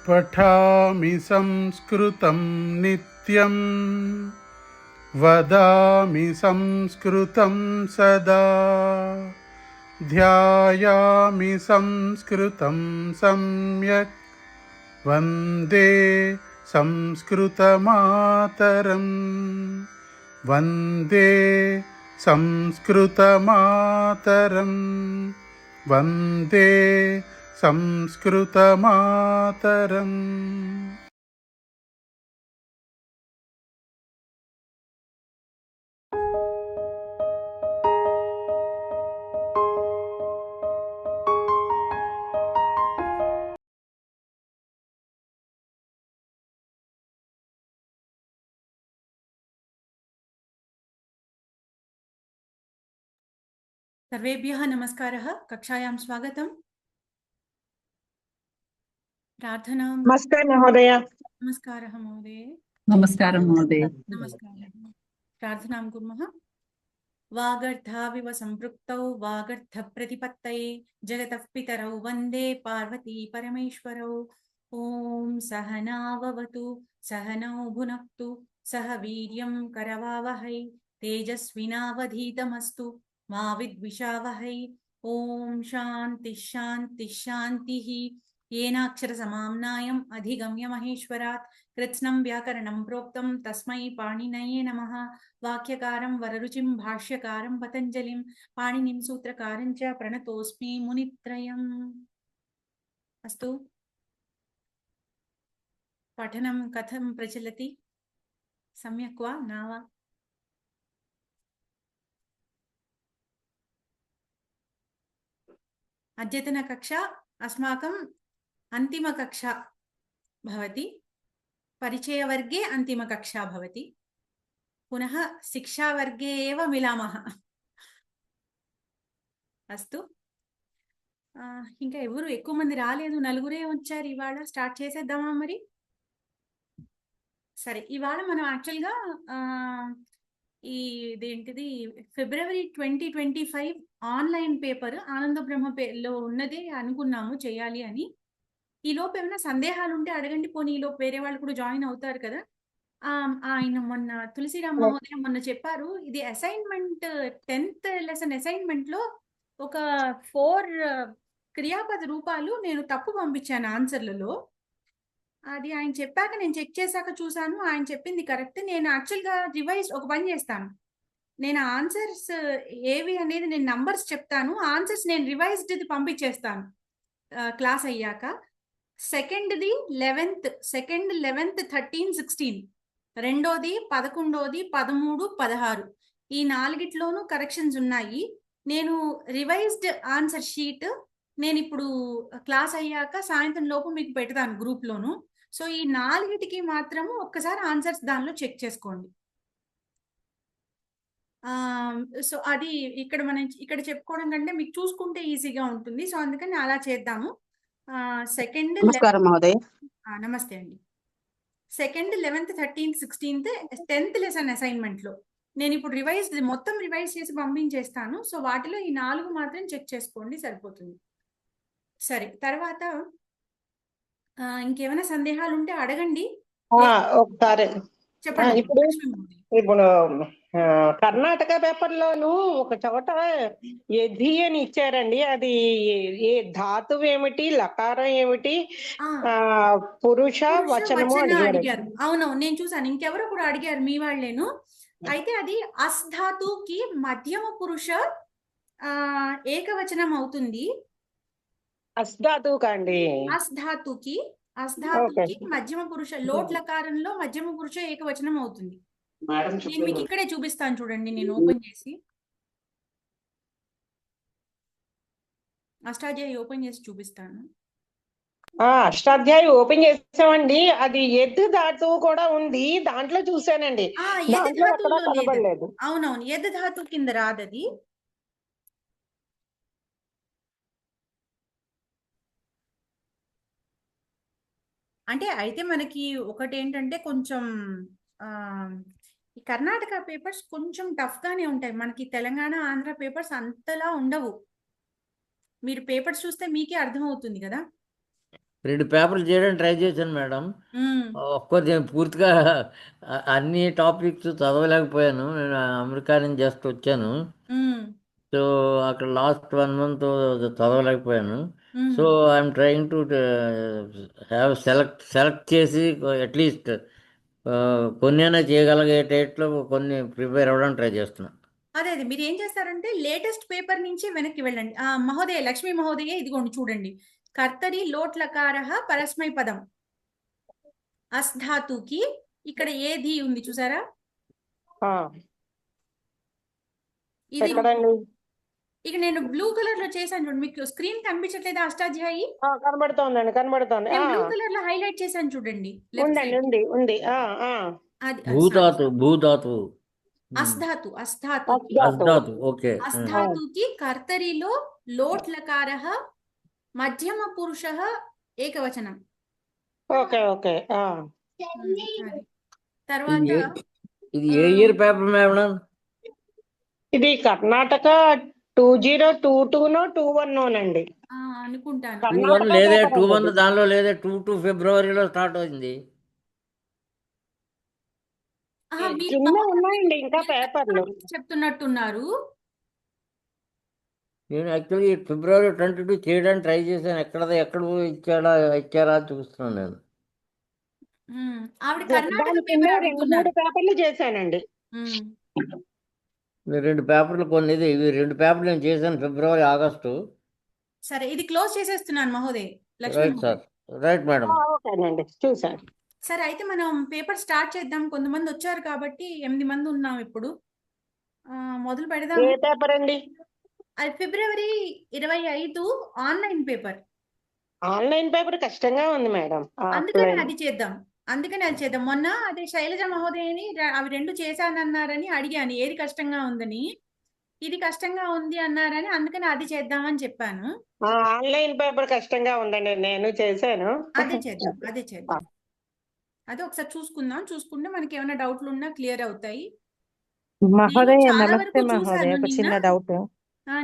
पठामि संस्कृतं नित्यं वदामि संस्कृतं सदा ध्यायामि संस्कृतं सम्यक् वन्दे संस्कृतमातरं वन्दे संस्कृतमातरं वन्दे संस्कृतमातरम्। सर्वेभ्यः नमस्कारः। कक्षायां स्वागतम्। प्रार्थनां। नमस्कार महोदय। नमस्कारः महोदय। नमस्कारं महोदय। नमस्कारः। प्रार्थनां कुर्मः। वागर्धाविव सम्पृक्तौ वागर्धप्रतिपत्तये जगतः पितरौ वन्दे पार्वती परमेश्वरौ। ॐ सहनाववतु सहनौ भुनक्तु सह वीर्यं करवावहै तेजस्विनावधीतमस्तु मा विद्विषावहै। ॐ शान्तिः शान्तिः शान्तिः। येनाक्षरसमाम्नायम् अधिगम्य महेश्वरात् कृत्स्नं व्याकरणं प्रोक्तं तस्मै पाणिनये नमः। वाक्यकारं वररुचिं भाष्यकारं पतञ्जलिं पाणिनिं सूत्रकारं च प्रणतोऽस्मि मुनित्रयम्। अस्तु, पठनं कथं प्रचलति? सम्यक् वा न वा? अद्यतनकक्षा अस्माकम् अन्तिमकक्षा भवति। परिचयवर्गे अन्तिमकक्षा भवति। पुनः शिक्षावर्गे एव मिलामः। अस्तु, ఇంకా ఎవరు ఎక్కువ మంది రాలేదు, నలుగురే వచ్చారు ఇవాళ. స్టార్ట్ చేసేద్దామా మరి? సరే, ఇవాళ మనం యాక్చువల్గా ఇదేంటిది ఫిబ్రవరి 2025 ఆన్లైన్ పేపర్ ఆనంద బ్రహ్మలో ఉన్నదే అనుకున్నాము చేయాలి అని. ఈలోపు ఏమైనా సందేహాలు ఉంటే అడగండి, పోనీ ఈలోపు వేరే వాళ్ళు కూడా జాయిన్ అవుతారు కదా. ఆయన మొన్న తులసిరామ్ మహోదయం మొన్న చెప్పారు, ఇది అసైన్మెంట్ 10th లెసన్ అసైన్మెంట్ లో ఒక 4 క్రియాపద రూపాలు నేను తప్పు పంపించాను ఆన్సర్లలో. అది ఆయన చెప్పాక నేను చెక్ చేశాక చూసాను, ఆయన చెప్పింది కరెక్ట్. నేను యాక్చువల్గా రివైజ్ ఒక పని చేస్తాను, నేను ఆన్సర్స్ ఏవి అనేది నేను నంబర్స్ చెప్తాను, ఆన్సర్స్ నేను రివైజ్డ్ పంపించేస్తాను క్లాస్ అయ్యాక. సెకండ్ది 11th, 13, 16, రెండోది 11, 13, 16 ఈ 4గిట్లోనూ కరెక్షన్స్ ఉన్నాయి. నేను రివైజ్డ్ ఆన్సర్ షీట్ నేను ఇప్పుడు క్లాస్ అయ్యాక సాయంత్రం లోపు మీకు పెడతాను గ్రూప్లోను. సో ఈ 4గిటికి మాత్రము ఒక్కసారి ఆన్సర్స్ దానిలో చెక్ చేసుకోండి. సో అది ఇక్కడ మనం ఇక్కడ చెప్పుకోవడం కంటే మీకు చూసుకుంటే ఈజీగా ఉంటుంది. సో అందుకని అలా చేద్దాము. సెకండ్, నమస్కారం మహోదయ. నమస్తే అండి. Second, 11th, 13th, 16th 10th lesson అసైన్మెంట్లో నేను ఇప్పుడు మొత్తం రివైజ్ చేసి పంపించేస్తాను. సో వాటిలో ఈ 4 మాత్రం చెక్ చేసుకోండి, సరిపోతుంది. సరే, తర్వాత ఇంకేమైనా సందేహాలు ఉంటే అడగండి. ఒకసారి చెప్పండి. ఇప్పుడు కర్ణాటక పేపర్ లోను ఒక చోట ఎధి అని ఇచ్చారండి. అది ఏ ధాతువు ఏమిటి, లకారం ఏమిటి, పురుష వచనము అడిగారు. అవునవును, నేను చూసాను. ఇంకెవరో కూడా అడిగారు, మీ వాళ్ళేను. అయితే అది అస్ ధాతుకి మధ్యమ పురుష ఏకవచనం అవుతుంది. అస్ ధాతువుకా అండి? అస్ ధాతుకి మధ్యమ పురుష లోట్ లకారంలో మధ్యమ పురుష ఏకవచనం అవుతుంది. నేను మీకు ఇక్కడే చూపిస్తాను చూడండి, నేను ఓపెన్ చేసి అష్టాధ్యాయి ఓపెన్ చేసి చూపిస్తాను. అష్టాధ్యాయి ఓపెన్ చేసామండి. అది ఎద్దు ధాతువు కూడా ఉంది, దాంట్లో చూసానండి. అవునవును, ఎద్దు ధాతువు కింద రాదది. అంటే అయితే మనకి ఒకటి ఏంటంటే కొంచెం ఈ కర్ణాటక పేపర్స్ కొంచెం టఫ్ గానే ఉంటాయి. మనకి తెలంగాణ, ఆంధ్ర పేపర్స్ అంతలా ఉండవు. మీరు పేపర్స్ చూస్తే మీకే అర్థమవుతుంది కదా. 2 పేపర్లు చేయడానికి ట్రై చేశాను మేడం. ఉమ్, నేను పూర్తిగా అన్ని టాపిక్స్ చదవలేకపోయాను. నేను అమెరికా నుంచి జస్ట్ వచ్చాను. ఉమ్, సో అక్కడ లాస్ట్ 1 మంత్ చదవలేకపోయాను. Um. So I'm trying to have select చేసి అట్లీస్ట్ కొన్నైనా చేయగలిగేటట్లు కొన్ని ప్రిపేర్ అవ్వడానికి ట్రై చేస్తున్నా. అదే అదే మీరు ఏం చేస్తారంటే లేటెస్ట్ పేపర్ నుంచి వెనక్కి వెళ్ళండి. మహోదయ, లక్ష్మీ మహోదయ, ఇదిగోండి చూడండి. కర్తరి లోట్లకారః పరస్మై పదం అస్ధాతుకి ఇక్కడ ఏది ఉంది చూసారా? ఆ, ఇది ఎక్కడండి? ఇక నేను బ్లూ కలర్ లో చేశాను చూడండి. మీకు స్క్రీన్ కనిపించట్లేదా అష్టాధ్యాయి? కనబడుతోందండి, కనబడుతోంది. నేను బ్లూ కలర్ లో హైలైట్ చేశాను చూడండి, లెఫ్ట్ ఉందండి, సైడ్. ఉంది. అది భూధాతు అస్ధాతు, అస్ధాతు, అస్ధాతు. ఓకే. అస్ధాతుకి కర్తరిలో లోట్ లకారః మధ్యమ పురుషః ఏకవచనం. Okay, okay. అది. తర్వాత ఇది ఏ ఇయర్ పేపర్ మేడం? ఇది కర్ణాటక 2022 21 అండి. అనుకుంటాను. 21 లేదే, 21 దానిలో లేదే, 22 ఫిబ్రవరిలో స్టార్ట్ అయింది. మీరు కింద ఉన్నాయండి ఇంకా పేపర్లు. చెప్తున్నట్టున్నారు. నేను యాక్చువల్లీ ఫిబ్రవరి 22 చేయడానికి ట్రై చేశాను. ఎక్కడ ఇచ్చారా అని చూస్తున్నాను నేను. ఆవిడ దాని కర్ణాటక కింద పేపర్ 2, అడుగుతున్నారు. 3 పేపర్లు చేశానండి. నేను 2 పేపర్లు ఇవి 2 పేపర్లు నేను చేశాను ఫిబ్రవరి, ఆగస్టు. సరే, ఇది క్లోజ్ చేసేస్తున్నాను మహోదయ్. Lakshmi right sir, right madam. ఓకేనండి, చూసాను. సరే, అయితే మనం పేపర్ స్టార్ట్ చేద్దాం. కొంతమంది వచ్చారు కాబట్టి 8 మంది ఉన్నాం ఇప్పుడు. మొదలు పెడదాం. ఏ పేపర్ అండి? అది ఫిబ్రవరి 25 ఆన్లైన్ పేపర్. ఆన్లైన్ పేపర్ కష్టంగా ఉంది మేడం. అందుకని అది చేద్దాం. మొన్న అదే శైలజ మహోదయని అవి 2 చేశానన్నారని అడిగాను, ఏది కష్టంగా ఉందని. ఇది కష్టంగా ఉంది అన్నారని, అందుకని అది చేద్దామని చెప్పాను. ఆన్లైన్ పేపర్ కష్టంగా ఉందండి, నేను చేశాను. అదే చేద్దాం. అదే ఒకసారి చూసుకుంటే మనకి ఏమైనా డౌట్లు ఉన్నా క్లియర్ అవుతాయి. మహోదయ చాలా నమస్తే వరకు మహోదయ, చూశాను ఒక నిన్న. చిన్న డౌట్.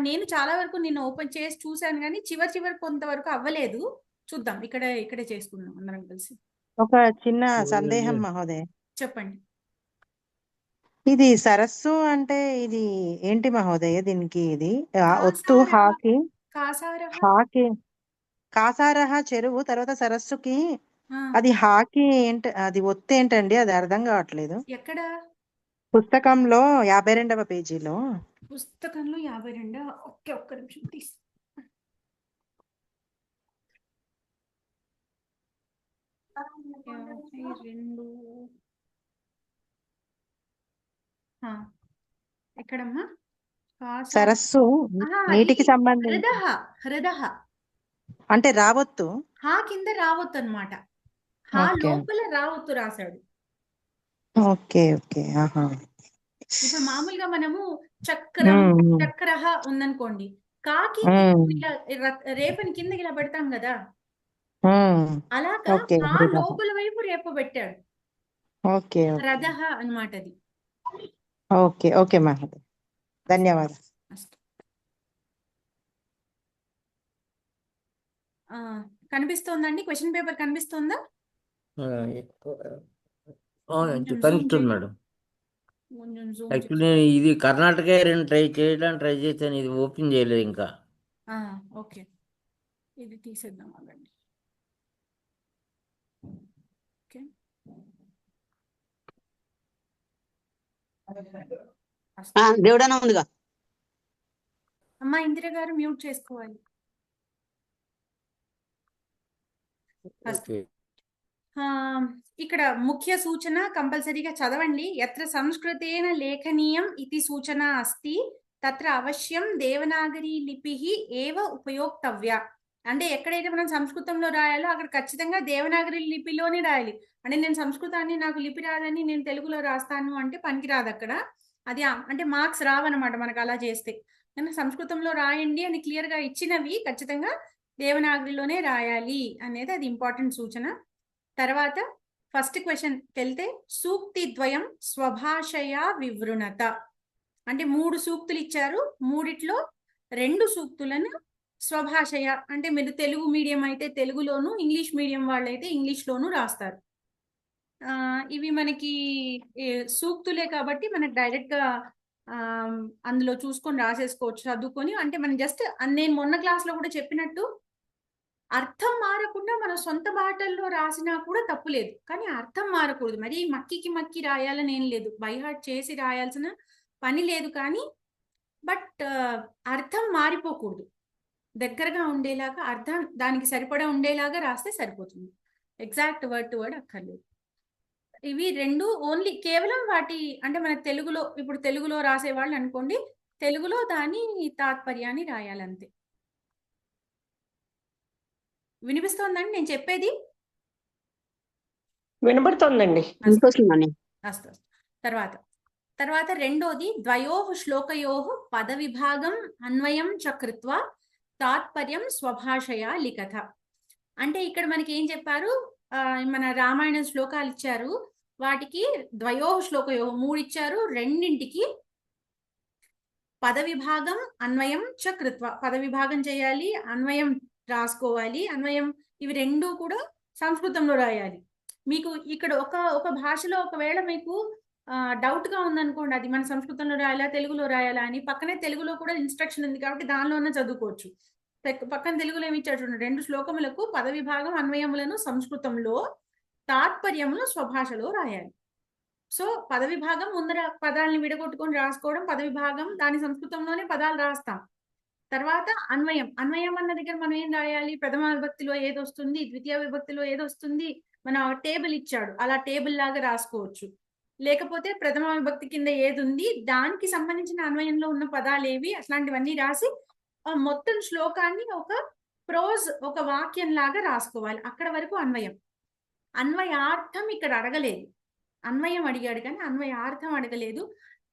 నేను చాలా వరకు నిన్న ఓపెన్ చేసి చూశాను, కానీ చివరి కొంతవరకు అవ్వలేదు. చూద్దాం, ఇక్కడే చేసుకుందాం అందరం కలిసి. ఒక చిన్న సందేహం మహోదయ. చెప్పండి. ఇది సరస్సు అంటే ఇది ఏంటి మహోదయ? దీనికి ఇది ఒత్తు హాకి కాసారహ చెరువు, తర్వాత సరస్సుకి అది హాకి ఏంటి? అది ఒత్తు ఏంటండి? అది అర్థం కావట్లేదు. ఎక్కడ పుస్తకంలో 52వ పేజీలో. పుస్తకంలో 52. ఓకే, ఒక్క నిమిషం తీసి. ఎక్కడమ్మా? సరస్సు నీటికి సంబంధించి హృదహ అంటే రావొత్తు. హా కింద రావొత్తు అన్నమాట. హా లోపల రావొత్తు రాశాడు. Okay, okay. ఆహా. ఇప్పుడు మామూలుగా మనము చక్రహ ఉందనుకోండి, కాకి ఇలా రేపని కిందకి ఇలా పెడతాం కదా, అలాగా హా లోపల వైపు రేపు పెట్టాడు. రథహ అన్నమాట అది. ఓకే, ఓకే మహోదయ్, ధన్యవాదాలు. కనిపిస్తోందండి? క్వశ్చన్ పేపర్ కనిపిస్తుందా? కనిపిస్తుంది మేడం. యాక్చువల్లీ నేను ఇది కర్ణాటక 2 చేయడానికి ట్రై చేశాను, ఇది ఓపెన్ చేయలేదు ఇంకా. ఓకే, ఇది తీసేద్దాం అవ్వండి. ఓకే, దేవుడనా ఉందిగా. అమ్మా ఇందిర గారు మ్యూట్ చేసుకోవాలి. ఇక్కడ ముఖ్య సూచన కంపల్సరీగా చదవండి. యత్ర సంస్కృతేన లేఖనీయం ఇది సూచన అస్తి తత్ర అవశ్యం దేవనాగరి లిపి ఏవ ఉపయోక్తవ్య. అంటే ఎక్కడైతే మనం సంస్కృతంలో రాయాలో అక్కడ ఖచ్చితంగా దేవనాగరి లిపిలోనే రాయాలి. అంటే నేను సంస్కృతాన్ని నాకు లిపి రాదని నేను తెలుగులో రాస్తాను అంటే పనికిరాదు అక్కడ. అది అంటే మార్క్స్ రావన్నమాట మనకు అలా చేస్తే. కానీ సంస్కృతంలో రాయండి అని క్లియర్ గా ఇచ్చినవి ఖచ్చితంగా దేవనాగరిలోనే రాయాలి అనేది అది ఇంపార్టెంట్ సూచన. తర్వాత ఫస్ట్ క్వశ్చన్కి వెళ్తే, సూక్తి ద్వయం స్వభాషయా వివృణత. అంటే 3 సూక్తులు ఇచ్చారు, 3లో 2 సూక్తులను స్వభాషయ అంటే మీరు తెలుగు మీడియం అయితే తెలుగులోను, ఇంగ్లీష్ మీడియం వాళ్ళైతే ఇంగ్లీష్లోను రాస్తారు. ఇవి మనకి సూక్తులే కాబట్టి మనకి డైరెక్ట్గా అందులో చూసుకొని రాసేసుకోవచ్చు చదువుకొని. అంటే మనం జస్ట్ నేను మొన్న క్లాస్లో కూడా చెప్పినట్టు అర్థం మారకుండా మన సొంత మాటల్లో రాసినా కూడా తప్పు లేదు, కానీ అర్థం మారకూడదు. మరి మక్కికి మక్కి రాయాలని ఏం లేదు, బైహార్ట్ చేసి రాయాల్సిన పని లేదు, కానీ బట్ అర్థం మారిపోకూడదు. దగ్గరగా ఉండేలాగా అర్థం దానికి సరిపడా ఉండేలాగా రాస్తే సరిపోతుంది. ఎగ్జాక్ట్ వర్డ్ టు వర్డ్ అక్కర్లేదు. ఇవి రెండు ఓన్లీ కేవలం వాటి అంటే మన తెలుగులో ఇప్పుడు తెలుగులో రాసేవాళ్ళు అనుకోండి, తెలుగులో దాని తాత్పర్యాన్ని రాయాలంతే. వినిపిస్తోందండి నేను చెప్పేది? వినబడుతోందండి. ఇంకొస్తుందండి. అస్తు తర్వాత రెండోది ద్వయోః శ్లోకయోః పద విభాగం అన్వయం చ కృత్వా తాత్పర్యం స్వభాషయా లిఖత. అంటే ఇక్కడ మనకి ఏం చెప్పారు, మన రామాయణ శ్లోకాలు ఇచ్చారు, వాటికి ద్వయోః శ్లోకయోః 3 ఇచ్చారు, రెండింటికి పద విభాగం అన్వయం చ కృత్వా, పద విభాగం చేయాలి, అన్వయం రాసుకోవాలి. అన్వయం ఇవి రెండు కూడా సంస్కృతంలో రాయాలి. మీకు ఇక్కడ ఒక భాషలో ఒకవేళ మీకు డౌట్ గా ఉందనుకోండి, అది మన సంస్కృతంలో రాయాలా తెలుగులో రాయాలా అని, పక్కనే తెలుగులో కూడా ఇన్స్ట్రక్షన్ ఉంది కాబట్టి దానిలోనే చదువుకోవచ్చు. పక్కన తెలుగులో ఏమి ఇచ్చాడు చూడండి, 2 శ్లోకములకు పద విభాగం అన్వయములను సంస్కృతంలో, తాత్పర్యములు స్వభాషలో రాయాలి. సో పద విభాగం ముందర పదాలని విడగొట్టుకొని రాసుకోవడం పద విభాగం, దాని సంస్కృతంలోనే పదాలు రాస్తాం. తర్వాత అన్వయం అన్న దగ్గర మనం ఏం రాయాలి, ప్రథమ విభక్తిలో ఏది వస్తుంది, ద్వితీయ విభక్తిలో ఏది వస్తుంది, మన టేబుల్ ఇచ్చాడు అలా టేబుల్ లాగా రాసుకోవచ్చు. లేకపోతే ప్రథమ విభక్తి కింద ఏది ఉంది దానికి సంబంధించిన అన్వయంలో ఉన్న పదాలు ఏవి, అట్లాంటివన్నీ రాసి మొత్తం శ్లోకాన్ని ఒక ప్రోజ్ ఒక వాక్యం లాగా రాసుకోవాలి. అక్కడ వరకు అన్వయం. అన్వయార్థం ఇక్కడ అడగలేదు, అన్వయం అడిగాడు కానీ అన్వయార్థం అడగలేదు.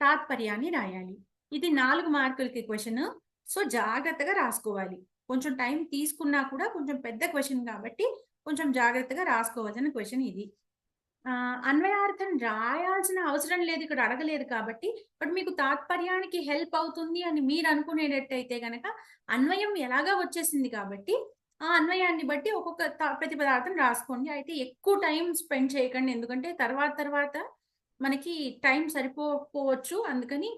తాత్పర్యాన్ని రాయాలి. ఇది 4 మార్కులకి క్వశ్చన్. సో జాగ్రత్తగా రాసుకోవాలి. కొంచెం టైం తీసుకున్నా కూడా కొంచెం పెద్ద క్వశ్చన్ కాబట్టి కొంచెం జాగ్రత్తగా రాసుకోవాల్సిన క్వశ్చన్ ఇది. అన్వయార్థం రాయాల్సిన అవసరం లేదు, ఇక్కడ అడగలేదు కాబట్టి. బట్ మీకు తాత్పర్యానికి హెల్ప్ అవుతుంది అని మీరు అనుకునేటట్టయితే గనక అన్వయం ఎలాగా వచ్చేసింది కాబట్టి ఆ అన్వయాన్ని బట్టి ఒక్కొక్క ప్రతిపదార్థం రాసుకోండి. అయితే ఎక్కువ టైం స్పెండ్ చేయకండి, ఎందుకంటే తర్వాత మనకి టైం సరిపోవచ్చు. అందుకని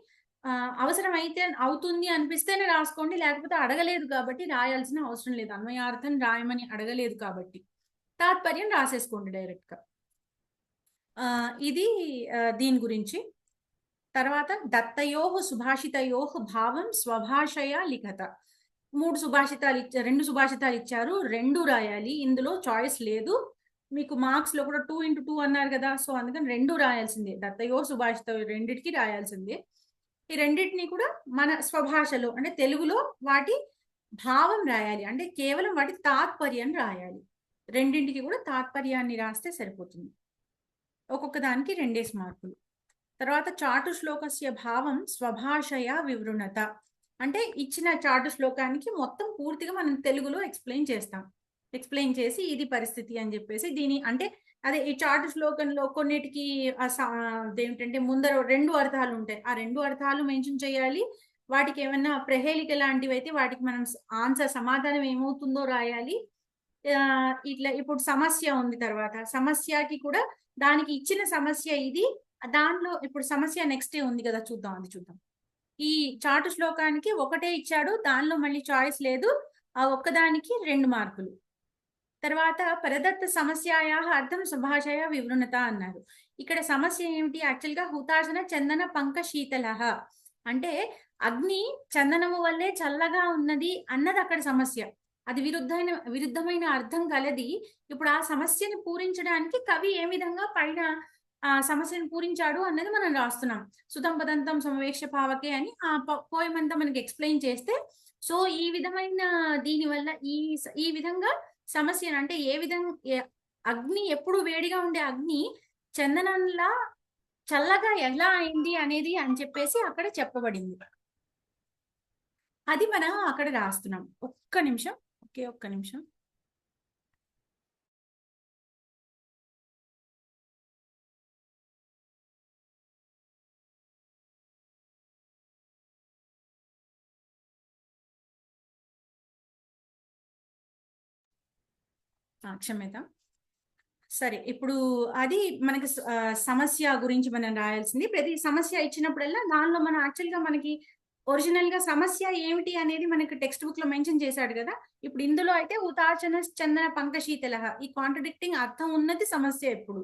అవసరం అయితే అవుతుంది అనిపిస్తేనే రాసుకోండి, లేకపోతే అడగలేదు కాబట్టి రాయాల్సిన అవసరం లేదు. అన్వయార్థం రాయమని అడగలేదు కాబట్టి తాత్పర్యం రాసేసుకోండి డైరెక్ట్ గా. ఇది దీని గురించి. తర్వాత దత్తయోః సుభాషితయోః భావం స్వభాషయా లిఖత. 2 సుభాషితాలు ఇచ్చారు, 2 రాయాలి. ఇందులో చాయిస్ లేదు. మీకు మార్క్స్ లో కూడా 2 into 2 అన్నారు కదా, సో అందుకని 2 రాయాల్సిందే. దత్తయోః సుభాషితయోః రెండిటికి రాయాల్సిందే. ఈ రెండింటిని కూడా మన స్వభాషలో అంటే తెలుగులో వాటి భావం రాయాలి, అంటే కేవలం వాటి తాత్పర్యం రాయాలి. రెండింటికి కూడా తాత్పర్యాన్ని రాస్తే సరిపోతుంది. ఒక్కొక్క దానికి 2 మార్కులు. తర్వాత చాటు శ్లోకస్య భావం స్వభాషయా వివృణత. అంటే ఇచ్చిన చాటు శ్లోకానికి మొత్తం పూర్తిగా మనం తెలుగులో ఎక్స్ప్లెయిన్ చేసి ఇది పరిస్థితి అని చెప్పేసి దీని అంటే అదే ఈ చాటు శ్లోకంలో కొన్నిటికి ఏమిటంటే ముందర 2 అర్థాలు ఉంటాయి, ఆ 2 అర్థాలు మెన్షన్ చేయాలి. వాటికి ఏమైనా ప్రహేళిక లాంటివి అయితే వాటికి మనం ఆన్సర్ సమాధానం ఏమవుతుందో రాయాలి. ఇట్లా ఇప్పుడు సమస్య ఉంది, తర్వాత సమస్యకి కూడా దానికి ఇచ్చిన సమస్య ఇది, దానిలో ఇప్పుడు సమస్య నెక్స్ట్ ఉంది కదా, చూద్దాం. ఈ చాటు శ్లోకానికి ఒకటే ఇచ్చాడు, దానిలో మళ్ళీ చాయిస్ లేదు, ఆ ఒక్కదానికి 2 మార్కులు. తర్వాత పరదత్త సమస్యాయా అర్థం సుభాషయ వివృణత అన్నారు. ఇక్కడ సమస్య ఏమిటి, యాక్చువల్గా హుతాశన చందన పంక శీతలః అంటే అగ్ని చందనము వల్లే చల్లగా ఉన్నది అన్నది అక్కడ సమస్య. అది విరుద్ధమైన అర్థం కలది. ఇప్పుడు ఆ సమస్యను పూరించడానికి కవి ఏ విధంగా పైన ఆ సమస్యను పూరించాడు అన్నది మనం రాస్తున్నాం. సుతం పదంతం సమవేక్ష పావకే అని ఆ పోయం అంతా మనకి ఎక్స్ప్లెయిన్ చేస్తే, సో ఈ విధమైన దీనివల్ల ఈ విధంగా సమస్యను అంటే ఏ విధంగా అగ్ని ఎప్పుడు వేడిగా ఉండే అగ్ని చందనంలా చల్లగా ఎలా అయింది అనేది అని చెప్పేసి అక్కడ చెప్పబడింది. అది మనం అక్కడ రాస్తున్నాం. ఒక్క నిమిషం. క్షమ్యత. సరే, ఇప్పుడు అది మనకి సమస్య గురించి మనం రాయాల్సింది. ప్రతి సమస్య ఇచ్చినప్పుడల్లా దానిలో మనం యాక్చువల్గా మనకి ఒరిజినల్ గా సమస్య ఏమిటి అనేది మనకి టెక్స్ట్ బుక్ లో మెన్షన్ చేశాడు కదా. ఇప్పుడు ఇందులో అయితే ఉతాచన చందన పంకశీతల, ఈ కాంట్రడిక్టింగ్ అర్థం ఉన్నది సమస్య. ఎప్పుడు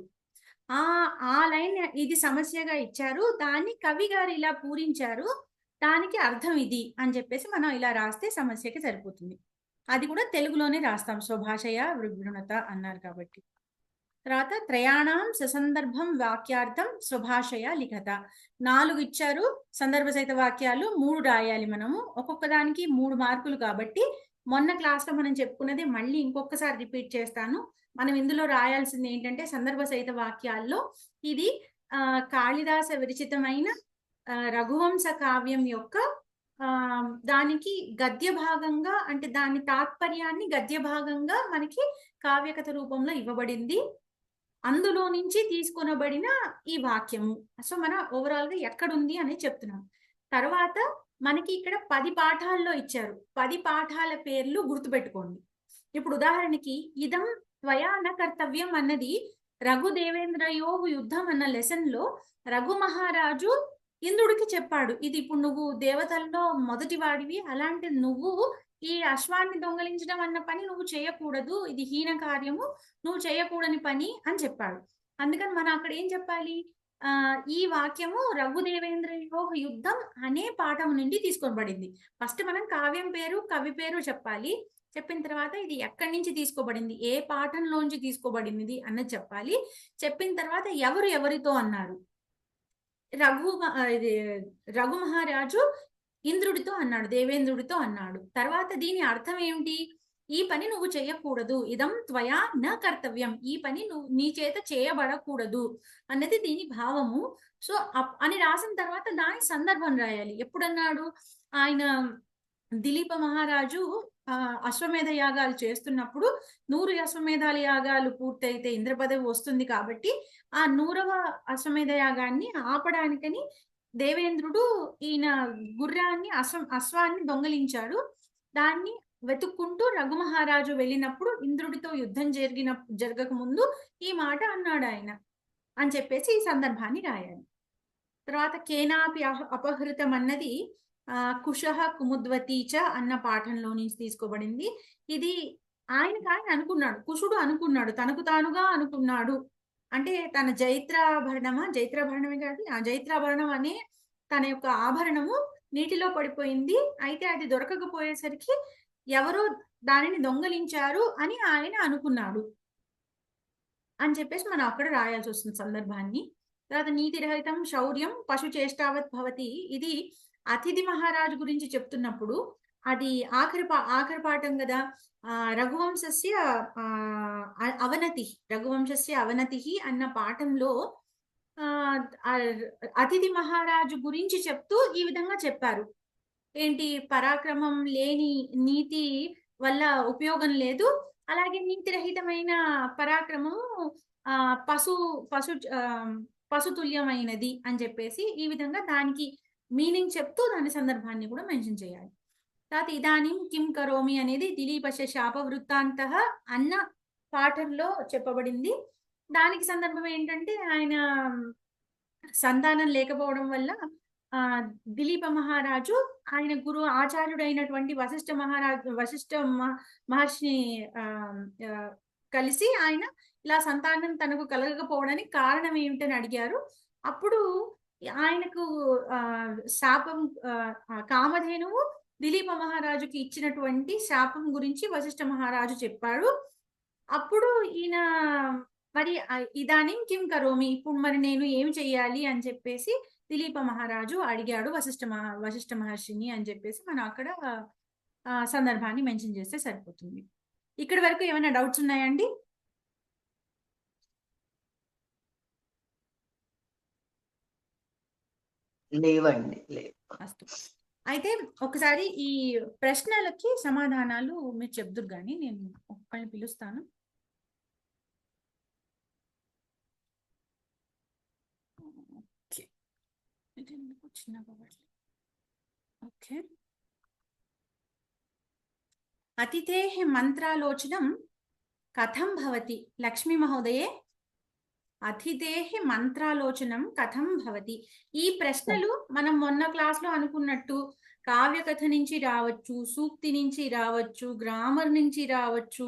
ఆ లైన్ ఇది సమస్యగా ఇచ్చారు, దాన్ని కవి గారు ఇలా పూరించారు, దానికి అర్థం ఇది అని చెప్పేసి మనం ఇలా రాస్తే సమస్యకి సరిపోతుంది. అది కూడా తెలుగులోనే రాస్తాం, స్వభాషయ వివృణత అన్నారు కాబట్టి. తర్వాత త్రయాణం ససందర్భం వాక్యార్థం స్వభాషయ లిఖత. 4 ఇచ్చారు సందర్భ సహిత వాక్యాలు, 3 రాయాలి మనము. ఒక్కొక్క దానికి 3 మార్కులు కాబట్టి మొన్న క్లాస్ లో మనం చెప్పుకున్నది మళ్ళీ ఇంకొకసారి రిపీట్ చేస్తాను. మనం ఇందులో రాయాల్సింది ఏంటంటే సందర్భ సహిత వాక్యాల్లో ఇది కాళిదాస విరచితమైన రఘువంశ కావ్యం యొక్క దానికి గద్య భాగంగా, అంటే దాని తాత్పర్యాన్ని గద్య భాగంగా మనకి కావ్యకథ రూపంలో ఇవ్వబడింది. అందులో నుంచి తీసుకొనబడిన ఈ వాక్యము. సో మన ఓవరాల్ గా ఎక్కడుంది అని చెప్తున్నాం. తర్వాత మనకి ఇక్కడ 10 పాఠాల్లో ఇచ్చారు. 10 పాఠాల పేర్లు గుర్తుపెట్టుకోండి. ఇప్పుడు ఉదాహరణకి ఇదం త్వయా న కర్తవ్యం అన్నది రఘుదేవేంద్రయో యుద్ధం అన్న లెసన్ లో రఘు మహారాజు ఇంద్రుడికి చెప్పాడు, ఇది ఇప్పుడు నువ్వు దేవతల్లో మొదటి వాడివి, అలాంటి నువ్వు ఈ అశ్వాన్ని దొంగలించడం అన్న పని నువ్వు చేయకూడదు, ఇది హీన కార్యము, నువ్వు చేయకూడని పని అని చెప్పాడు. అందుకని మనం అక్కడ ఏం చెప్పాలి, ఈ వాక్యము రఘుదేవేంద్రయో యుద్ధం అనే పాఠం నుండి తీసుకోబడింది. ఫస్ట్ మనం కావ్యం పేరు కవి పేరు చెప్పాలి. చెప్పిన తర్వాత ఇది ఎక్కడి నుంచి తీసుకోబడింది, ఏ పాఠంలోంచి తీసుకోబడింది అన్నది చెప్పాలి. చెప్పిన తర్వాత ఎవరు ఎవరితో అన్నారు. రఘు మహారాజు ఇంద్రుడితో అన్నాడు, దేవేంద్రుడితో అన్నాడు. తర్వాత దీని అర్థం ఏమిటి, ఈ పని నువ్వు చేయకూడదు, ఇదం త్వయా న కర్తవ్యం, ఈ పని నువ్వు నీ చేత చేయబడకూడదు అన్నది దీని భావము. సో అని రాసిన తర్వాత దాని సందర్భం రాయాలి. ఎప్పుడన్నాడు, ఆయన దిలీప మహారాజు అశ్వమేధ యాగాలు చేస్తున్నప్పుడు 100 అశ్వమేధాల యాగాలు పూర్తయితే ఇంద్ర పదవి వస్తుంది కాబట్టి ఆ 100వ అశ్వమేధ యాగాన్ని ఆపడానికని దేవేంద్రుడు ఈయన గుర్రాన్ని అశ్వాన్ని దొంగలించాడు. దాన్ని వెతుక్కుంటూ రఘుమహారాజు వెళ్ళినప్పుడు ఇంద్రుడితో యుద్ధం జరగక ముందు ఈ మాట అన్నాడు ఆయన అని చెప్పేసి ఈ సందర్భాన్ని రాయాలి. తర్వాత కేనాపి అపహృతం అన్నది కుశః కుముద్వతీచ అన్న పాఠంలో నుంచి తీసుకోబడింది. ఇది ఆయన అనుకున్నాడు, కుశుడు అనుకున్నాడు, తనకు తానుగా అనుకున్నాడు. అంటే తన జైత్రాభరణమే కాదు, ఆ జైత్రాభరణం అనే తన యొక్క ఆభరణము నీటిలో పడిపోయింది. అయితే అది దొరకకపోయేసరికి ఎవరో దానిని దొంగలించారు అని ఆయన అనుకున్నాడు అని చెప్పేసి మనం అక్కడ రాయాల్సి వస్తుంది సందర్భాన్ని. తర్వాత నీతిరహితం శౌర్యం పశు చేష్టావత్ భవతి, ఇది అతిథి మహారాజు గురించి చెప్తున్నప్పుడు అది ఆఖరి పాఠం కదా. రఘువంశస్య అవనతి అన్న పాఠంలో అతిథి మహారాజు గురించి చెప్తూ ఈ విధంగా చెప్పారు, ఏంటి, పరాక్రమం లేని నీతి వల్ల ఉపయోగం లేదు, అలాగే నీతిరహితమైన పరాక్రమము పశుతుల్యమైనది అని చెప్పేసి ఈ విధంగా దానికి మీనింగ్ చెప్తూ దాని సందర్భాన్ని కూడా మెన్షన్ చేయాలి. తర్వాత ఇదానీం కిం కరోమి అనేది దిలీపస్య శాప వృత్తాంత అన్న పాఠంలో చెప్పబడింది. దానికి సందర్భం ఏంటంటే ఆయన సంతానం లేకపోవడం వల్ల దిలీప మహారాజు ఆయన గురువు ఆచార్యుడైనటువంటి వశిష్ఠ మహర్షిని కలిసి ఆయన ఇలా సంతానం తనకు కలగకపోవడానికి కారణం ఏమిటని అడిగారు. అప్పుడు ఆయనకు శాపం, కామధేనువు దిలీప మహారాజుకి ఇచ్చినటువంటి శాపం గురించి వశిష్ఠ మహారాజు చెప్పాడు. అప్పుడు ఈయన మరి ఇదానీం కిం కరోమి, ఇప్పుడు మరి నేను ఏం చెయ్యాలి అని చెప్పేసి దిలీప మహారాజు అడిగాడు వశిష్ఠ మహర్షిని అని చెప్పేసి మనం అక్కడ సందర్భాన్ని మెన్షన్ చేస్తే సరిపోతుంది. ఇక్కడి వరకు ఏమైనా డౌట్స్ ఉన్నాయండి? లేవండి, లేవు. అయితే ఒకసారి ఈ ప్రశ్నలకి సమాధానాలు మీరు చెప్దురు కానీ నేను ఒక్కరిని పిలుస్తాను. ఓకే. అతిథేః మంత్రాలోచనం కథం భవతి లక్ష్మీ మహోదయే అతిథేః మంత్రాలోచనం కథం భవతి. ఈ ప్రశ్నలు మనం మొన్న క్లాస్లో అనుకున్నట్టు కావ్యకథ నుంచి రావచ్చు, సూక్తి నుంచి రావచ్చు, గ్రామర్ నుంచి రావచ్చు,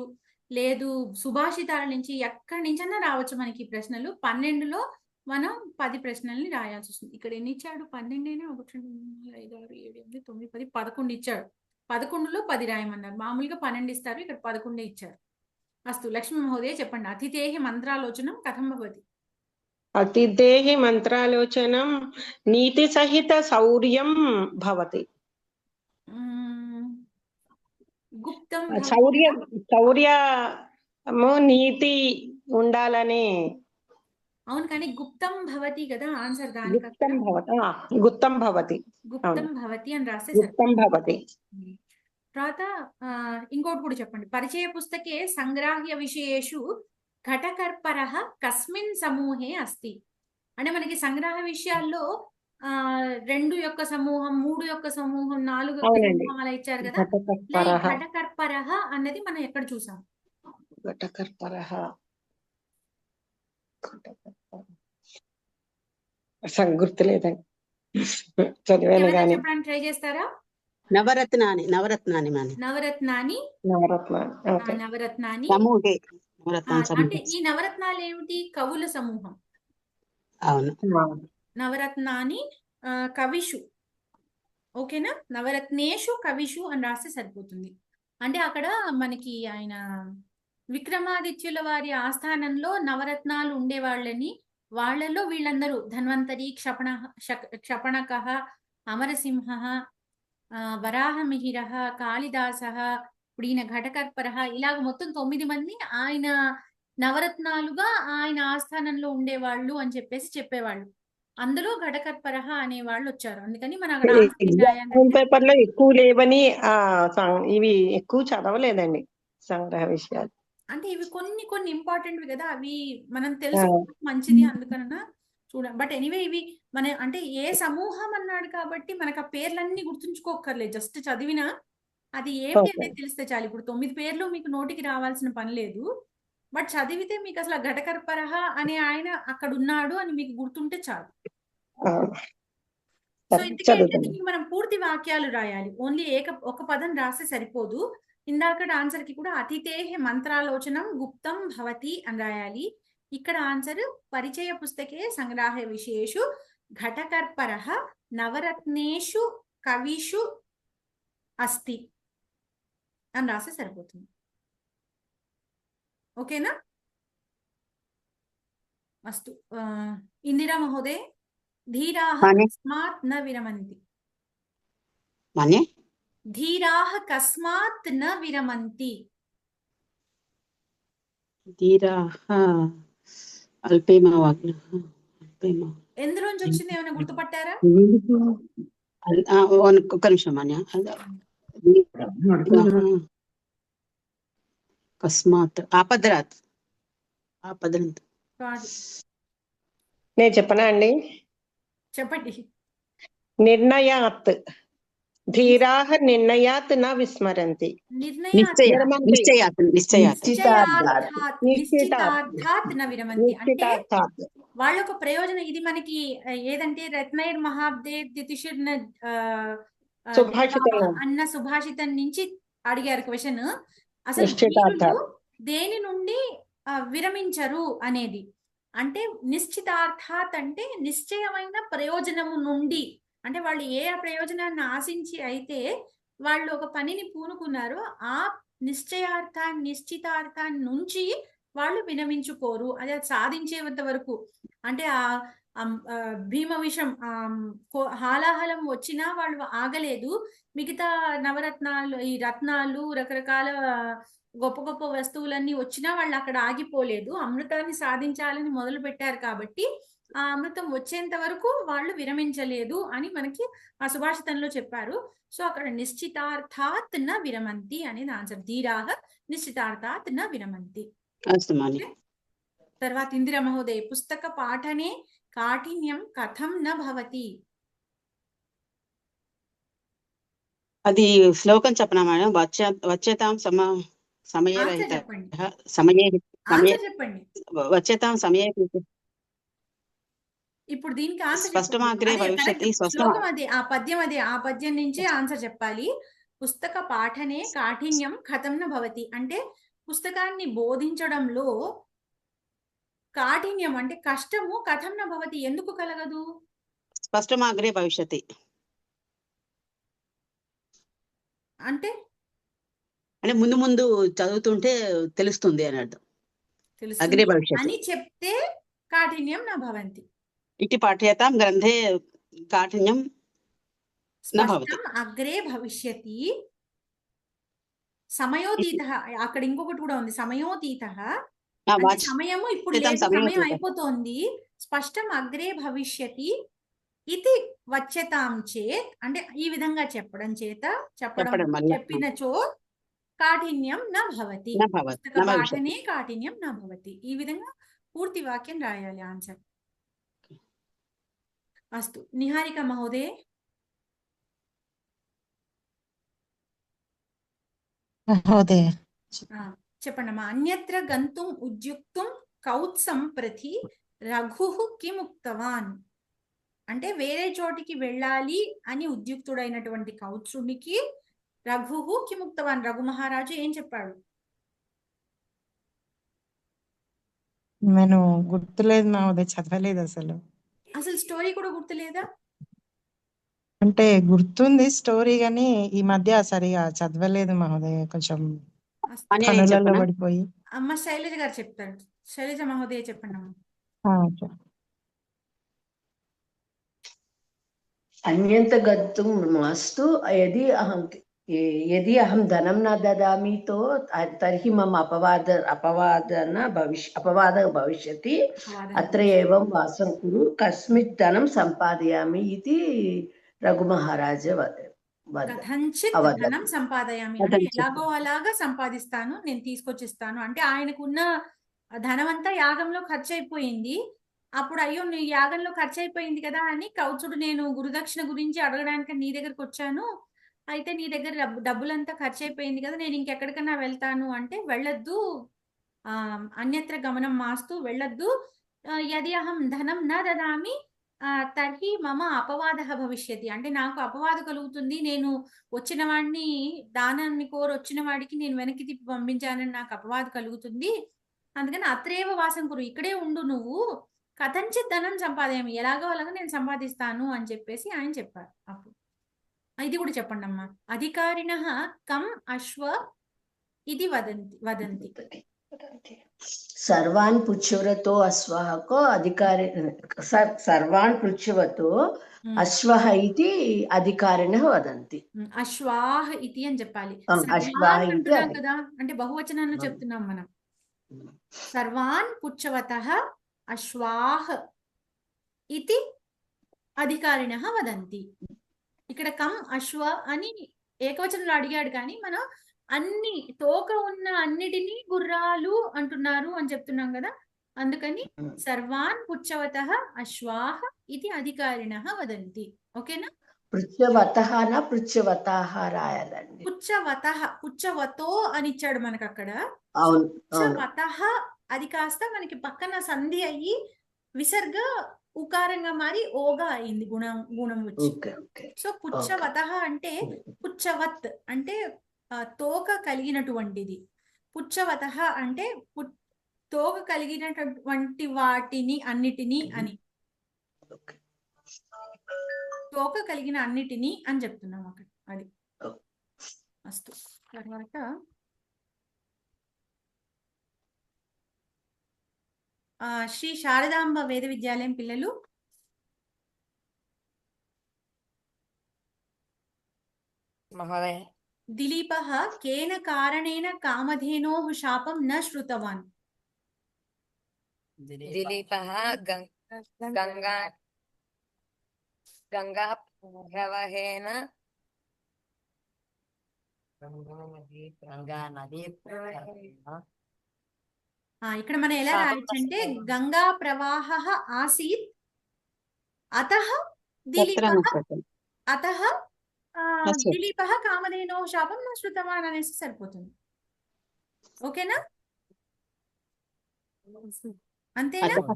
లేదు సుభాషితాల నుంచి, ఎక్కడి నుంచైనా రావచ్చు మనకి ఈ ప్రశ్నలు. 12లో మనం 10 ప్రశ్నల్ని రాయాల్సి వస్తుంది. ఇక్కడ ఎన్ని ఇచ్చాడు? 12 1 2 3 4 5 6 7 8 9 10 11 ఇచ్చాడు. 11లో 10 రాయమన్నారు. మామూలుగా 12 ఇస్తారు, ఇక్కడ 11 ఇచ్చారు. అస్తు లక్ష్మీ మహోదయ చెప్పండి. అతిథేః మంత్రాలోచనం కథం భవతి. అతిథేః మంత్రాలోచనం నీతి సహిత శౌర్యం భవతి. గుప్తం శౌర్యము నీతి ఉండాలని. అవును, కానీ గుప్తం భవతి కదా ఆన్సర్. గుప్తం భవతి, గుప్తం భవతి, గుప్తం భవతి అని రాస్తే గుప్తం భవతి. తర్వాత ఇంకోటి కూడా చెప్పండి. పరిచయ పుస్తకే సంగ్రాహ్య విషయేషు ఘటకర్పరః కస్మిన్ సమూహే అస్తి. అంటే మనకి సంగ్రహ విషయాల్లో 2 యొక్క సమూహం, 3 యొక్క సమూహం, 4 యొక్క సమూహం అలా ఇచ్చారు కదా. ఘటకర్పరః అన్నది మనం ఎక్కడ చూసాం? ఘటకర్పరః గుర్తులేదండి, చదివాను కానీ. చెప్పడానికి ట్రై చేస్తారా? నవరత్నాని సమూహే. అంటే ఈ నవరత్నాలు ఏమిటి? కవుల సమూహం. అవును, నవరత్నాని కవిషు. ఓకేనా? నవరత్నేషు కవిషు అని రాస్తే సరిపోతుంది. అంటే అక్కడ మనకి ఆయన విక్రమాదిత్యుల వారి ఆస్థానంలో నవరత్నాలు ఉండేవాళ్ళని, వాళ్ళలో వీళ్ళందరూ ధన్వంతరి, క్షపణకః, అమరసింహ, వరాహమిహిర, కాళిదాస, ఇప్పుడు ఈయన ఘటకర్పర, ఇలాగ మొత్తం 9 మంది ఆయన నవరత్నాలుగా ఆయన ఆస్థానంలో ఉండేవాళ్ళు అని చెప్పేవాళ్ళు. అందులో ఘటకర్పర అనే వాళ్ళు వచ్చారు. అందుకని మన పేపర్ లో ఎక్కువ లేవని ఇవి ఎక్కువ చదవలేదండి సంగ్రహ విషయాలు. అంటే ఇవి కొన్ని ఇంపార్టెంట్ కదా, అవి మనం తెలుసుకోవడం మంచిది, అందుకన్నా చూడండి. బట్ ఎనీవే ఇవి మన అంటే ఏ సమూహం అన్నాడు కాబట్టి మనకు ఆ పేర్లన్నీ గుర్తుంచుకోక్కర్లేదు, జస్ట్ చదివినా అది ఏమిటి అనేది తెలిస్తే చాలు. ఇప్పుడు 9 పేర్లు మీకు నోటికి రావాల్సిన పని లేదు, బట్ చదివితే మీకు అసలు ఘటకర్పరః అనే ఆయన అక్కడ ఉన్నాడు అని మీకు గుర్తుంటే చాలు. సో ఎందుకంటే దీనికి మనం పూర్తి వాక్యాలు రాయాలి, ఓన్లీ ఒక పదం రాస్తే సరిపోదు. ఇందాక ఆన్సర్ కి కూడా అతిథేః మంత్రాలోచనం గుప్తం భవతి అని రాయాలి. ఇక్కడ ఆన్సర్ పరిచయ పుస్తకే సంగ్రాహ్య విషయేషు ఘటకర్పరః నవరత్నేషు కవిషు అస్తి అని రాస్తే సరిపోతుంది. ఓకేనా? అస్తు. ఇందిరా మహోదయ ధీరాః కస్మాత్ న విరమంతి. ధీరాః కస్మాత్ న విరమంతి. ధీరాః ఎందులోంచి వచ్చింది, ఏమైనా గుర్తుపట్టారా? ఒక్క నిమిషం అన్య. కస్మాత్ ఆపద్రాత్. నేను చెప్పనా అండి? చెప్పండి. నిర్ణయాత్. ధీరాః నిర్ణయాత్ న విస్మరంతి. నిశ్చయార్థాత్ న విరమంతి. అంటే వాళ్ళ ఒక ప్రయోజనం ఇది మనకి ఏదంటే రత్నైర్ మహాబ్దే తితిషిర్ అన్న సుభాషితం నుంచి అడిగారు క్వశ్చన్. అసలు దేని నుండి విరమించరు అనేది. అంటే నిశ్చితార్థాత్ అంటే నిశ్చయమైన ప్రయోజనము నుండి. అంటే వాళ్ళు ఏ ప్రయోజనాన్ని ఆశించి అయితే వాళ్ళు ఒక పనిని పూనుకున్నారో ఆ నిశ్చితార్థాన్ని నుంచి వాళ్ళు విరమించుకోరు, అది సాధించేంత వరకు. అంటే ఆ భీమ విషం హాలాహలం వచ్చినా వాళ్ళు ఆగలేదు. మిగతా నవరత్నాలు, ఈ రత్నాలు, రకరకాల గొప్ప గొప్ప వస్తువులన్నీ వచ్చినా వాళ్ళు అక్కడ ఆగిపోలేదు. అమృతాన్ని సాధించాలని మొదలు పెట్టారు కాబట్టి ఆ అమృతం వచ్చేంత వరకు వాళ్ళు విరమించలేదు అని మనకి ఆ సుభాషితంలో చెప్పారు. సో అక్కడ నిశ్చితార్థాత్ న విరమంతి అనేది ఆన్సర్. ధీరాః నిశ్చితార్థాత్ న విరమంతి. తర్వాత ఇందిరా మహోదయ పుస్తక పాఠనే కాఠిన్యం కథం న భవతి. అది శ్లోకం చెప్పనా మేడం? వచ్చేతాం సమయరహిత ఆన్సర్ చెప్పండి. సమయే సమయ ఆన్సర్ చెప్పండి. వచ్చేతాం సమయ ఇప్పుడు దీనికి ఆన్సర్ చెప్పండి. స్పష్టమాగ్రే అదే భవిష్యతి కరెక్ట్. స్పష్టమా శ్లోకం అదే, ఆ పద్యం అదే, ఆ పద్యం నుంచే ఆన్సర్ చెప్పాలి. పుస్తక పాఠనే కాఠిన్యం కథం న భవతి అంటే పుస్తకాన్ని బోధించడంలో కాఠిన్యం అంటే కష్టము కథం న భవతి ఎందుకు కలగదు? స్పష్టమాగ్రే భవిష్యతి అంటే అంటే ముందు ముందు చదువుతుంటే తెలుస్తుంది అని అర్థం. అగ్రే తెలుస్తుంది భవిష్యతి అని చెప్తే కాఠిన్యం న భవంతి. ఇట్టి పాఠ్యతాం గ్రంథే కాఠిన్యం న భవతి. స్పష్టం అగ్రే భవిష్యతి. సమయోతీత, అక్కడ ఇంకొకటి కూడా ఉంది, సమయోతీత అంటే సమయము ఇప్పుడు లేదు, సమయం అయిపోతోంది. స్పష్టం అగ్రే భవిష్యతి ఇది వచ్చతాం చేత్ అంటే ఈ విధంగా చెప్పడం చేత, చెప్పినచో కాఠిన్యం న భవతి. పుస్తక పాఠనే కాఠిన్యం న భవతి. ఈ విధంగా పూర్తి వాక్యం రాయాలి ఆన్సర్. అస్తు నిహారిక మహోదయ. మహోదయ చెప్పండమ్మా. అన్యత్ర గంతుం ఉద్యుక్తుం కౌత్సం ప్రతి రఘు కిముక్తవాన్ అంటే వేరే చోటికి వెళ్ళాలి అని ఉద్యుక్తుడైనటువంటి కౌత్సునికి రఘు కిముక్తవాన్ రఘు మహారాజు ఏం చెప్పాడు? నేను గుర్తులేదు మహోదయ, చదవలేదు అసలు. అసలు స్టోరీ కూడా గుర్తులేదా? అంటే గుర్తుంది స్టోరీ గానీ ఈ మధ్య సరిగా చదవలేదు మహోదయ, కొంచెం పనులలో పడిపోయి. అమ్మ శైలజ గారు చెప్తారు. శైలజ మహోదయ చెప్పండి అమ్మ. अन्यन्त गन्तुं मास्तु यदि अहं धनं न ददामि तो तर्हि मम अपवादः भविष्यति। अत्र एवं वासं कुरु, कस्मित् धनं सम्पादयामि इति రఘుమహారాజ కథంచిత్ ధనం సంపాదయామి అంటే ఎలాగో అలాగా సంపాదిస్తాను, నేను తీసుకొచ్చిస్తాను అంటే ఆయనకున్న ధనం అంతా యాగంలో ఖర్చు అయిపోయింది. అప్పుడు అయ్యో నీ యాగంలో ఖర్చు అయిపోయింది కదా అని కౌచుడు నేను గురుదక్షిణ గురించి అడగడానికి నీ దగ్గరకు వచ్చాను, అయితే నీ దగ్గర డబ్బులంతా ఖర్చు అయిపోయింది కదా, నేను ఇంకెక్కడికన్నా వెళ్తాను అంటే వెళ్ళొద్దు, అన్యత్ర గమనం మాస్తూ వెళ్ళొద్దు. యది అహం ధనం న దదామి తర్హి మమ అపవాదః భవిష్యతి అంటే నాకు అపవాదం కలుగుతుంది, నేను వచ్చిన వాడిని దానాన్ని కోరి వచ్చిన వాడికి నేను వెనక్కి తిప్పి పంపించానని నాకు అపవాదం కలుగుతుంది, అందుకని అత్రేవ వాసం కురు ఇక్కడే ఉండు నువ్వు, కథంచిత్ ధనం సంపాదయామి ఎలాగో అలాగా నేను సంపాదిస్తాను అని చెప్పేసి ఆయన చెప్పారు. అప్పుడు ఇది కూడా చెప్పండి అమ్మా. అధికారిణః కం అశ్వ ఇది వదంతి सर्वान् पृच्छ्वतो अश्वः को अधिकारी सर्वान् पृच्छ्वतो अश्वः इति अधिकारिणः वदन्ति. అశ్వాహ్ ఇతి అని చెప్పాలి. కదా అంటే బహువచనాన్ని చెప్తున్నాం మనం. సర్వాన్ పుచ్చవతః అశ్వాహ్ ఇతి అధికారిణః వదంతి. ఇక్కడ కం అశ్వ అని ఏకవచనంలో అడిగాడు కానీ మనం అన్ని తోక ఉన్న అన్నిటినీ గుర్రాలు అంటున్నారు అని చెప్తున్నాం కదా, అందుకని సర్వాన్ పుచ్చవతః అశ్వాహ ఇది అధికారిణః వదంతి. ఓకేనా? పృచ్చవతః నా పృచ్చవతాః రాయాలండి. పుచ్చవతః పుచ్చవతో అని ఇచ్చాడు మనకు అక్కడ. పుచ్చవతః అది కాస్త మనకి పక్కన సంధి అయ్యి విసర్గ ఉకారంగా మారి ఓగా అయింది గుణం వచ్చి. సో పుచ్చవతః అంటే పుచ్చవత్ అంటే తోక కలిగినటువంటిది, పుచ్చవతః అంటే తోక కలిగినటువంటి వాటిని అన్నిటినీ అని, తోక కలిగిన అన్నిటినీ అని చెప్తున్నాం అక్కడ. అది అస్తు. తర్వాత శ్రీ శారదాంబ వేద విద్యాలయం పిల్లలు మహోదయ. దిలీపః కేన కారణేన కామధేనోః శాపం న శ్రుతవాన్. దిలీపః గంగా ప్రవహేన ఇక్కడ మనం ఎలా రాయొచ్చంటే గంగా ప్రవాహ ఆసీత్ అతః దిలీపః కామధేనోః శాపం న శ్రుతవాన్ అనేసి సరిపోతుంది. ఓకేనా? అంతేనా? అతః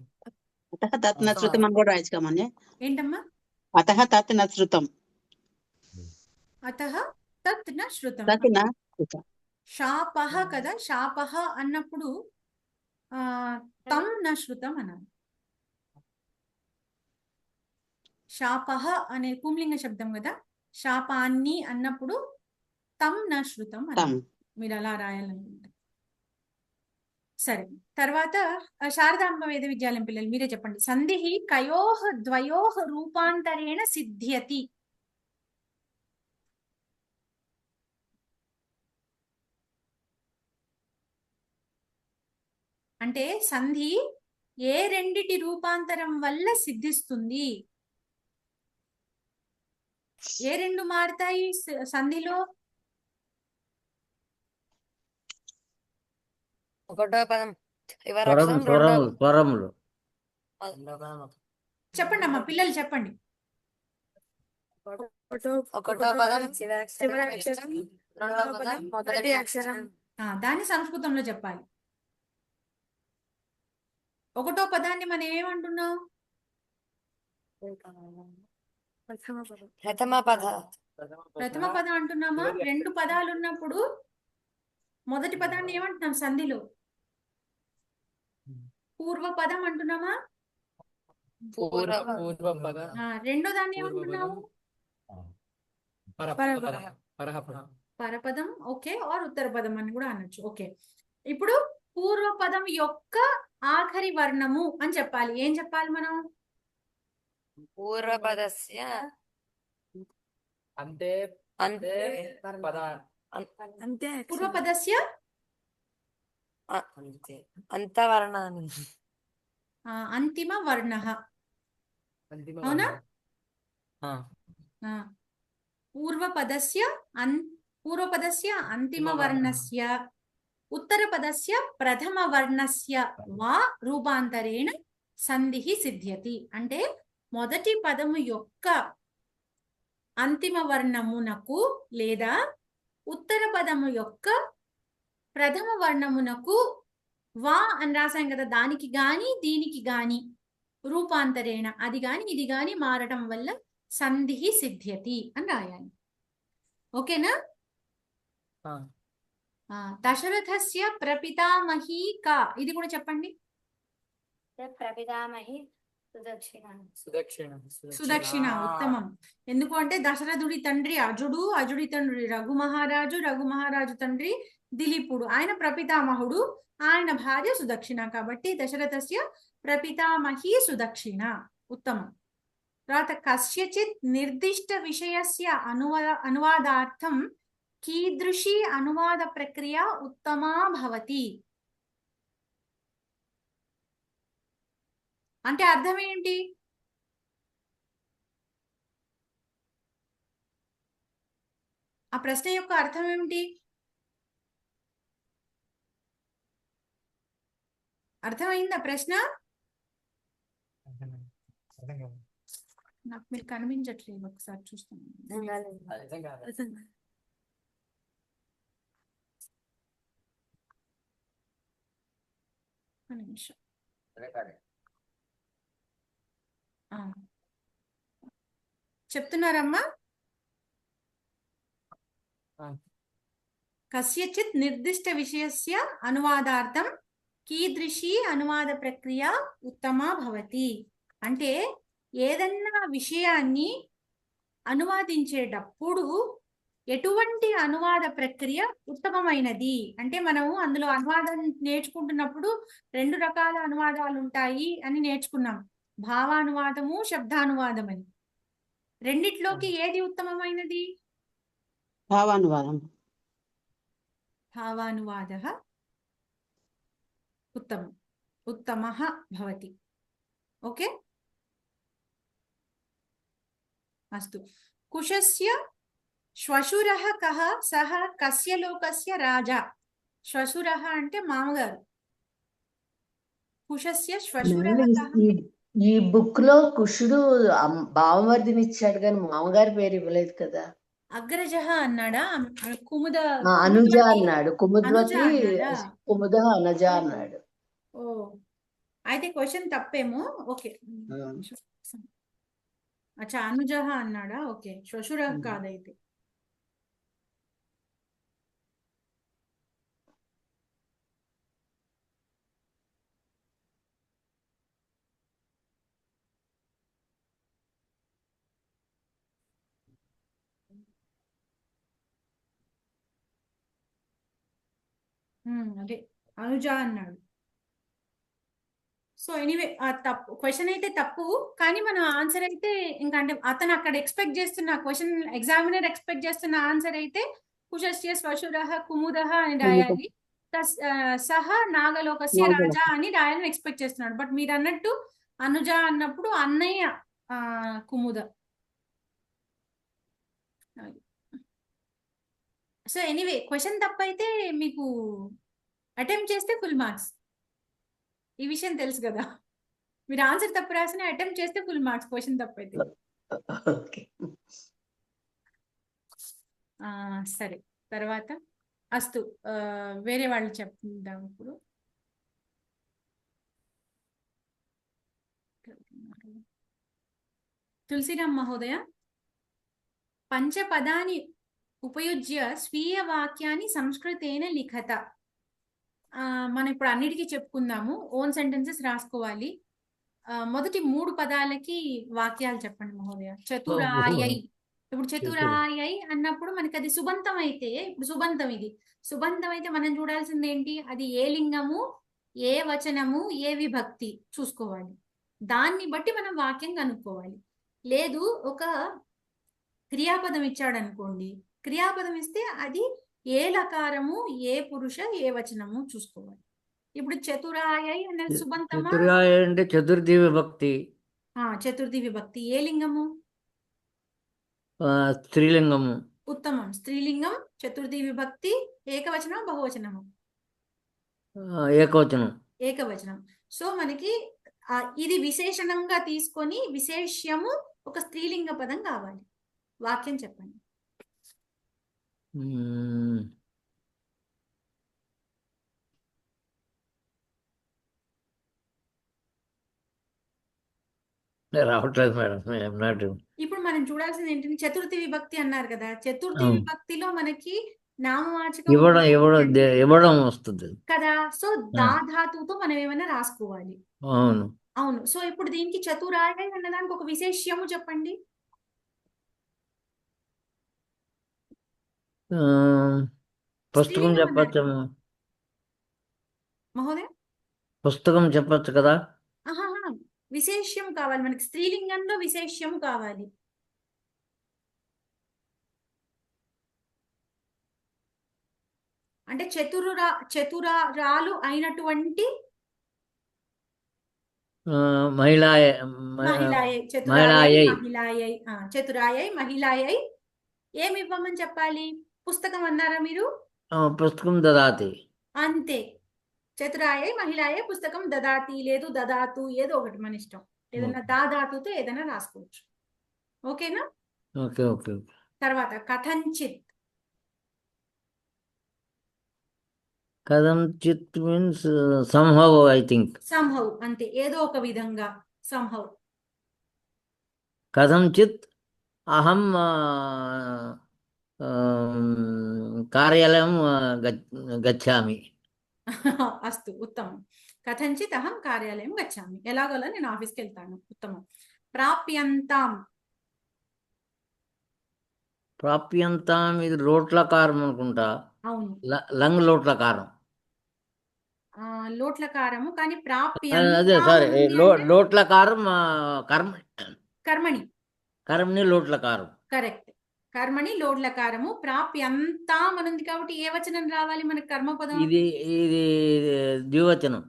అతః తత్ న శృతం అని కూడా రాయొచ్చు కమన్య. ఏంటమ్మా? అతః తత్ న శృతం. అతః తత్ న శృతం. తత్ న శృతం. శాపః కదా, శాపః అన్నప్పుడు తం న శృతం అనాలి. శాపః అనే పుంలింగ శబ్దం కదా, శాపాన్ని అన్నప్పుడు తం న శృతం తం. అనాలి. మీరు అలా రాయాలనుకుంటే సరే. తర్వాత శారదాంబ వేద విద్యాలయం పిల్లలు మీరే చెప్పండి. సంధిః కయోః ద్వయోః రూపాంతరేణ సిద్ధ్యతి. అంటే సంధి ఏ రెండిటి రూపాంతరం వల్ల సిద్ధిస్తుంది? ఏ రెండు మారుతాయి సంధిలో? ఒకటో పదం చివరి స్వరం అక్షరం, రెండో స్వరములు చెప్పండి అమ్మా పిల్లలు చెప్పండి. ఒకటో పదం చివరి అక్షరం, రెండో పదం మొదటి అక్షరం. దాన్ని సంస్కృతంలో చెప్పాలి. ఒకటో పదాన్ని మనం ఏమంటున్నాం? ప్రథమ పద. ప్రథమ పదం అంటున్నామా? రెండు పదాలు ఉన్నప్పుడు మొదటి పదాన్ని ఏమంటున్నాం సంధిలో? పూర్వ పదం అంటున్నామా? రెండో దాన్ని ఏమంటున్నాము? పరపదం. ఓకే, ఆర్ ఉత్తర పదం అని కూడా అనొచ్చు. ఓకే, ఇప్పుడు పూర్వ పదం యొక్క ఆఖరి వర్ణము అని చెప్పాలి. ఏం చెప్పాలి మనం? పూర్వపదస్య పూర్వపదస్య అంతవర్ణాన్ని. అంతిమ వర్ణ. అవునా? పూర్వపదస్య అంతిమ వర్ణస్య ఉత్తరపదస్య ప్రథమ వర్ణస్య వా రూపాంతరేణ సంధిః సిద్ధ్యతి. అంటే మొదటి పదము యొక్క అంతిమ వర్ణమునకు లేదా ఉత్తర పదము యొక్క ప్రథమ వర్ణమునకు వా అని రాసాం కదా, దానికి గాని దీనికి గాని రూపాంతరేణ, అది గాని ఇది గాని మారటం వల్ల సంధిః సిద్ధ్యతి అని రాయాలి. ఓకేనా? దశరథస్య ప్రపితామహీ కా, ఇది కూడా చెప్పండి. ప్రపితామహి సుదక్షిణ. ఉత్తమం. ఎందుకు అంటే దశరథుడి తండ్రి అజుడు, అజుడి తండ్రి రఘు మహారాజు, రఘు మహారాజు తండ్రి దిలీపుడు, ఆయన ప్రపితామహుడు, ఆయన భార్య సుదక్షిణ. కాబట్టి దశరథస్య ప్రపితామహి సుదక్షిణ. ఉత్తమం. తర్వాత కస్యచిత్ నిర్దిష్ట విషయస్య అనువాదార్థం కీదృశీ అనువాద ప్రక్రియ ఉత్తమా భవతి. అంటే అర్థం ఏంటి? ఆ ప్రశ్న యొక్క అర్థం ఏమిటి? అర్థమైందా ప్రశ్న? నాకు మీరు కనిపించట్లేదు, ఒకసారి చూస్తాను. ఒక నిమిషం. చెప్తున్నారమ్మా? కస్యచిత్ నిర్దిష్ట విషయస్య అనువాదార్థం కీదృశీ అనువాద ప్రక్రియ ఉత్తమా భవతి. అంటే ఏదన్నా విషయాన్ని అనువాదించేటప్పుడు ఎటువంటి అనువాద ప్రక్రియ ఉత్తమమైనది అంటే, మనము అందులో అనువాదం నేర్చుకుంటున్నప్పుడు రెండు రకాల అనువాదాలు ఉంటాయి అని నేర్చుకున్నాం. భావానువాదము, శబ్దానువాదం అని. రెండిట్లోకి ఏది ఉత్తమమైనది? భావానువాదం. భావానువాదః ఉత్తమం, ఉత్తమః భవతి. ఓకే, అస్తు. కుశస్య శ్వశురః కః సః కస్య లోకస్య రాజా. శ్వశురః అంటే మామగారు. కుశస్య శ్వశురః కః. ఈ బుక్ లో కుషుడు బావమర్దిని ఇచ్చాడు కానీ మామగారి పేరు ఇవ్వలేదు కదా. అగ్రజ అన్నాడా? కుముద అనుజ కుముద్వతి అన్నాడు. అనుజ కుముద్వతి అన్నాడా? కుముద అనుజ అన్నాడు. ఓ అయితే క్వశ్చన్ తప్పేమో. ఓకే. అచ్చా, అనుజ అన్నాడా? ఓకే, శ్వశుర కాదైతే. అదే అనుజ అన్నాడు. సో ఎనీవే తప్పు క్వశ్చన్ అయితే తప్పు, కానీ మన ఆన్సర్ అయితే ఇంకా అంటే అతను అక్కడ ఎక్స్పెక్ట్ చేస్తున్న క్వశ్చన్, ఎగ్జామినర్ ఎక్స్పెక్ట్ చేస్తున్న ఆన్సర్ అయితే కుశస్య శ్వశురః కుముదః అని రాయాలి. సహ నాగలోకస్య రాజా అని రాయాలని ఎక్స్పెక్ట్ చేస్తున్నాడు. బట్ మీరు అన్నట్టు అనుజ అన్నప్పుడు అన్నయ్య కుముద. సో ఎనీవే క్వశ్చన్ తప్పైతే మీకు అటెంప్ట్ చేస్తే ఫుల్ మార్క్స్. ఈ విషయం తెలుసు కదా, మీరు ఆన్సర్ తప్పు రాసిన అటెంప్ట్ చేస్తే ఫుల్ మార్క్స్ క్వశ్చన్ తప్పైతే. ఓకే. సరే, తర్వాత అస్తు వేరే వాళ్ళు చెప్తాం ఇప్పుడు. తులసిరామ్ మహోదయ, పంచపదాని ఉపయుజ్య స్వీయ వాక్యాన్ని సంస్కృతేన లిఖత. మనం ఇప్పుడు అన్నిటికీ చెప్పుకుందాము, ఓన్ సెంటెన్సెస్ రాసుకోవాలి. మొదటి 3 పదాలకి వాక్యాలు చెప్పండి మహోదయ. చతురాయై. ఇప్పుడు చతురాయై అన్నప్పుడు మనకి అది సుబంతం అయితే, ఇప్పుడు సుబంతం ఇది సుబంతం అయితే మనం చూడాల్సింది ఏంటి? అది ఏ లింగము, ఏ వచనము, ఏ విభక్తి చూసుకోవాలి. దాన్ని బట్టి మనం వాక్యం కనుక్కోవాలి. లేదు ఒక క్రియాపదం ఇచ్చాడు అనుకోండి, క్రియాపదం ఇస్తే అది ఏ లకారము, ఏ పురుష, ఏ వచనము చూసుకోవాలి. ఇప్పుడు చతురాయై అనేది సుబంతమా? చతురాయ అంటే చతుర్థి విభక్తి. చతుర్థి విభక్తి. ఏ లింగము? స్త్రీలింగము. ఉత్తమం, స్త్రీలింగం, చతుర్థి విభక్తి. ఏకవచనం బహువచనము? ఏకవచనం. ఏకవచనం. సో మనకి ఇది విశేషణంగా తీసుకొని విశేష్యము ఒక స్త్రీలింగ పదం కావాలి. వాక్యం చెప్పండి. రావట్లేదు మేడం. ఇప్పుడు మనం చూడాల్సింది ఏంటంటే చతుర్థి విభక్తి అన్నారు కదా, చతుర్థి విభక్తిలో మనకి నామవాచకం ఇవ్వడం వస్తుంది కదా. సో దా ధాతువుతో మనం ఏమైనా రాసుకోవాలి. అవును. అవును. సో ఇప్పుడు దీనికి చతురాయ అన్నదానికి ఒక విశేష్యము చెప్పండి. పుస్తకం చెప్పచ్చమ్మా మహోదయ? పుస్తకం చెప్పచ్చు కదా. విశేష్యం కావాలి మనకి, స్త్రీలింగంలో విశేష్యము కావాలి. అంటే చతురాలు అయినటువంటి చతురాయై మహిళాయై ఏమి ఇవ్వమని చెప్పాలి? పుస్తకం అన్నారా మీరు? పుస్తకం దదాతి అంతే. చతురాయై మహిళాయై పుస్తకం దదాతి, లేదు దదాతు, ఏదో ఒకటి మన ఇష్టం. ఏదైనా దాదాతుతో ఏదైనా రాసుకోవచ్చు. ఓకేనా? Okay okay. తర్వాత కథంచిత్. కథంచిత్ means somehow, I think. Somehow అంతే, ఏదో ఒక విధంగా. సంహౌ. కథంచిత్ అహం కార్యాలయం గచ్చామి. అస్తు, ఉత్తమం. కథంచిత్ అహం కార్యాలయం గచ్చామి, ఎలాగోలా నేను ఆఫీస్కి వెళ్తాను. ఉత్తమం. ప్రాప్యంతాం. ప్రాప్యంతాం ఇది లోట్లకారం అనుకుంటా. అవును, లంగ్ లోట్లకారం. లోట్లకారము, కానీ అదే సారీ, లోట్లకారం కర్మణి లోట్లకారం. కరెక్ట్. కర్మణి లోట్లకారము. ప్రాప్యంతాం అనుంది కాబట్టి ఏ వచనం రావాలి మనకి కర్మపదం? ఇది ద్వివచనం.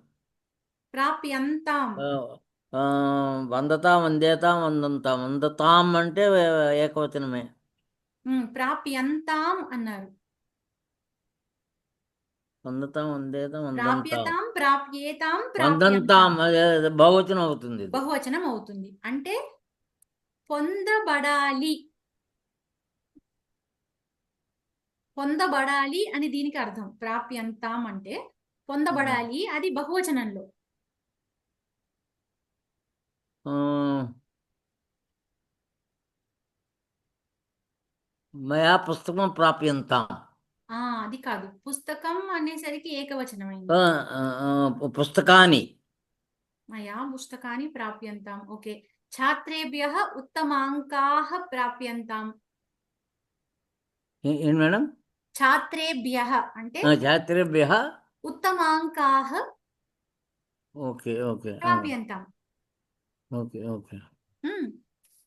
ప్రాప్యంతాం. వందతాం, వందేతాం, వందంతాం. వందతాం అంటే ఏకవచనమే. ప్రాప్యంతాం అన్నారు. వందతాం, వందేతాం, ప్రాప్యతాం, ప్రాప్యేతాం, వందంతాం బహువచనం అవుతుంది. బహువచనం అవుతుంది. అంటే పొందబడాలి. పొందబడాలి అని దీనికి అర్థం. ప్రాప్యంతాం అంటే పొందబడాలి, అది బహువచనంలో. ఆ, మయా పుస్తకం ప్రాప్యంతాం. అది కాదు, పుస్తకం అనేసరికి ఏకవచనమైంది. పుస్తకాన్ని. మయా పుస్తకాన్ని ప్రాప్యంతాం. ఓకే. ఛాత్రేభ్యః ఉత్తమాంకాః ప్రాప్యంతాం. ఏంటి మేడం? ఛాత్రేభ్యః అంటే ఛాత్రేభ్యః ఉత్తమాంకాః ఓకే ఓకే ప్రాప్యంతాం. Okay okay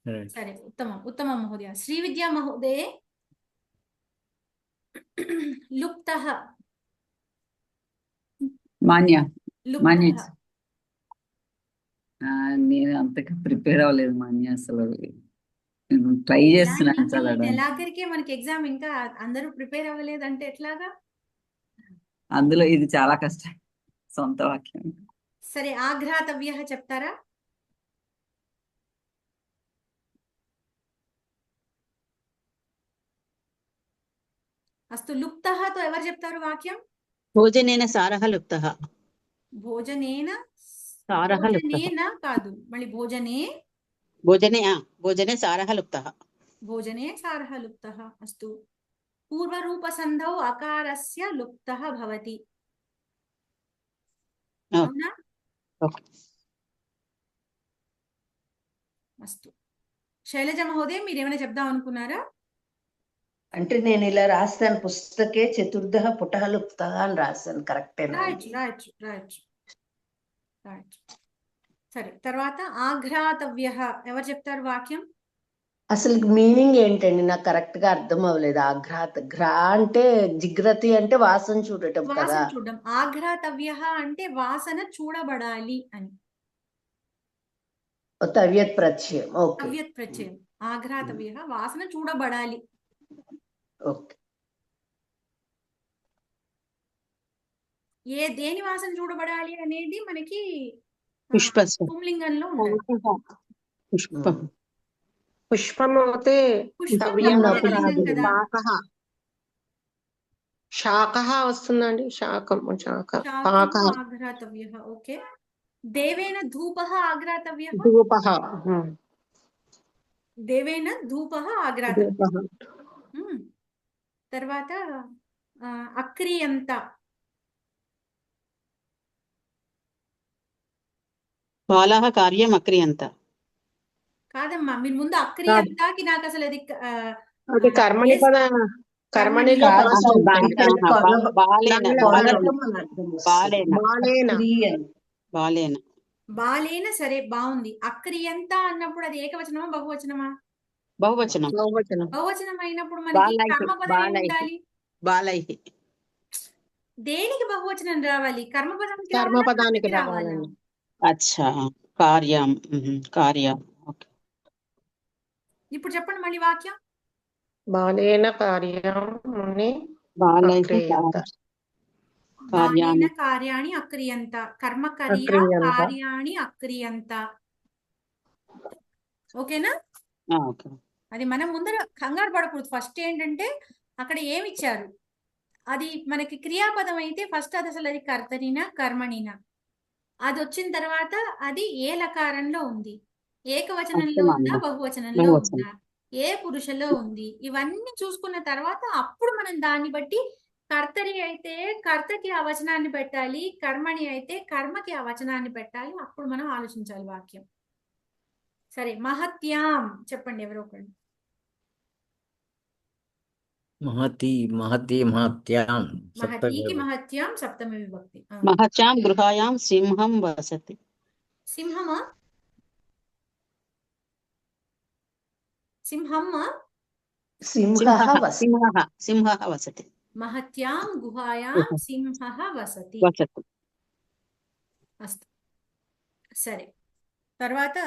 right. సరే, ఉత్తమం ఉత్తమం మహోదయ. శ్రీవిద్యా మహోదయే లుప్తః. మాన్య మాన్య లుప్తః. నేను అంతగా ప్రిపేర్ అవ్వలేదు మాన్య, అసలు నేను ట్రై చేస్తున్నాను ఈ చదవడం. నెలాఖరికే మనకి ఎగ్జామ్, ఇంకా అందరూ ప్రిపేర్ అవ్వలేదంటే ఎట్లాగా? అందులో ఇది చాలా కష్టం, సొంత వాక్యం. సరే, ఆఘ్రాతవ్యః చెప్తారా? అస్తు, లుప్తఃతో ఎవరు చెప్తారు వాక్యం? భోజనేన సారః లుప్తః. భోజనేన. సారః లుప్తః. భోజనేన కాదు, మళ్ళీ భోజనే. భోజనే సారః లుప్తః. భోజనే సారః లుప్తః. అస్తు. పూర్వరూపసంధౌ అకారస్య లుప్తః భవతి. అవునా? అస్తు. శైలజ మహోదయ, మీరేమైనా చెప్దాం అనుకున్నారా? అంటే నేను ఇలా రాస్తాను, పుస్తకే చతుర్థ పుటః లుప్తః అని రాస్తాను. కరెక్టేనా? రాయొచ్చు. సరే, తర్వాత ఆఘ్రాతవ్యః ఎవరు చెప్తారు వాక్యం? అసలు మీనింగ్ ఏంటండి? నాకు కరెక్ట్ గా అర్థం అవ్వలేదు. ఘ్రా అంటే జిగ్రతి అంటే వాసన చూడటం కదా. వాసన చూడడం. ఆఘ్రాతవ్యః అంటే వాసన చూడబడాలి అని. తవ్యత్ ప్రత్యయం. ఓకే తవ్యత్ ప్రత్యయం. ఆఘ్రాతవ్యః వాసన చూడబడాలి. ఓకే. దేని వాసన చూడబడాలి అనేది మనకి పుంలింగంలో ఉండాలి. పుష్పం. పుష్పం అయితే పుష్పం తవ్యం పుంలింగం కదా. శాఖ వస్తుందండి. శాఖం శాకం పాకః ఆఘ్రాతవ్యః. ఓకే. దేవేన ధూపః ఆఘ్రాతవ్యః. ధూపః. దేవేన ధూపః ఆఘ్రాతవ్యః. తర్వాత అక్రియంత. బాలాః కార్యం అక్రియంత. కాదమ్మా, మీరు ముందు అక్రియంతకి నాకు అసలు అది అది కర్మణి పద. కర్మణిలో బాలేన. సరే, బాగుంది. అక్రియంత అన్నప్పుడు అది ఏకవచనమా బహువచనమా? బహువచనం. బహువచనం అయినప్పుడు మనకి కర్మపదం ఏమి ఉండాలి? బాలైః. దేనికి బహువచనం రావాలి? కర్మపదానికి రావాలి. అచ్చా, కార్యం. కార్యం. ఓకే. ఇప్పుడు చెప్పండి మళ్ళీ వాక్యం. బాలేన కార్యం బాలేన కార్యాణి అక్రియంత. కర్మకర్య కార్యాణి అక్రియంత. ఓకేనా? అది మనం ముందర కంగారు పడకూడదు. ఫస్ట్ ఏంటంటే అక్కడ ఏమి ఇచ్చారు, అది మనకి క్రియాపదం అయితే ఫస్ట్ అది అసలు అది కర్తరినా కర్మణినా, అది వచ్చిన తర్వాత అది ఏ లకారంలో ఉంది, ఏకవచనంలో ఉందా బహువచనంలో ఉందా, ఏ పురుషలో ఉంది, ఇవన్నీ చూసుకున్న తర్వాత అప్పుడు మనం దాన్ని బట్టి కర్తరి అయితే కర్తకి ఆ వచనాన్ని పెట్టాలి, కర్మణి అయితే కర్మకి ఆ వచనాన్ని పెట్టాలి. అప్పుడు మనం ఆలోచించాలి వాక్యం. సరే, మహత్యాం చెప్పండి ఎవరో ఒకటి. మహతీకి మహత్యాం సప్తమి విభక్తి. మహత్యాం గృహాయాం సింహం వసతి. సింహమా? సింహమ్మా? సింహః వసతి. మహత్యాం గుహాయాం సింహః వసతి. అస్తు. సరే, తర్వాత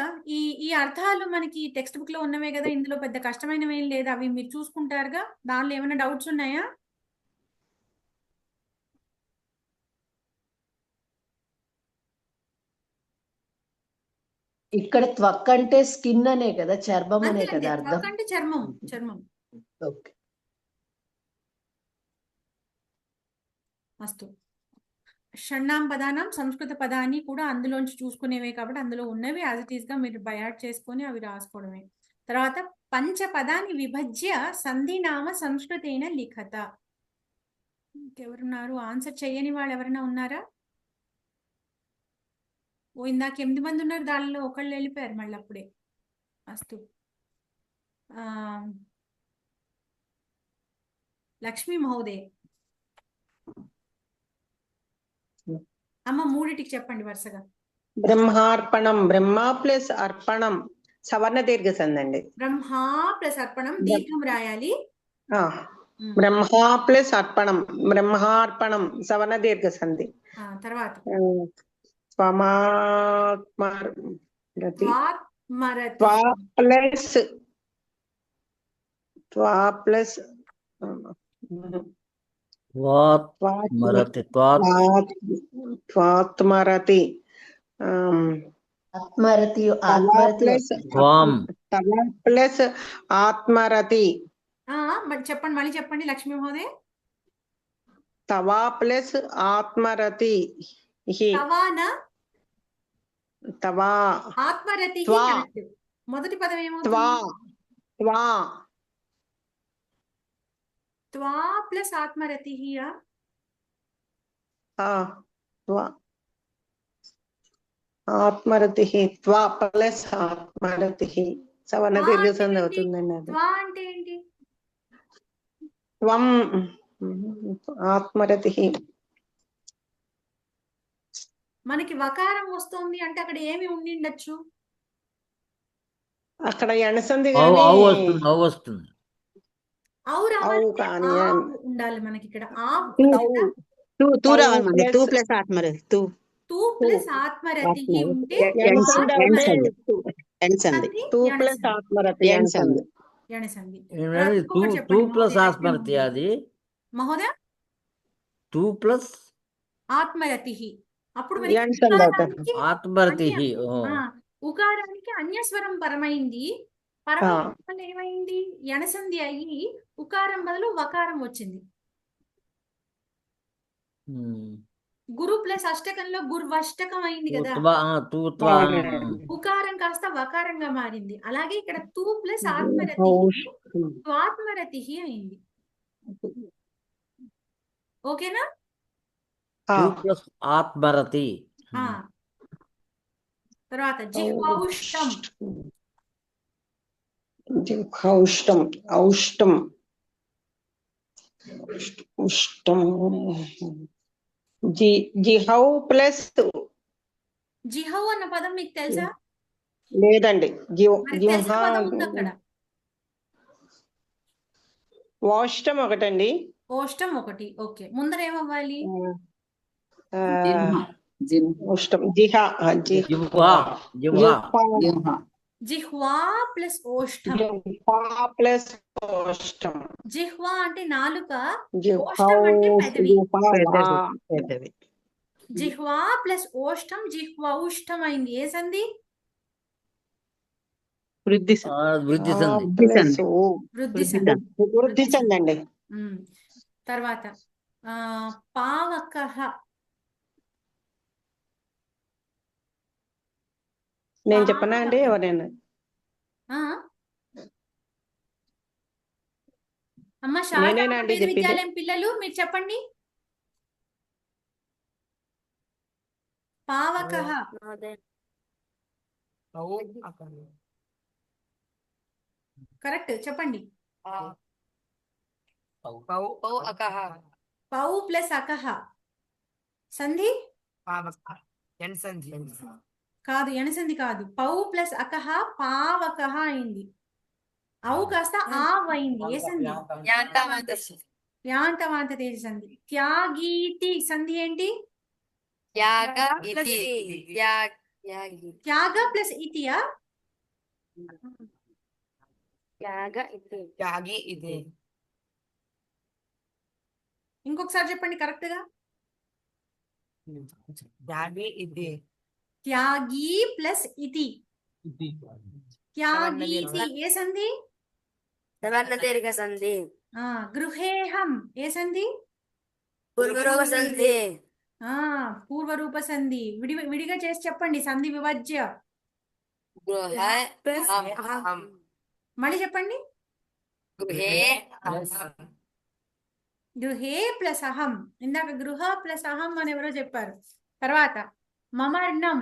ఈ అర్థాలు మనకి టెక్స్ట్ బుక్ లో ఉన్నవే కదా, ఇందులో పెద్ద కష్టమైనవి ఏం లేదు, అవి మీరు చూసుకుంటారుగా. దానిలో ఏమైనా డౌట్స్ ఉన్నాయా? ఇక్కడ త్వక్ అంటే స్కిన్ అనే కదా, చర్మం అనే కదా అర్థం. అంటే చర్మం. ఓకే. అస్తు. షణ్ణాం పదానాం సంస్కృత పదాన్ని కూడా అందులోంచి చూసుకునేవే కాబట్టి అందులో ఉన్నవి యాజ్ ఇట్ ఈస్ గా మీరు బయాడ్ చేసుకొని అవి రాసుకోవడమే. తర్వాత పంచ పదాన్ని విభజ్య సంధినామ సంస్కృతేన లిఖత. ఇంకెవరున్నారు? ఆన్సర్ చేయని వాళ్ళు ఎవరైనా ఉన్నారా? ఓ ఇందాక 8 మంది ఉన్నారు, దానిలో ఒకళ్ళు వెళ్ళిపోయారు మళ్ళీ అప్పుడే. అస్తు. ఆ లక్ష్మీ మహోదయ్ అమ్మ మూడిటికి చెప్పండి వరుసగా. బ్రహ్మార్పణం, బ్రహ్మ ప్లస్ అర్పణం సవర్ణ దీర్ఘ సంధి అండి. బ్రహ్మా ప్లస్ అర్పణం దీర్ఘం రాయాలి. బ్రహ్మ ప్లస్ అర్పణం, బ్రహ్మార్పణం సవర్ణ దీర్ఘ సంధి. తర్వాత స్వమాత్మరతి, స్వాత్మరతి. త్వాత్మరతి, ఆత్మరతి ప్లస్ ఆత్మరతి. చెప్పండి, మళ్ళీ చెప్పండి లక్ష్మీ మహోదయ్. తవా ప్లస్ ఆత్మరతి. తవా ఆత్మరతి. మొదటి పదం ఏమవుతుంది? త్వా ప్లస్ ఆత్మరతి. ఆత్మరతి, త్వా ప్లస్ ఆత్మరతి సవర్ణ దీర్ఘ సంధి అవుతుందండి. అది త్వా అంటే ఏంటి? త్వం ఆత్మరతి. మనకి వకారం వస్తుంది అంటే అక్కడ ఏమి ఉండిండొచ్చు? అక్కడ ఎణసంది వస్తుంది. ఉండాలి మనకి ఇక్కడ. టూ రావాలి. టూ ప్లస్ ఆత్మరతి. టూ ప్లస్ ఆత్మరతి ఉంటే ఎణసంది. Two plus ఆత్మరతి. అది మహోదయ టూ ప్లస్ ఆత్మరతి. అప్పుడు ఆత్మరతి. ఉకారానికి అన్యస్వరం పరమైంది. పరమైన ఏమైంది? ఎణసంది అయ్యి ఉకారం బదులు వకారం వచ్చింది. గురు ప్లస్ అష్టకంలో గుర్వష్టకం అయింది కదా, ఉకారం కాస్త వకారంగా మారింది. అలాగే ఇక్కడ తూ ప్లస్ ఆత్మరతి స్వాత్మరతి అయింది. ఓకేనా? ఆత్మరతి. తర్వాత జిహ్వౌష్టం. జిహ్వౌష్టం, ఔష్టం, ఉష్టం. జిహౌ ప్లస్. జిహౌ అన్న పదం మీకు తెలుసా? లేదండి. అక్కడ ఓష్టం ఒకటండి. ఓష్టం ఒకటి. ఓకే, ముందర ఏమవ్వాలి? ఓష్టం, జిహా, జిహ్వా ప్లస్ ఓష్టం. ప్లస్ ఓష్టం. జిహ్వా అంటే నాలుక, ఓష్టం అంటే పెదవి. జిహ్వా ప్లస్ ఓష్టం జిహ్వౌష్టం అయింది. ఏ సంధి? వృద్ధి సంధి అండి. తర్వాత పావకః. నేను చెప్పనా అండి? ఎవరైనా? అమ్మ శారదా విద్యాలయం పిల్లలు మీరు చెప్పండి. పావకః. కరెక్ట్, చెప్పండి. పౌ ప్లస్ అకహ సంధి కాదు, ఎనసంధి కాదు. పౌ ప్లస్ అకహ పావకః అయింది. ఔ కాస్త ఆవ్ అయింది. ఏ సంధి? యాంతవాంత తేజ సంధి. త్యాగీతి సంధి ఏంటి? త్యాగ ప్లస్ ఇతియా? ఇంకొకసారి చెప్పండి కరెక్ట్ గా. త్యాగి ప్లస్ ఇతి. త్యాగీతి ఏ సంధి? సవర్ణ దీర్ఘ సంధి. గృహేహం ఏ సంధి? పూర్వరూప సంధి పూర్వరూప సంధి విడిగా చేసి చెప్పండి. సంధి విభజ్య. గృహ అహం మళ్ళీ చెప్పండి. గృహే అహం గృహే ప్లస్ అహం. ఇందాక గృహ ప్లస్ అహం అని ఎవరో చెప్పారు. తర్వాత మమర్ణం.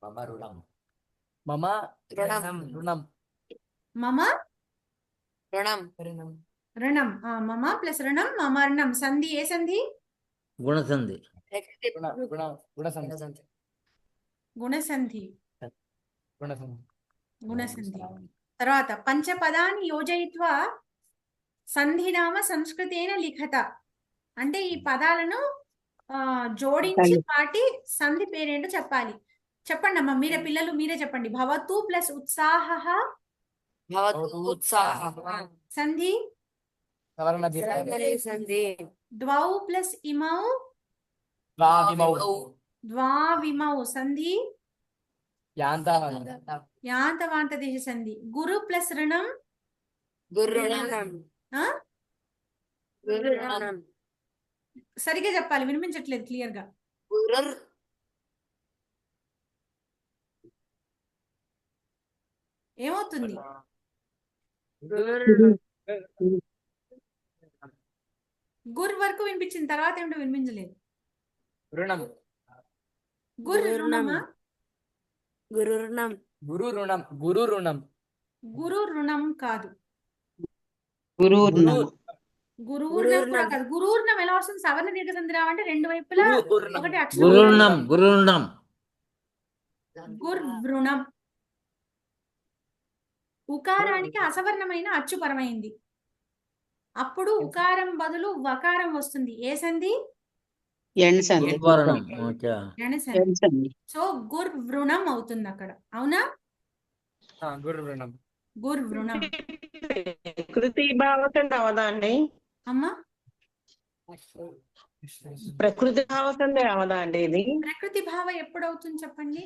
మమ రుణం మమ రుణం రుణం మమ రుణం రుణం. మమ ప్లస్ రుణం మమర్ణం. సంధి ఏ సంధి? గుణసంధి. గుణసంధి గుణసంధి. గుణసంధి గుణసంధి. తర్వాత పంచపదాన్ని యోజయిత్వా సంధినామ సంస్కృతేన లిఖత. అంటే ఈ పదాలను జోడించి వాటి సంధి పేరేంటో చెప్పాలి. చెప్పండి అమ్మా, మీరే పిల్లలు మీరే చెప్పండి. భవతు ప్లస్ ఉత్సాహ భవతు ఉత్సాహ సంధి. సంధి ద్వౌ ప్లస్ ఇమౌ ద్వావిమౌ సంధి. యాంతవాంత దేశ సంధి. గురు ప్లస్ రుణం గురుణం ఆ? గురుణం సరిగ్గా చెప్పాలి, వినిపించట్లేదు క్లియర్ గా. గురుర్ ఏమవుతుంది? గుర్ వరకు వినిపించింది, తర్వాత ఏమిటో వినిపించలేదు. రుణం గుర్ రుణమా? గురు రుణం గురు రుణం గురు రుణం గురు రుణం కాదు. గురువుర్ణం గురూర్ణం కూడా కాదు. గురూర్ణం ఎలా వస్తుంది? సవర్ణ దీర్ఘ సంధి రావంటే రెండు వైపులా ఒకటి అక్షరం. గురుర్ణం గురుర్ణం. గుర్వృణం. ఉకారానికి అసవర్ణమైన అచ్చుపరమైంది. అప్పుడు ఉకారం బదులు వకారం వస్తుంది. ఏ సంధి? ఎణ్సంధి ఉపవర్ణం. ఓకే. ఎణసంధి. ఎణ్సంధి సో గుర్వృణం అవుతుంది అక్కడ. అవునా? గురు రుణం గుర్వృణం. ప్రకృతి భావసంధి అవదా అండి? అమ్మా, ప్రకృతి భావసంధి అవదా అండి ఇది? ప్రకృతి భావ ఎప్పుడు అవుతుంది చెప్పండి?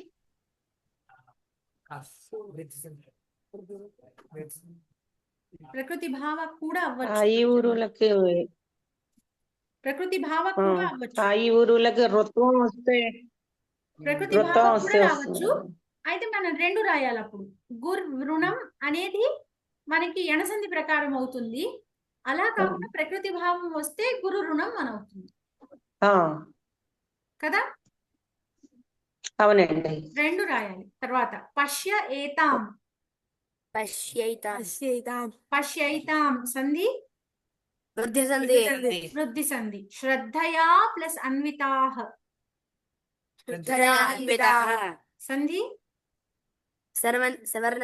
ప్రకృతి భావ కూడా అవ్వచ్చు. ఈ ఊరులకి ప్రకృతి భావ కూడా అవ్వచ్చు. ఈ ఊరులకి ఋత్వం వస్తే ప్రకృతి భావ ఋత్వం కూడా వస్తే రావచ్చు. అయితే మనం రెండు రాయాలి అప్పుడు. గుర్వృణం అనేది మనకి ఎణసంధి ప్రకారం అవుతుంది. అలా కాకుండా ప్రకృతి భావం వస్తే గురు రుణం అని అవుతుంది కదా. అవునండి. రెండు రాయాలి. తర్వాత పశ్య ఏతాం. పశ్యైతాం పశ్యైతాం సంధి. వృద్ధి సంధి వృద్ధి సంధి. శ్రద్ధయా ప్లస్ అన్వితాః శ్రద్ధయాన్వితాః సంధి. సవర్ణ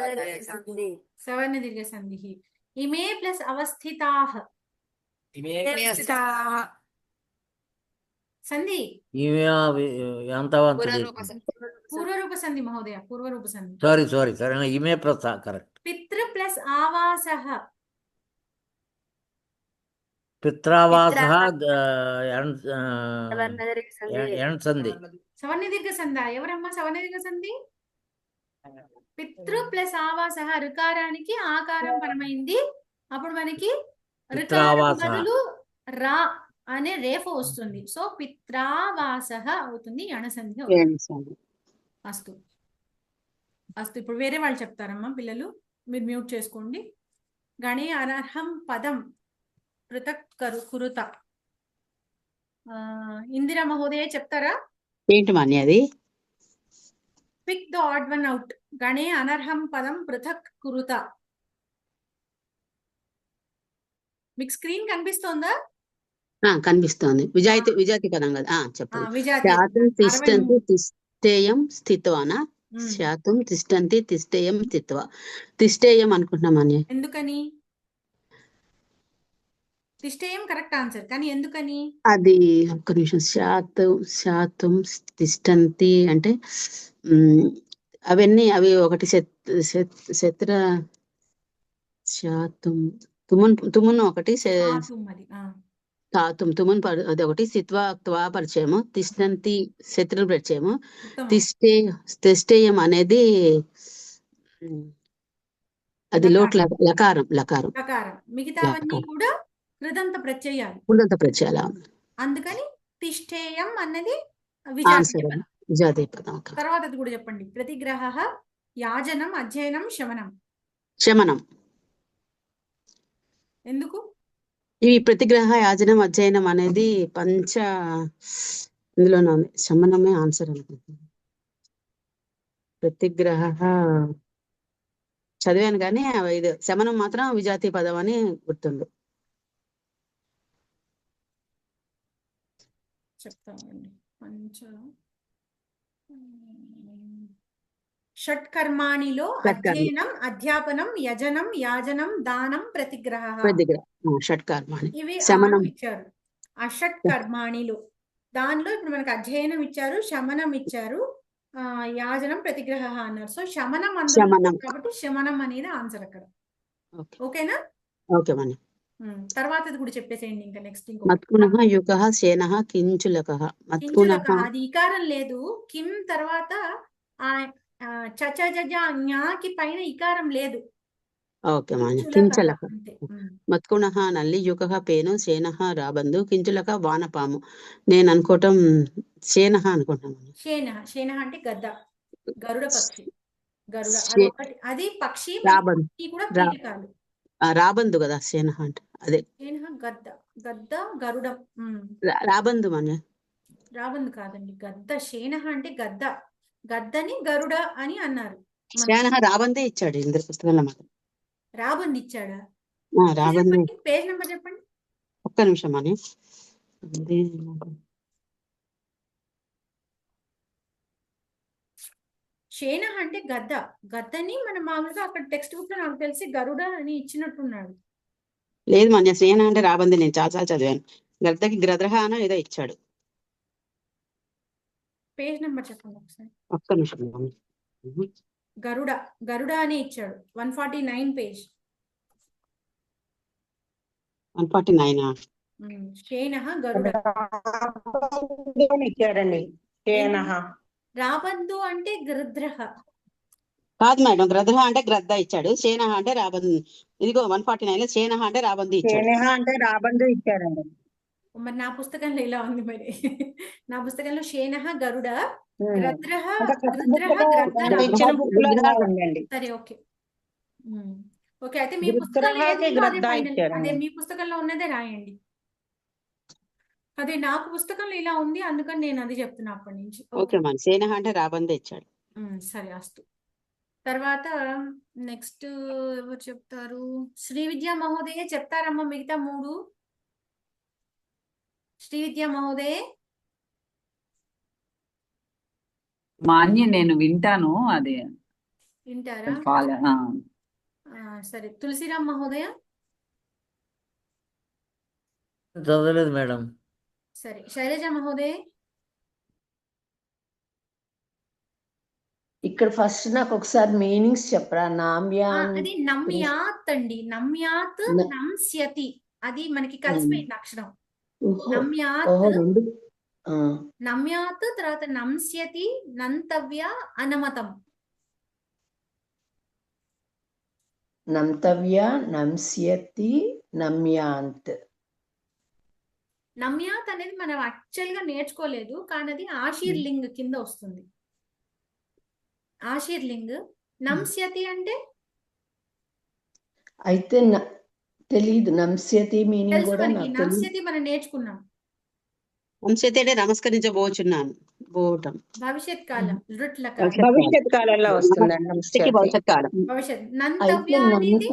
సంధి సవర్ణ దీర్ఘ సంధి. ఇమే ప్లస్ అవస్థితాః సంధి. పూర్వరూప సంధి మహోదయ, పూర్వరూప సంధి. సారీ సరే. ఇమే ప్లస్ కరెక్ట్. పితృ ప్లస్ ఆవాసః. పిత్రావాస ఎణ్సంధి. సవర్ణ దీర్ఘ సంధి. ఎవరమ్మా సవర్ణ దీర్ఘ సంధి? పితృ ప్లస్ ఆవాసః. ఋకారానికి ఆకారం పరమైంది. అప్పుడు మనకి ఋకారం పిత్రావాస. బదులు రా అనే రేఫు వస్తుంది. సో పిత్రావాసః అవుతుంది. ఎణసంధి అవుతుంది. ఎణ్సంధి అస్తు అస్తు. ఇప్పుడు వేరే వాళ్ళు చెప్తారమ్మా పిల్లలు, మీరు మ్యూట్ చేసుకోండి. గణే అనర్హం పదం పృథక్ కురుత. ఇందిరా మహోదయ చెప్తారా? ఏంటి మాన్య అది? Pick the odd one out. గణే అనర్హం పదం పృథక్ కురుత. మీకు స్క్రీన్ కనిపిస్తోందా? కనిపిస్తోంది. విజాతి పదం కదా. చెప్పండి. విజాతి. శాతం తిష్టంతి తిష్టేయం స్థిత్వానా? శాతం తిష్టంతి తిష్టేయం స్థిత్వా. తిష్టేయం అనుకుంటున్నాం మాన్య. ఎందుకని? తిష్టేయం కరెక్ట్ ఆన్సర్, కానీ ఎందుకని? అది ఒక్క నిమిషం. శాతం తిష్టంతి అంటే అవి ఒకటి శత్ర శాతం తుమును ఒకటి తుమును అది ఒకటి త్వా పరిచయము. తిష్టంతి శత్రులు పరిచయము. తిష్టేయం అనేది అది లోట్ లకారం. మిగతావన్నీ కూడా కృదంత ప్రత్యయాలు. పుల్లంత ప్రత్యయాల అందుకని తిష్టేయం అన్నది విజాతీయ ఆన్సర్ పదం. విజాతీయ పదం. ఓకే. తర్వాత అది కూడా చెప్పండి. ప్రతిగ్రహ, యాజనం, అధ్యయనం, శమనం. శమనం. ఎందుకు? ఇవి ప్రతిగ్రహ, యాజనం, అధ్యయనం అనేది ఇందులోనే ఉంది. శమనమే ఆన్సర్ అనుకుంటున్నాను. ప్రతిగ్రహ చదివాను కానీ ఇది శమనం మాత్రం విజాతీయ పదం అని గుర్తుంది. చెప్తామండి. షట్కర్మాణిలో అధ్యయనం, అధ్యాపనం, యజనం, యాజనం, దానం, ప్రతిగ్రహ. షట్కర్మాణి. ఇవి శమనం 6 ఇచ్చారు. ఆ షట్కర్మాణిలో దానిలో ఇప్పుడు మనకు అధ్యయనం ఇచ్చారు, శమనం ఇచ్చారు, యాజనం, ప్రతిగ్రహ అన్నారు. సో శమనం అందులో కాబట్టి శమనం అనేది ఆన్సర్ అక్కడ. ఓకేనా? ఓకే మని. తర్వాత కూడా చెప్పేసేయండి. ఇంకా నెక్స్ట్ మత్కునః యుకః శేనః కించులకః. మత్కునః అది ఇకారం లేదు. కిం తర్వాత ఆ చచ జజ జ్ఞాకి పైన ఇకారం లేదు. ఓకే మాన్య. కించలక. మత్కునః నల్లి, యుకః పేను, శేనః రాబందు, కించులక వానపాము. నేను అనుకోవటం శేనః అనుకుంటున్నాను. శేనః అంటే గద్ద, గరుడ పక్షి. గరుడ అది పక్షి. కూడా కీటకాలు. రాబందు కదా శేనః అంటే. అదే గద్ద గరుడం. రాబందు మాన్య. రాబందు కాదండి, గద్ద. శేనః అంటే గద్ద. గద్దని గరుడ అని అన్నారు. శేనః రాబందే ఇచ్చాడు ఇంద్ర పుస్తకంలో మాత్రం. రాబందు ఇచ్చాడా? రాబందు. పేజ్ నెంబర్ చెప్పండి. ఒక్క నిమిషం అని. శేనః అంటే గద్ద. గద్దని మనం మామూలుగా అక్కడ టెక్స్ట్ బుక్ లో నాకు తెలిసి గరుడ అని ఇచ్చినట్టున్నాడు. లేదు మాన్య, శేనః అంటే రాబంది. నేను చాలా చదివాను. గద్దకి గ్రద్రహ అని ఏదో ఇచ్చాడు. పేజ్ నెంబర్ చెప్పండి ఒకసారి. ఒక్క నిమిషం. గరుడ అని ఇచ్చాడు. 149 పేజ్. 149. శేనః గరుడ ఇచ్చాడండి. రాబందు అంటే గృద్రహ కాదు మేడం, గ్రద్రహ అంటే గ్రద్ద ఇచ్చాడు. శేనః అంటే రాబందు. ఇదిగో 149 లో శేనః అంటే రాబందు ఇచ్చాడు. శేనః అంటే రాబందు ఇచ్చాడండి. మరి నా పుస్తకంలో ఇలా ఉంది. మరి నా పుస్తకంలో శేనః గరుడ, గ్రద్రహ సరే. Okay okay. అయితే మీ పుస్తకంలో అదే మీ పుస్తకంలో ఉన్నదే రాయండి. అదే నాకు పుస్తకంలో ఇలా ఉంది, అందుకని నేను అది చెప్తున్నా అప్పటి నుంచి. ఓకే మన శేనః అంటే రాబందే ఇచ్చాడు. సరే అస్తు. తర్వాత నెక్స్ట్ ఎవరు చెప్తారు? శ్రీ విద్యా మహోదయ చెప్తారమ్మా మిగతా 3. శ్రీ విద్యా మహోదయ. మాన్య నేను వింటాను. అది వింటారా? సరే. తులసిరామ్ మహోదయ చదవలేదు మేడం. సరే. శైలజ మహోదయ. ఇక్కడ ఫస్ట్ నాకు ఒకసారి మీనింగ్స్ చెప్పరా? అది నమ్యాత్ అండి. నమ్యాత్, నమ్స్యతి. అది మనకి కలిసిపోయింది అక్షరం. నమ్యాత్ తర్వాత నమ్స్యతి, నంతవ్య, అనమతం. నంతవ్య, నమ్స్యతి, నమ్యాంత్. నమ్యాత్ అనేది మనం యాక్చువల్ గా నేర్చుకోలేదు, కానీ అది ఆశీర్లింగ్ కింద వస్తుంది. ఆశీర్లింగ్. నమ్స్యతి అంటే అయితే తెలీదు. నమ్స్యతి మీనింగ్ కూడా నమ్స్యతి మనం నేర్చుకున్నాం. నమ్స్యతి అంటే నమస్కరించబోచున్నాను. భవిష్యత్ కాలం. భవిష్యత్ కాలంలో వస్తుందండి. భవిష్యత్ కాలం. భవిష్యత్. నంతవ్య అనేది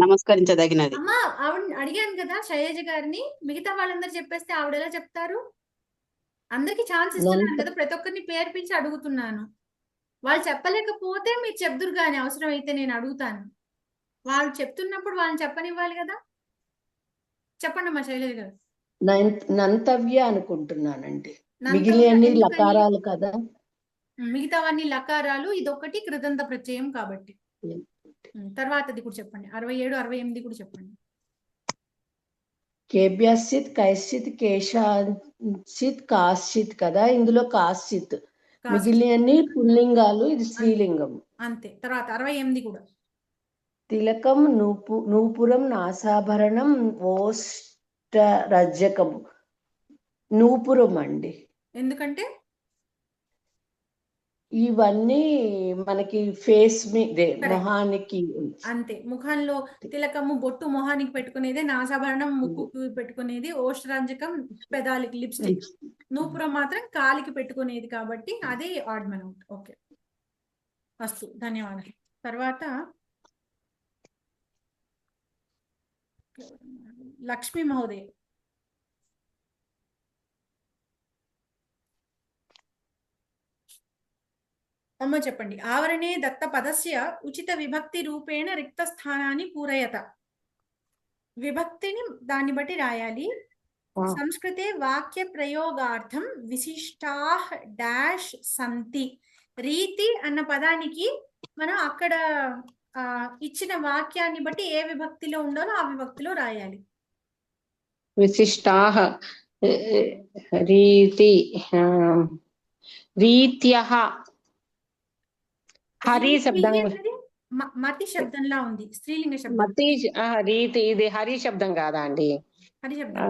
నమస్కరించదగినది. అమ్మా ఆవిడ అడిగాను కదా శైలజ గారిని, మిగతా వాళ్ళందరూ చెప్పేస్తే ఆవిడ ఎలా చెప్తారు? అందరికి ఛాన్స్ ఇస్తున్నాను కదా, ప్రతి ఒక్కరిని పేరు పిలిచి అడుగుతున్నాను. వాళ్ళు చెప్పలేకపోతే మీరు చెప్దురు కానీ అవసరం అయితే నేను అడుగుతాను. వాళ్ళు చెప్తున్నప్పుడు వాళ్ళని చెప్పనివ్వాలి కదా. చెప్పండి అమ్మా శైలజ గారు. నంతవ్య అనుకుంటున్నానండి. మిగిలిన లకారాలు కదా. మిగతావన్నీ లకారాలు, ఇదొకటి కృదంత ప్రత్యయం కాబట్టి. తర్వాతది కూడా చెప్పండి. 67, 68 కూడా చెప్పండి. కేభ్యశ్చిత్, కైశ్చిత్, కేశాంచిత్, కాశ్చిత్ కదా. ఇందులో కాశ్చిత్. మిగిలిన పుల్లింగాలు, ఇది స్త్రీలింగం. అంతే. తర్వాత 68 కూడా తిలకం నూపురం నాసాభరణం ఓష్టరజ్జకము. నూపురం అండి. ఎందుకంటే ఇవన్నీ మనకి ఫేస్ మీదే Correct. మొహానికి అంతే, ముఖంలో తిలకము బొట్టు మొహానికి పెట్టుకునేది, నాసాభరణం ముక్కుకు పెట్టుకునేది, ఓష్ట్రాంజకం పెదాలకి లిప్స్టిక్, నూపురం మాత్రం కాలికి పెట్టుకునేది, కాబట్టి అదే ఆడ్ మన అవుట్. ఓకే, అస్తు, ధన్యవాదాలు. తర్వాత లక్ష్మీ మహోదయ. అమ్మ చెప్పండి. ఆవరణే దత్త పదస్య ఉచిత విభక్తి రూపేణ రిక్త స్థానాన్ని పూరయత. విభక్తిని దాన్ని బట్టి రాయాలి. సంస్కృతే వాక్య ప్రయోగార్థం విశిష్టాః డాష్ సంతి. రీతి అన్న పదానికి మనం అక్కడ ఇచ్చిన వాక్యాన్ని బట్టి ఏ విభక్తిలో ఉండాలో ఆ విభక్తిలో రాయాలి. విశిష్టాః రీతి రీత్యః. హరి శబ్దం, మతి శబ్దంలా ఉంది, స్త్రీలింగ శబ్దం. మతి రీతి, ఇది హరి శబ్దం కాదా అండి? హరి శబ్దం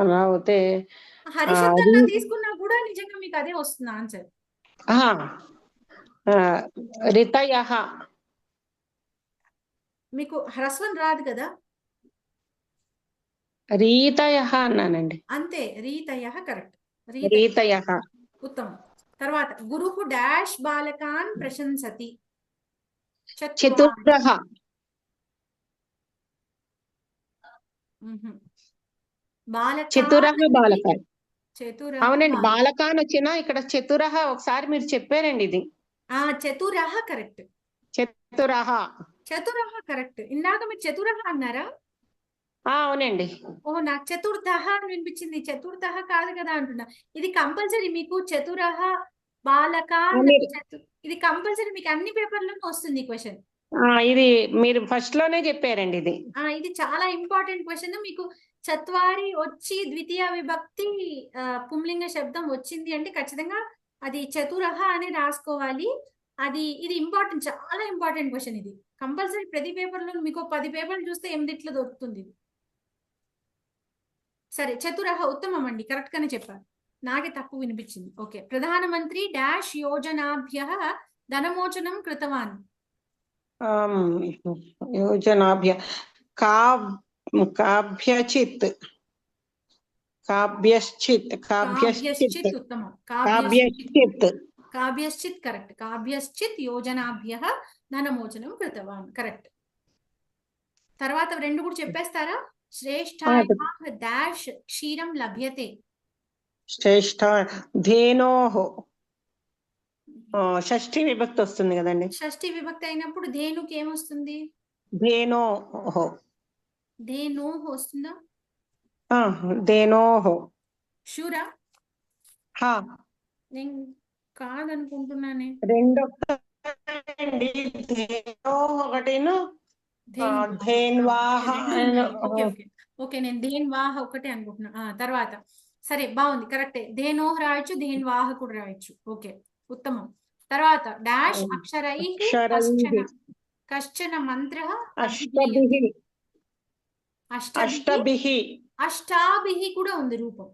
అలా అవుతే హరి శబ్దంలా తీసుకున్నా కూడా నిజంగా మీకు అదే వస్తుంది ఆన్సర్. రితయః. మీకు హ్రస్వం రాదు కదా? రీతయః అన్నానండి. అంతే, రీతయః కరెక్ట్. రీతయః ఉత్తమం. తర్వాత గురుః డాష్ బాలకాన్ ప్రశంసతి. చతురః. చతురః బాలకాన్. అవునండి, బాలకాన్ వచ్చినా ఇక్కడ చతురః ఒకసారి మీరు చెప్పారండి ఇది. చతురః కరెక్ట్. చతురః. చతురః కరెక్ట్. ఇందాక మీరు చతురః అన్నారా? అవునండి. ఓహో, నాకు చతుర్థః అని వినిపించింది. చతుర్థః కాదు కదా అంటున్నా. ఇది కంపల్సరీ మీకు చతురః బాలకాన్, ఇది కంపల్సరీ మీకు అన్ని పేపర్లోనూ వస్తుంది క్వశ్చన్. ఇది మీరు ఫస్ట్ లోనే చెప్పారండి ఇది. ఇది చాలా ఇంపార్టెంట్ క్వశ్చన్. మీకు చత్వారి వచ్చి ద్వితీయ విభక్తి పుంలింగ శబ్దం వచ్చింది అంటే ఖచ్చితంగా అది చతురః అని రాసుకోవాలి. ఇది ఇంపార్టెంట్, చాలా ఇంపార్టెంట్ క్వశ్చన్. ఇది కంపల్సరీ ప్రతి పేపర్లో మీకు 10 పేపర్లు చూస్తే 8 దొరుకుతుంది. సరే, చతురః ఉత్తమం అండి, కరెక్ట్ గానే చెప్పారు. నాకే తప్పు వినిపించింది. ఓకే, ప్రధానమంత్రి డాష్ యోజనాభ్యః ధనమోచనం కృతవాన్. యోజనాభ్య కాభ్యచిత్. ఉత్తమం. కాభ్యశ్చిత్ కరెక్ట్. కాభ్యశ్చిత్ యోజనాభ్యః ధనమోచనం కృతవాన్ కరెక్ట్. తర్వాత రెండు కూడా చెప్పేస్తారా? శ్రేష్ఠాయాః డాష్ క్షీరం లభ్యతే. శ్రేష్ఠ ధేనోః. షష్ఠి విభక్తి వస్తుంది కదండి. షష్ఠి విభక్తి అయినప్పుడు ధేనుకి ఏమొస్తుంది? ధేనోః. ధేనోః వస్తుందా? ధేనోః. షూరా? నేను కాదనుకుంటున్నానే. రెండు ఒకటిను ధేన్వాహ. ఓకే, నేను ధేన్వాహ ఒకటే అనుకుంటున్నా. తర్వాత సరే, బాగుంది, కరెక్టే. ధేనోః రాయొచ్చు, ధేన్వాహ కూడా రాయొచ్చు. ఓకే, ఉత్తమం. తర్వాత డాష్ అక్షరైః కశ్చన మంత్రః అష్టాభిః కూడా ఉంది రూపం.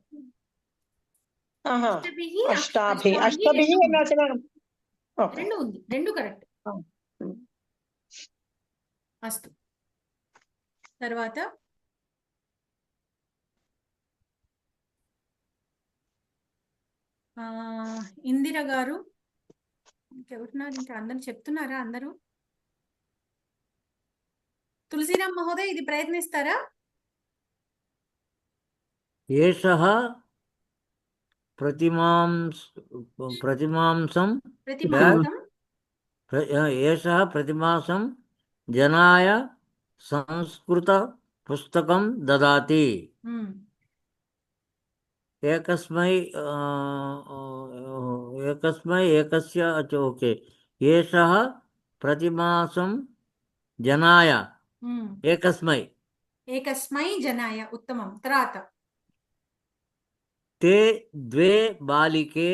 రెండు ఉంది, రెండు కరెక్ట్. అస్తు. తర్వాత ఇందిర గారు ఇంకెవరున్నారు? ఇంకా అందరు చెప్తున్నారా? అందరూ తులసిరామ్ మహోదయ్ ఇది ప్రయత్నిస్తారా? ఏషః ప్రతిమాంసం ఏషః ప్రతిమాసం జనాయ సంస్కృత పుస్తకం దదాతి. ఏకస్య ఓకే. ఏషః ప్రతిమాసం జనాయ ఏకస్మై జనాయ ఉత్తమం. తర్వాత తే ద్వే బాలికే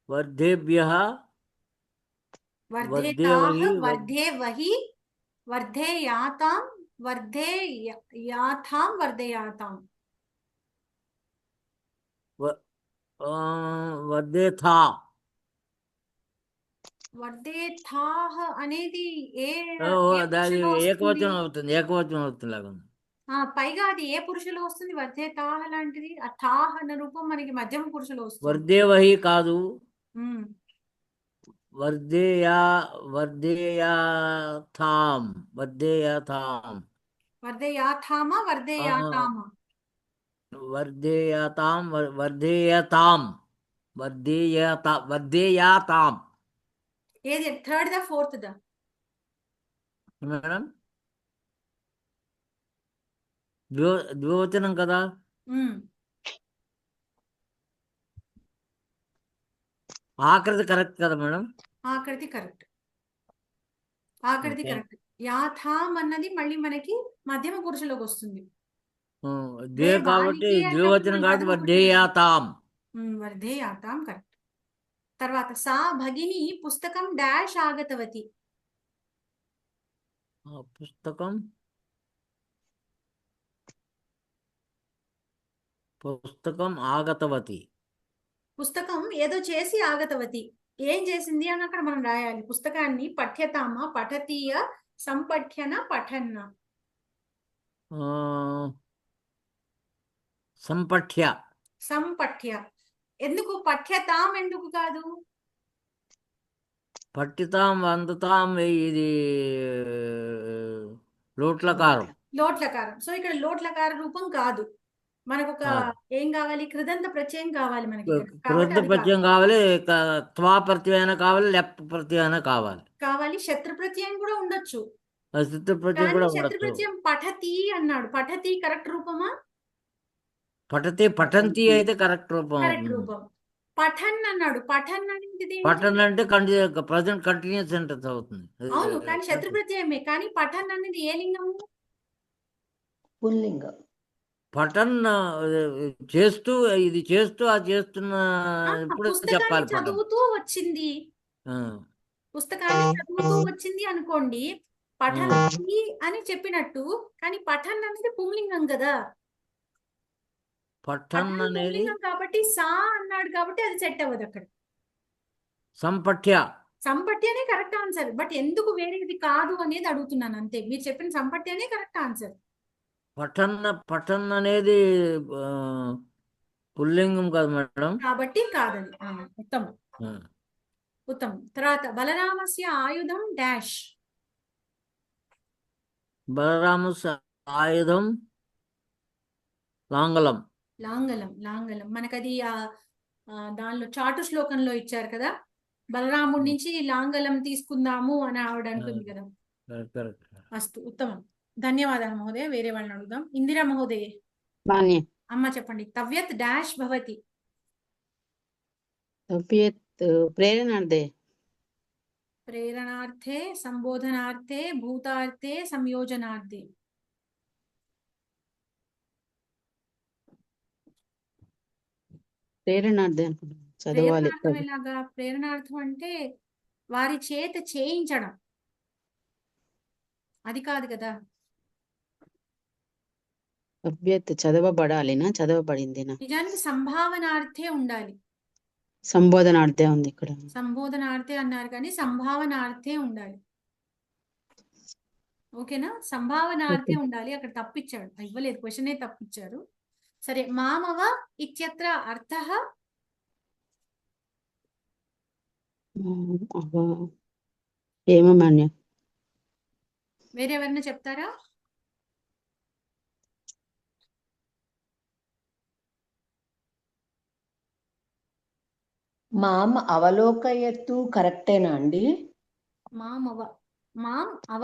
వర్ధేభ్యః వర్ధేతాః వర్ధేవహి వర్ధేవహి వర్ధేయాతాం వర్ధేయాథాం వర్ధేయాతాం. వర్ధేథా వర్ధేథాః అనేది ఏ దాని పురుషులో వస్తుంది? ఏకవచనం అవుతుంది లాగా ఉంది. పైగా అది ఏ పురుషులో వస్తుంది? వర్ధేతాః లాంటిది. ఆ థాహ్ అన్న రూపం మనకి మధ్యమ పురుషులో వస్తుంది. వర్ధేవహి కాదు, ఉమ్. వర్ధేయాథాం. వర్ధేయాథామా వర్ధేయాతామా? వర్ధేయతాం వర్ధేయాతాం. ఏది థర్డ్ దా ఫోర్త్ దా? మేడం ద్వివచనం కదా. ఉమ్. ఆఖరిది కరెక్ట్ కదా మేడం. ఆఖరిది కరెక్ట్. ఆఖరిది ఓకే. కరెక్ట్. యాథాం అన్నది మళ్ళీ మనకి మధ్యమ పురుషులోకి వస్తుంది. ద్వే కాబట్టి బాలికే ద్వివచనం అన్నప్పుడు కాబట్టి ప్రథమ పురుషులోకి వర్ధేయాతాం. వర్ధేయాతాం కరెక్ట్. తర్వాత సా భగిని పుస్తకం డాష్ ఆగతవతి. పుస్తకం ఆగతవతి. పుస్తకం ఏదో చేసి ఆగతవతి. ఏం చేసింది అని అక్కడ మనం రాయాలి. పుస్తకాన్ని పఠ్యతామ పఠతీయ సంపఠ్యన పఠన్న. సంపఠ్య. సంపఠ్య. ఎందుకు పఠ్యతాం ఎందుకు కాదు? పఠితాం వందుతాం ఇది లోట్లకారం. లోట్లకారం. సో ఇక్కడ లోట్లకార రూపం కాదు. మనకు ఒక ఏం కావాలి? కృదంత ప్రత్యయం కావాలి మనకి ఇక్కడ. కాబట్టి కృత అది ప్రత్యయం కావాలి, త్వా ప్రత్యయం కావాలి, లెప్ ప్రత్యయం కావాలి. కావాలి. శత్రు ప్రత్యయం కూడా ఉండొచ్చు. శత్రు ప్రత్యయం కానీ కూడా శత్రు ఉండొచ్చు. ప్రత్యయం పఠతి అన్నాడు. పఠతి కరెక్ట్ రూపమా? పఠంతి అయితే కరెక్ట్ రూపం కరెక్ట్ అవుతుంది. రూపం. పఠన్ అన్నాడు. పఠన్ అనేది పఠన్ అంటే ప్రజెంట్ కంటిన్యూస్ సెంటెన్స్ అవుతుంది. అవును, కానీ శత్రు ప్రత్యయమే. కానీ పఠన్ అనేది ఏ లింగము? పుల్లింగం. పఠన్ చేస్తూ ఇది చేస్తూ అది చేస్తున్న ఇప్పుడు పుస్తకాన్ని చెప్పాలి పఠన్. చదువుతూ వచ్చింది. పుస్తకాన్ని చదువుతూ వచ్చింది అనుకోండి, పఠంతి అని చెప్పినట్టు. కానీ పఠన్ అనేది పుంలింగం కదా. పఠన్ అనేది పుంలింగం కాబట్టి సా అన్నాడు కాబట్టి అది సెట్ అవ్వదు అక్కడ. సంపఠ్య. సంపట్యనే కరెక్ట్ ఆన్సర్. బట్ ఎందుకు వేరేది కాదు అనేది అడుగుతున్నాను అంతే. మీరు చెప్పిన సంపట్యనే కరెక్ట్ ఆన్సర్. పఠన్ అనేది పుల్లింగం కాదు మేడం. కాబట్టి కాదని. ఉత్తమం. ఉత్తమం. తర్వాత బలరామస్య ఆయుధం డాష్. బలరామస్య ఆయుధం లాంగలం. లాంగలం. లాంగలం మనకది దానిలో చాటు శ్లోకంలో ఇచ్చారు కదా. బలరాముడి నుంచి లాంగలం తీసుకుందాము అని ఆవిడ అంటుంది కదా. అస్తు. ఉత్తమం. ధన్యవాదాలు మహోదయ. వేరే వాళ్ళని అడుగుదాం. ఇందిరా మహోదయ. అమ్మ చెప్పండి. తవ్యత్ డాష్ భవతి. ప్రేరణార్థే. ప్రేరణార్థే, సంబోధనార్థే, భూతార్థే, సంయోజనార్థే. ప్రేరణార్థే అనుకుంటున్నాను. చదవాలి. ప్రేరణార్థం ఎలాగా? ప్రేరణార్థం అంటే వారి చేత చేయించడం. అది కాదు కదా. అభ్యత్ చదవబడాలినా చదవబడిందినా? నిజానికి సంభావనార్థే ఉండాలి. సంబోధనార్థే ఉంది ఇక్కడ. సంబోధనార్థే అన్నారు కానీ సంభావనార్థే ఉండాలి. ఓకేనా? సంభావనార్థే ఉండాలి. అక్కడ తప్పిచ్చాడు. ఇవ్వలేదు, క్వశ్చనే తప్పిచ్చారు. సరే. మామవ ఇత్యత్ర అర్థః. ఏమో మాన్య. వేరే ఎవరైనా చెప్తారా? మాం అవలోకయత్తు కరెక్టేనా అండి? మామవ. మాం అవ.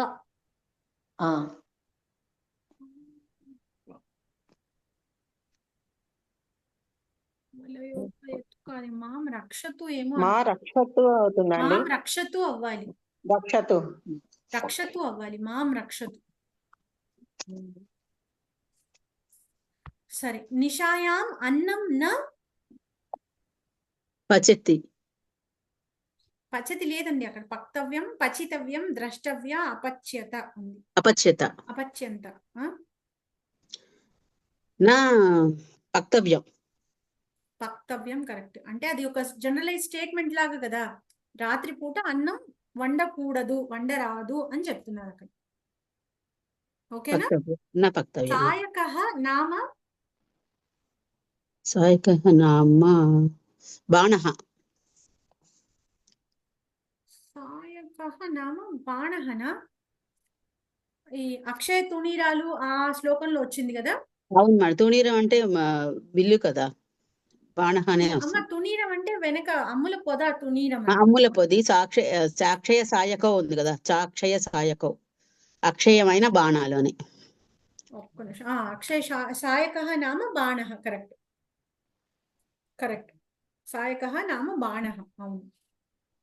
మాం రక్షతు ఏమో. మా రక్షతు అవుతుందండి. మాం రక్షతు అవ్వాలి. రక్షతు. రక్షతు అవ్వాలి. మాం రక్షతు. సరే. నిషాయాం అన్నం న పచతి. పచతి లేదండి అక్కడ. పక్తవ్యం, పచితవ్యం, ద్రష్టవ్య, అపచ్యత ఉంది. అపచ్యత అపచ్యంత. నా పక్తవ్యం. పక్తవ్యం కరెక్ట్. అంటే అది ఒక జనరలైజ్ స్టేట్మెంట్ లాగా కదా, రాత్రిపూట అన్నం వండకూడదు, వండరాదు అని చెప్తున్నారు అక్కడ. ఓకేనా? పక్తవ్యం నా పక్తవ్యం. సాయకః నామ సాయకః నామ బాణః. సాయకః నామ బాణఃనా? ఈ అక్షయ తుణీరాలు ఆ శ్లోకంలో వచ్చింది కదా. అవును మరి తుణీరం అంటే బిల్లు కదా, బాణః అనే అమ్మ వస్తుంది. తుణీరం అంటే వెనక అమ్ముల పొద తుణీరం ఆ, అంటే. అమ్ముల పొది చాక్షయ సాయకం ఉంది కదా, చాక్షయ సాయకం అక్షయమైన బాణాలు అని. ఒక్క నిమిషం. అక్షయ సాయకః నామ బాణః కరెక్ట్. కరెక్ట్. సాయకః నామ బాణః. అవును.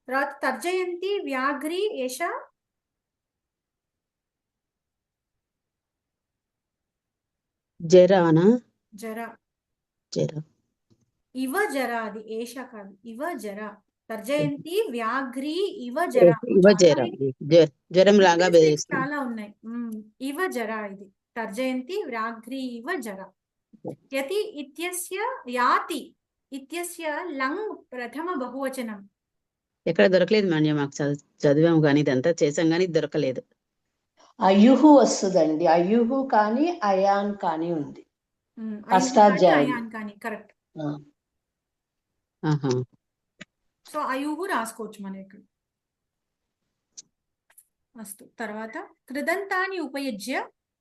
తర్వాత తర్జయంతి వ్యాఘ్రి ఏష జరానా జర. జర ఇవ జర, అది ఏష కాదు, ఇవ జర. తర్జయంతి వ్యాఘ్రి ఇవ జర. ఇవ జర జ్వరం లాగా బెదిరిస్తుంది. చాలా ఉన్నాయి. ఇవ జర ఇది. తర్జయంతి వ్యాఘ్రి ఇవ జర. యతి ఇత్యస్య యాతి ఇత్యస్య లంగ్ ప్రథమ బహువచనం. ఎక్కడ దొరకలేదు మాన్య, మాకు చదివాము కానీ ఇదంతా చేసాం కానీ ఇది దొరకలేదు. అయుహు వస్తుందండి. అయుహు కానీ అయాన్ కానీ ఉంది. అష్టాధ్యాయం. అయాన్ కానీ కరెక్ట్. ఆహా. సో అయుహు రాసుకోవచ్చు మనం ఇక్కడ. అస్తు. తర్వాత కృదంతాని ఉపయుజ్య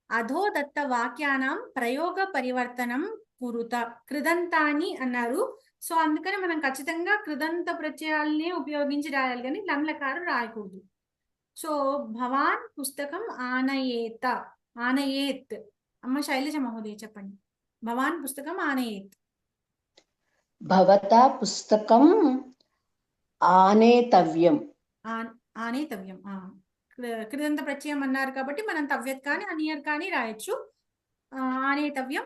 అధోదత్త వాక్యానాం ప్రయోగ పరివర్తనం కురుత. కృదంతాని అన్నారు, సో అందుకని మనం ఖచ్చితంగా కృదంత ప్రత్యయాలనే ఉపయోగించి రాయాలి, కానీ లంలకారం రాయకూడదు. సో భవాన్ పుస్తకం ఆనయేత, ఆనయేత్. అమ్మ శైలజ మహోదయ చెప్పండి. భవాన్ పుస్తకం ఆనయేత్. భవతా పుస్తకం ఆనేతవ్యం. ఆనేతవ్యం. కృదంత ప్రత్యయం అన్నారు కాబట్టి మనం తవ్యత్ కానీ అనియర్ కానీ రాయొచ్చు. ఆనేతవ్యం.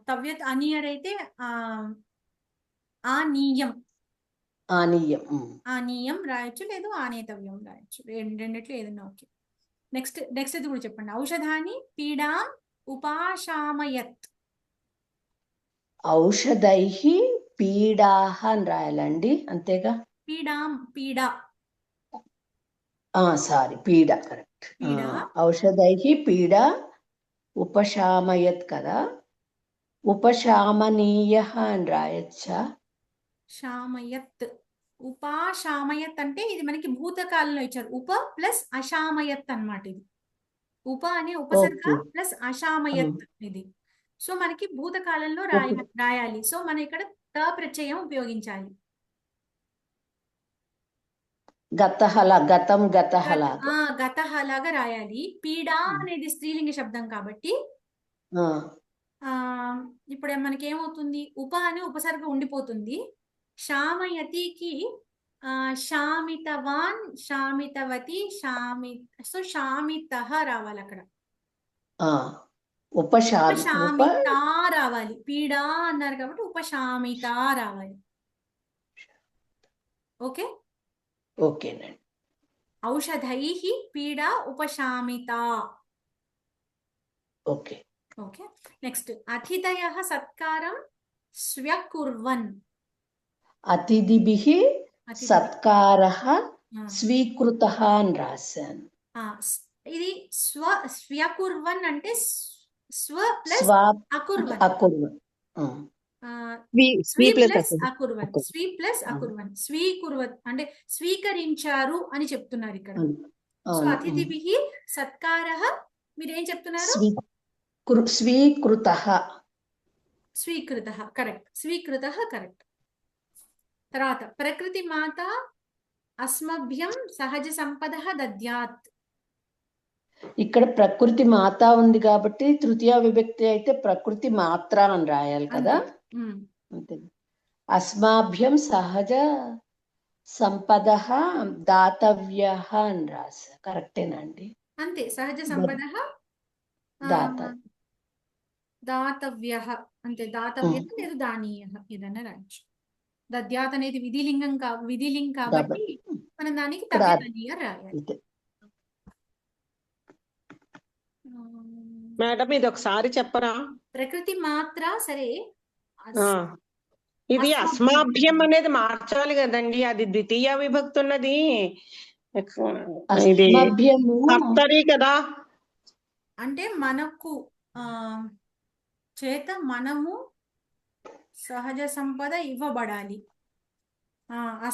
తవ్యత్ అనియర్ అయితే ఆనీయం. ఆనీయం. ఆనీయం రాయొచ్చు, లేదు ఆనేతవ్యం రాయొచ్చు. రెండిట్లో ఏదన్నా ఓకే. నెక్స్ట్ ఇది కూడా చెప్పండి. ఔషధాన్ని పీడాం ఉపాశామయత్. ఔషధైః పీడాః అని రాయాలండి, అంతేగా? పీడాం, పీడా. సారీ, పీడ కరెక్ట్. ఔషధైః పీడ ఉపశామయత్ కదా, ఉపశామనీయః అని రాయచ్చా? శామయత్. ఉపాశామయత్ అంటే ఇది మనకి భూతకాలంలో ఇచ్చారు. ఉప ప్లస్ అశామయత్ అన్నమాట ఇది. ఉప అనే ఉపసర్గ ప్లస్ అశామయత్ ఇది. సో మనకి భూతకాలంలో రాయాలి. సో మనం ఇక్కడ త ప్రత్యయం ఉపయోగించాలి. గతహల, గతం గతహల. గతహలాగా రాయాలి. పీడా అనేది స్త్రీలింగ శబ్దం కాబట్టి ఇప్పుడు మనకి ఏమవుతుంది, ఉప అనే ఉపసర్గ ఉండిపోతుంది. శామయతికి శామితవాన్, శామితవతి, సో శామితః రావాలి అక్కడ. ఉపశామిత రావాలి. పీడా అన్నారు కాబట్టి ఉపశామిత రావాలి. ఓకే. ఓకేనండి. ఔషధైః పీడా ఉపశామిత. ఓకే. ఓకే. నెక్స్ట్ అతిథయః సత్కారం స్వ్యకుర్వన్. అతిథిభిః సత్కారః స్వీకృతః అని రాశాను. ఇది స్వ్యకుర్వన్ అంటే స్వ ప్లస్ అకుర్వన్. స్వీకుర్వత్ అంటే స్వీకరించారు అని చెప్తున్నారు ఇక్కడ. సో అతిథిభిః సత్కారః మీరేం చెప్తున్నారు? స్వీకృతః. స్వీకృతః కరెక్ట్. స్వీకృతః కరెక్ట్. తర్వాత ప్రకృతి మాత అస్మభ్యం సహజ సంపదః దద్యాత్. ఇక్కడ ప్రకృతి మాత ఉంది కాబట్టి తృతీయ విభక్తి అయితే ప్రకృతి మాత్ర అని రాయాలి కదా. అంతే. అస్మాభ్యం సహజ సంపదః దాతవ్యః అని రాసా. కరెక్టేనండి? అంతే. సహజ సంపదః దాతవ్యః అంతే. దాతవ్యత లేదు దానీయః ఏదన్నా రాయొచ్చు. దద్యాత్ అనేది విధిలింగం కాబట్టి మనం దానికి ఇక్కడ తవ్యతనీయ రాయాలి. అంతే. మేడం ఇది ఒకసారి చెప్పరా? ప్రకృతి మాత్ర సరే ఇది అస్మాభ్యం అనేది మార్చాలి కదండి, అది ద్వితీయ విభక్తి ఉన్నది, ఇది అస్మభ్యము కర్తరి కదా. అంటే మనకు చేత మనము సహజ సంపద ఇవ్వబడాలి.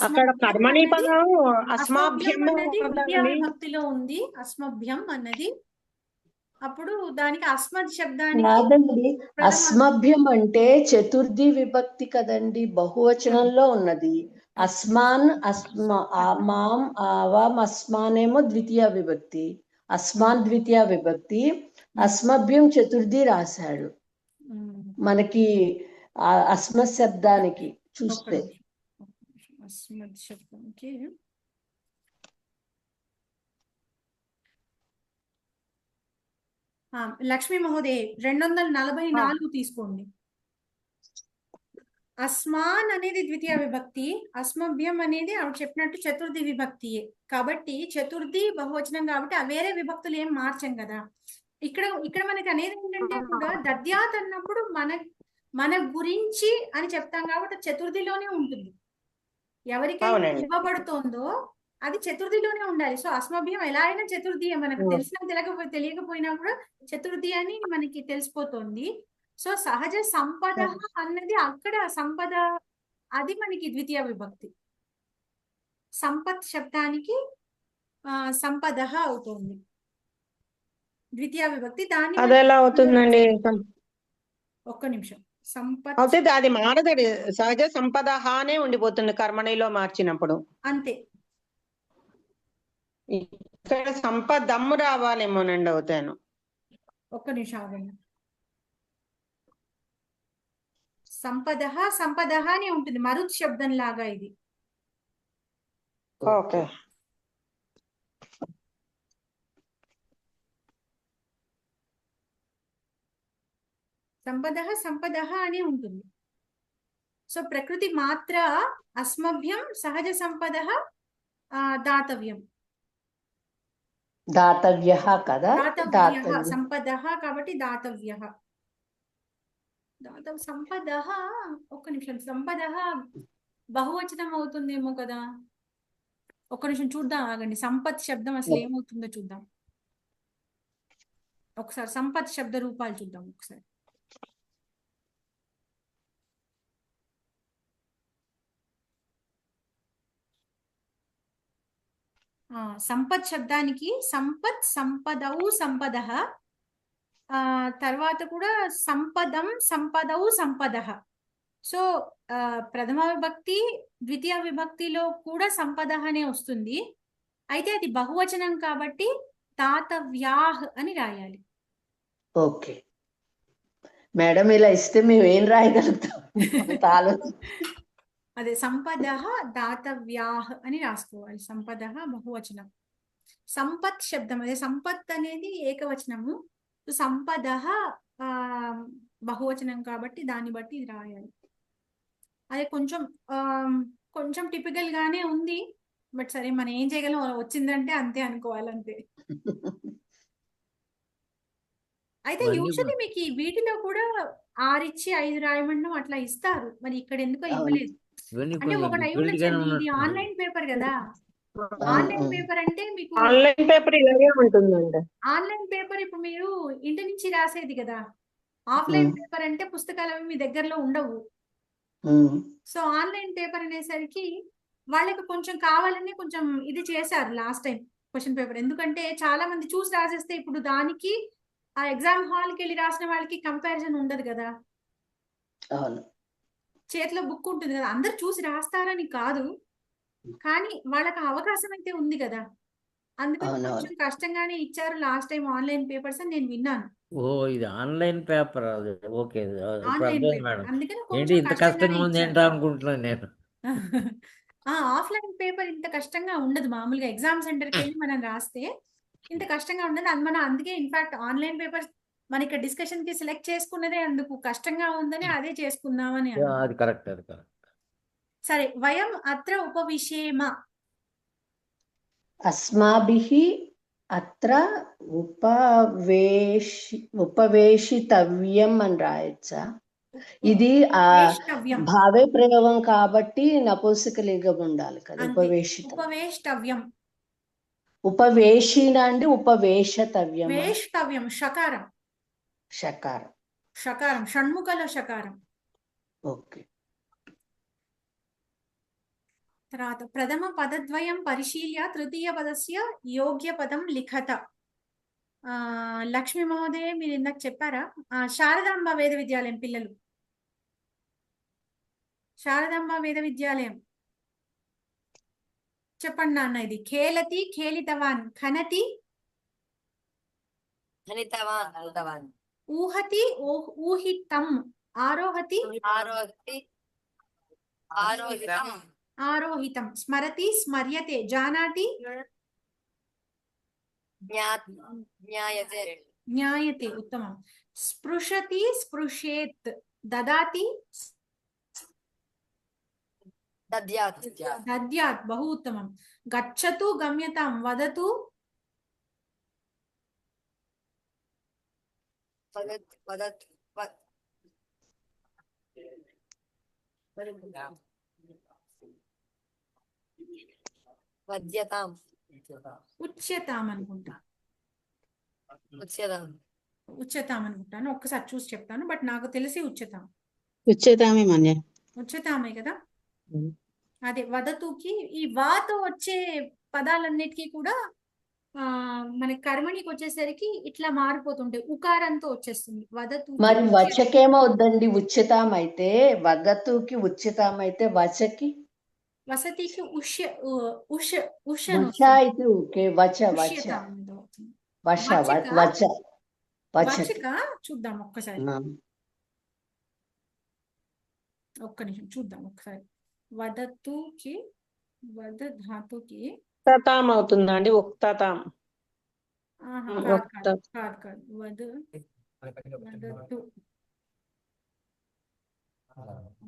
అక్కడ కర్మణి పదం అస్మభ్యం అస్మాభ్యం అన్నది ద్వితీయ అన్నది. విభక్తిలో ఉంది. అస్మభ్యం అన్నది అప్పుడు దానికి అస్మద్ శబ్దానికి కాదండి, అస్మభ్యం అంటే చతుర్థి విభక్తి కదండి, బహువచనంలో ఉన్నది. అస్మాన్ మాం ఆవాం అస్మానేమో ద్వితీయ విభక్తి, అస్మాన్ ద్వితీయ విభక్తి, అస్మభ్యం చతుర్థి రాశాడు మనకి అస్మత్ శబ్దానికి చూస్తే. అస్మద్ శబ్దానికి లక్ష్మీ మహోదయ 244 తీసుకోండి. అస్మాన్ అనేది ద్వితీయ విభక్తి, అస్మభ్యం అనేది ఆవిడ చెప్పినట్టు చతుర్థి విభక్తియే కాబట్టి చతుర్థి బహువచనం కాబట్టి వేరే విభక్తులు ఏం మార్చం కదా. ఇక్కడ మనకి అనేది ఏంటంటే కూడా దద్యాత్ అన్నప్పుడు మన గురించి అని చెప్తాం కాబట్టి చతుర్థిలోనే ఉంటుంది. ఎవరికైతే ఇవ్వబడుతోందో అది చతుర్థిలోనే ఉండాలి. సో అస్మభ్యం ఎలా అయినా చతుర్థి మనకు తెలియకపోయినా కూడా చతుర్థి అని మనకి తెలిసిపోతుంది. సో సహజ సంపద అన్నది అక్కడ సంపద అది మనకి ద్వితీయ విభక్తి. సంపత్ శబ్దానికి సంపద అవుతుంది ద్వితీయ విభక్తి. దాన్ని అది ఎలా అవుతుందండి? ఒక్క నిమిషం. సంపత్ అవుతుంది, అది మారదండి, సహజ సంపద అనే ఉండిపోతుంది కర్మణిలో మార్చినప్పుడు. అంతే. ఇక్కడ సంపదమ్ము రావాలేమోనండి అవుతాను. ఒక్క నిమిషం ఆగండి. సంపద అని ఉంటుంది మరుత్ శబ్దం లాగా ఇది. ఓకే. సంపద అని ఉంటుంది. సో ప్రకృతి మాత్ర అస్మభ్యం సహజ సంపద దాతవ్యం. దాతవ్య కదా, సంపద కాబట్టి దాతవ్య. సంపద ఒక్క నిమిషం. సంపద బహువచనం అవుతుందేమో కదా, ఒక్క నిమిషం చూద్దాం ఆగండి. సంపత్ శబ్దం అసలు ఏమవుతుందో చూద్దాం ఒకసారి. సంపత్ శబ్ద రూపాలు చూద్దాం ఒకసారి. సంపత్ శబ్దానికి సంపత్ సంపదౌ సంపద, తర్వాత కూడా సంపదౌ సంపద. సో ప్రథమ విభక్తి ద్వితీయ విభక్తిలో కూడా సంపద అనే వస్తుంది. అయితే అది బహువచనం కాబట్టి దాతవ్యాహ్ అని రాయాలి. ఓకే మేడం, ఇలా ఇస్తే మేము ఏం రాయగలుగుతాం? అదే సంపద దాతవ్యాహ్ అని రాసుకోవాలి. సంపద బహువచనం. సంపత్ శబ్దం అదే సంపత్ అనేది ఏకవచనము, సంపద బహువచనం కాబట్టి దాన్ని బట్టి ఇది రాయాలి. అదే కొంచెం టిపికల్ గానే ఉంది, బట్ సరే మనం ఏం చేయగలం, వచ్చిందంటే అంతే అనుకోవాలంతే. అయితే యూజువల్లీ మీకు వీటిలో కూడా 6 ఇచ్చి 5 రాయమండం అట్లా ఇస్తారు, మరి ఇక్కడ ఎందుకో ఇవ్వలేదు. అంటే ఒకటి అయి ఉండొచ్చండి, ఇది ఆన్లైన్ పేపర్ కదా. ఆన్లైన్ పేపర్ అంటే మీకు ఆన్లైన్ పేపర్ ఇలాగే ఉంటుందండి. ఆన్లైన్ పేపర్ ఇప్పుడు మీరు ఇంటి నుంచి రాసేది కదా. ఆఫ్లైన్ పేపర్ అంటే పుస్తకాలు అవి మీ దగ్గరలో ఉండవు. సో ఆన్లైన్ పేపర్ అనేసరికి వాళ్ళకి కొంచెం కావాలని కొంచెం ఇది చేశారు లాస్ట్ టైం క్వశ్చన్ పేపర్. ఎందుకంటే చాలా మంది చూసి రాసేస్తే ఇప్పుడు దానికి ఆ ఎగ్జామ్ హాల్కి వెళ్ళి రాసిన వాళ్ళకి కంపారిజన్ ఉండదు కదా. చేతిలో బుక్ ఉంటుంది కదా, అందరు చూసి రాస్తారని కాదు, కానీ వాళ్ళకి అవకాశం అయితే ఉంది కదా. అందుకని కొంచెం కష్టంగానే ఇచ్చారు లాస్ట్ టైం ఆన్లైన్ పేపర్స్ అని నేను విన్నాను. ఓ ఇది ఆన్లైన్ పేపర్, అది ఓకే. ఆన్లైన్ మేడం పేపర్ అందుకని ఏంటి కొంచెం ఇంత కష్టంగా ఉంది ఏంటో అనుకుంటున్నాను నేను. ఆఫ్లైన్ పేపర్ ఇంత కష్టంగా ఉండదు. మామూలుగా ఎగ్జామ్ సెంటర్కి వెళ్ళి మనం రాస్తే ఇంత కష్టంగా ఉండదు. అది మనం అందుకే ఇన్ఫాక్ట్ ఆన్లైన్ పేపర్ మన ఇక్కడ డిస్కషన్ కి సెలెక్ట్ చేసుకున్నదే అందుకు కష్టంగా ఉందని అదే చేసుకుందామని. అది కరెక్ట్, అది కరెక్ట్. సరే, వయం అత్ర ఉపవిశేమ. అస్మాభిః అత్ర ఉపవేశితవ్యం అని రాయొచ్చా? ఇది వేష్టవ్యం. భావే ప్రయోగం కాబట్టి నపుంసకలింగం ఉండాలి కదా. అంతే, ఉపవేశిత ఉపవేష్టవ్యం. ఉపవేశిన అంటే ఉపవేశతవ్యం వేష్టవ్యం షకారం. షకారం. షకారం షణ్ముఖల షకారం. ఓకే. తర్వాత ప్రథమ పదద్వయం పరిశీల్య తృతీయ పదస్య యోగ్య పదం లిఖత. లక్ష్మీ మహోదయ, మీరు ఇందాక చెప్పారా? శారదాంబ వేద విద్యాలయం పిల్లలు, శారదాంబ వేద విద్యాలయం చెప్పండి నాన్న. ఇది ఖేలతి ఖేలితవాన్, ఖనతి ఊహతి ఊహితం, ఆరోహతి ఆరోహితం, స్మరతి స్మర్యతే, జానాతి జ్ఞాయతే. ఉత్తమం. స్పృశతి స్పృశేత్, దదాతి దద్యాత్. బహు ఉత్తమం. గచ్చతు గమ్యతాం, వదతు ఉచ్యతాం అనుకుంటా. ఉచ్యతాం అనుకుంటాను, ఒక్కసారి చూసి చెప్తాను, బట్ నాకు తెలిసి ఉచ్యతాం. ఉచ్యతామే మాన్య. ఉచ్యతామే కదా. అదే వదతుకి ఈ వాతో వచ్చే పదాలన్నిటికీ కూడా మన కర్మణికి వచ్చేసరికి ఇట్లా మారిపోతుంటాయి, ఉకారంతో వచ్చేస్తుంది. వదతు. మరి వచకేమో వద్దండి, ఉచ్యతాం అయితే. వదతుకి ఉచ్యతాం అయితే వచకి వసతికి ఉష్య ఉష ఉష వచ అయితే ఓకే. వచ వచ వచ వచ వచక. చూద్దాం ఒక్కసారి, ఒక్క నిమిషం చూద్దాం ఒకసారి. వదతుకి వద ధాతుకి ఉక్తతాం అవుతుందా అండి? ఉక్తతాం. కాదు వద వదతు.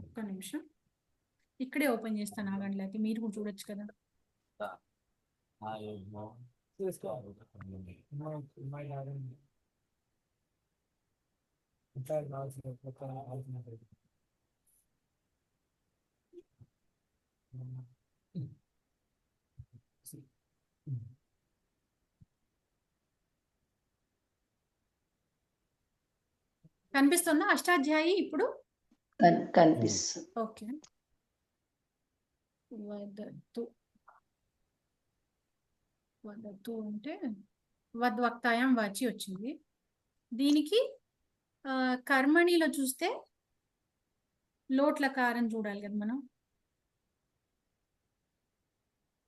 ఒక్క నిమిషం, ఇక్కడే ఓపెన్ చేస్తాను, ఆగండి, అయితే మీరు కూడా చూడొచ్చు కదా. కనిపిస్తుందా అష్టాధ్యాయి ఇప్పుడు? కనిపిస్తుంది. ఓకే. వదతు వదతు అంటే వద్వక్తాయం వాచి వచ్చింది. దీనికి కర్మణిలో చూస్తే లోట్లకారం చూడాలి కదా మనం.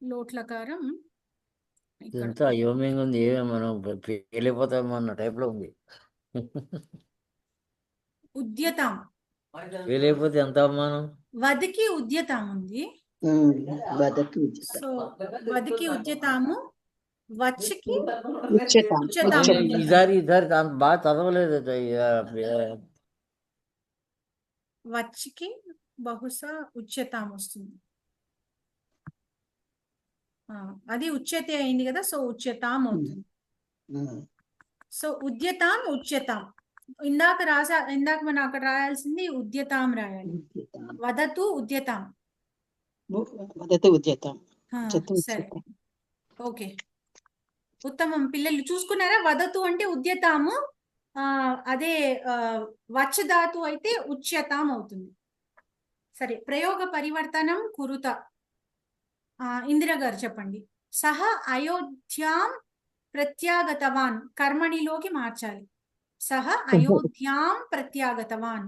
లోట్లకారం ఇదంతా అయోమయంగా ఉంది, ఏమో మనం వెళ్ళిపోతాం అన్న టైప్ లో ఉంది. ఉద్యతాం. వెళ్ళిపోతే ఎంత అవమానం. వదికి ఉద్యతాం ఉంది. సో వదికి ఉద్యతాము, వచ్చకి ఉచ్యతాం. ఈసారి బాగా చదవలేదు. వచ్చకి బహుశా ఉచ్యతాం వస్తుంది. అది ఉచ్యతే అయింది కదా, సో ఉచ్యతాం అవుతుంది. సో ఉద్యతాం ఉచ్యతాం. ఇందాక మనం అక్కడ రాయాల్సింది ఉద్యతాం రాయాలి. వదతు ఉద్యతాం. సరే, ఓకే, ఉత్తమం. పిల్లలు చూసుకున్నారా? వదతు అంటే ఉద్యతాము, అదే వచ్చధాతు అయితే ఉచ్యతాం అవుతుంది. సరే, ప్రయోగ పరివర్తనం కురుత. ఇందిరా గారు చెప్పండి. సహ అయోధ్యాం ప్రత్యాగతవాన్, కర్మణిలోకి మార్చాలి. సహ అయోధ్యాం ప్రత్యాగతవాన్.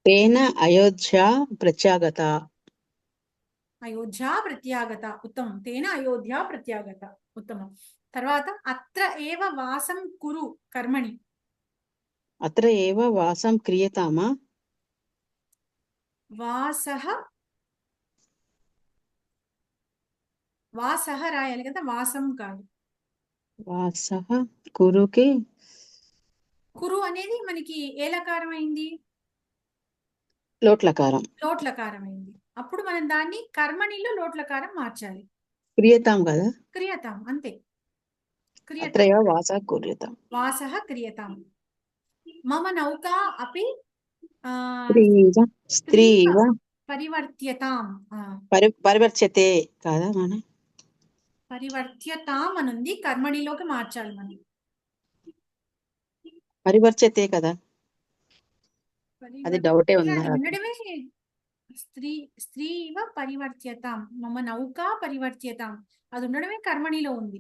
తేన అయోధ్య ప్రత్యాగత. అయోధ్య ప్రత్యాగత. ఉత్తమం. తేన అయోధ్య ప్రత్యాగత. ఉత్తమం. తర్వాత అత్ర ఏవ వాసం కురు, కర్మణి. అత్ర ఏవ వాసం క్రియతామా? వాసః వాసః రాయాలి కదా, వాసం కాదు. వాసః కురుకి. కురు అనేది మనకి ఏ లకారం అయింది? లోట్లకారం. లోట్లకారం అయింది. అప్పుడు మనం దాన్ని కర్మణిలో లోట్లకారం మార్చాలి. క్రియతాం కదా. క్రియతాం అంతే. క్రియతాం. అత్రయవ వాస కుర్యతాం. వాసః క్రియతాం. మమ నౌకా అపి స్త్రీవ స్త్రీవ పరివర్త్యతాం. పరివర్త్యతే కాదా మన పరివర్త్యతాం అనుంది, కర్మణిలోకి మార్చాలి మనం. పరివర్త్యతే కదా, అది డౌటే అది ఉన్నారు. ఉండడమే స్త్రీ ఇవ పరివర్త్యతాం, మమ నౌకా పరివర్త్యతాం, అది ఉండడమే కర్మణిలో ఉంది.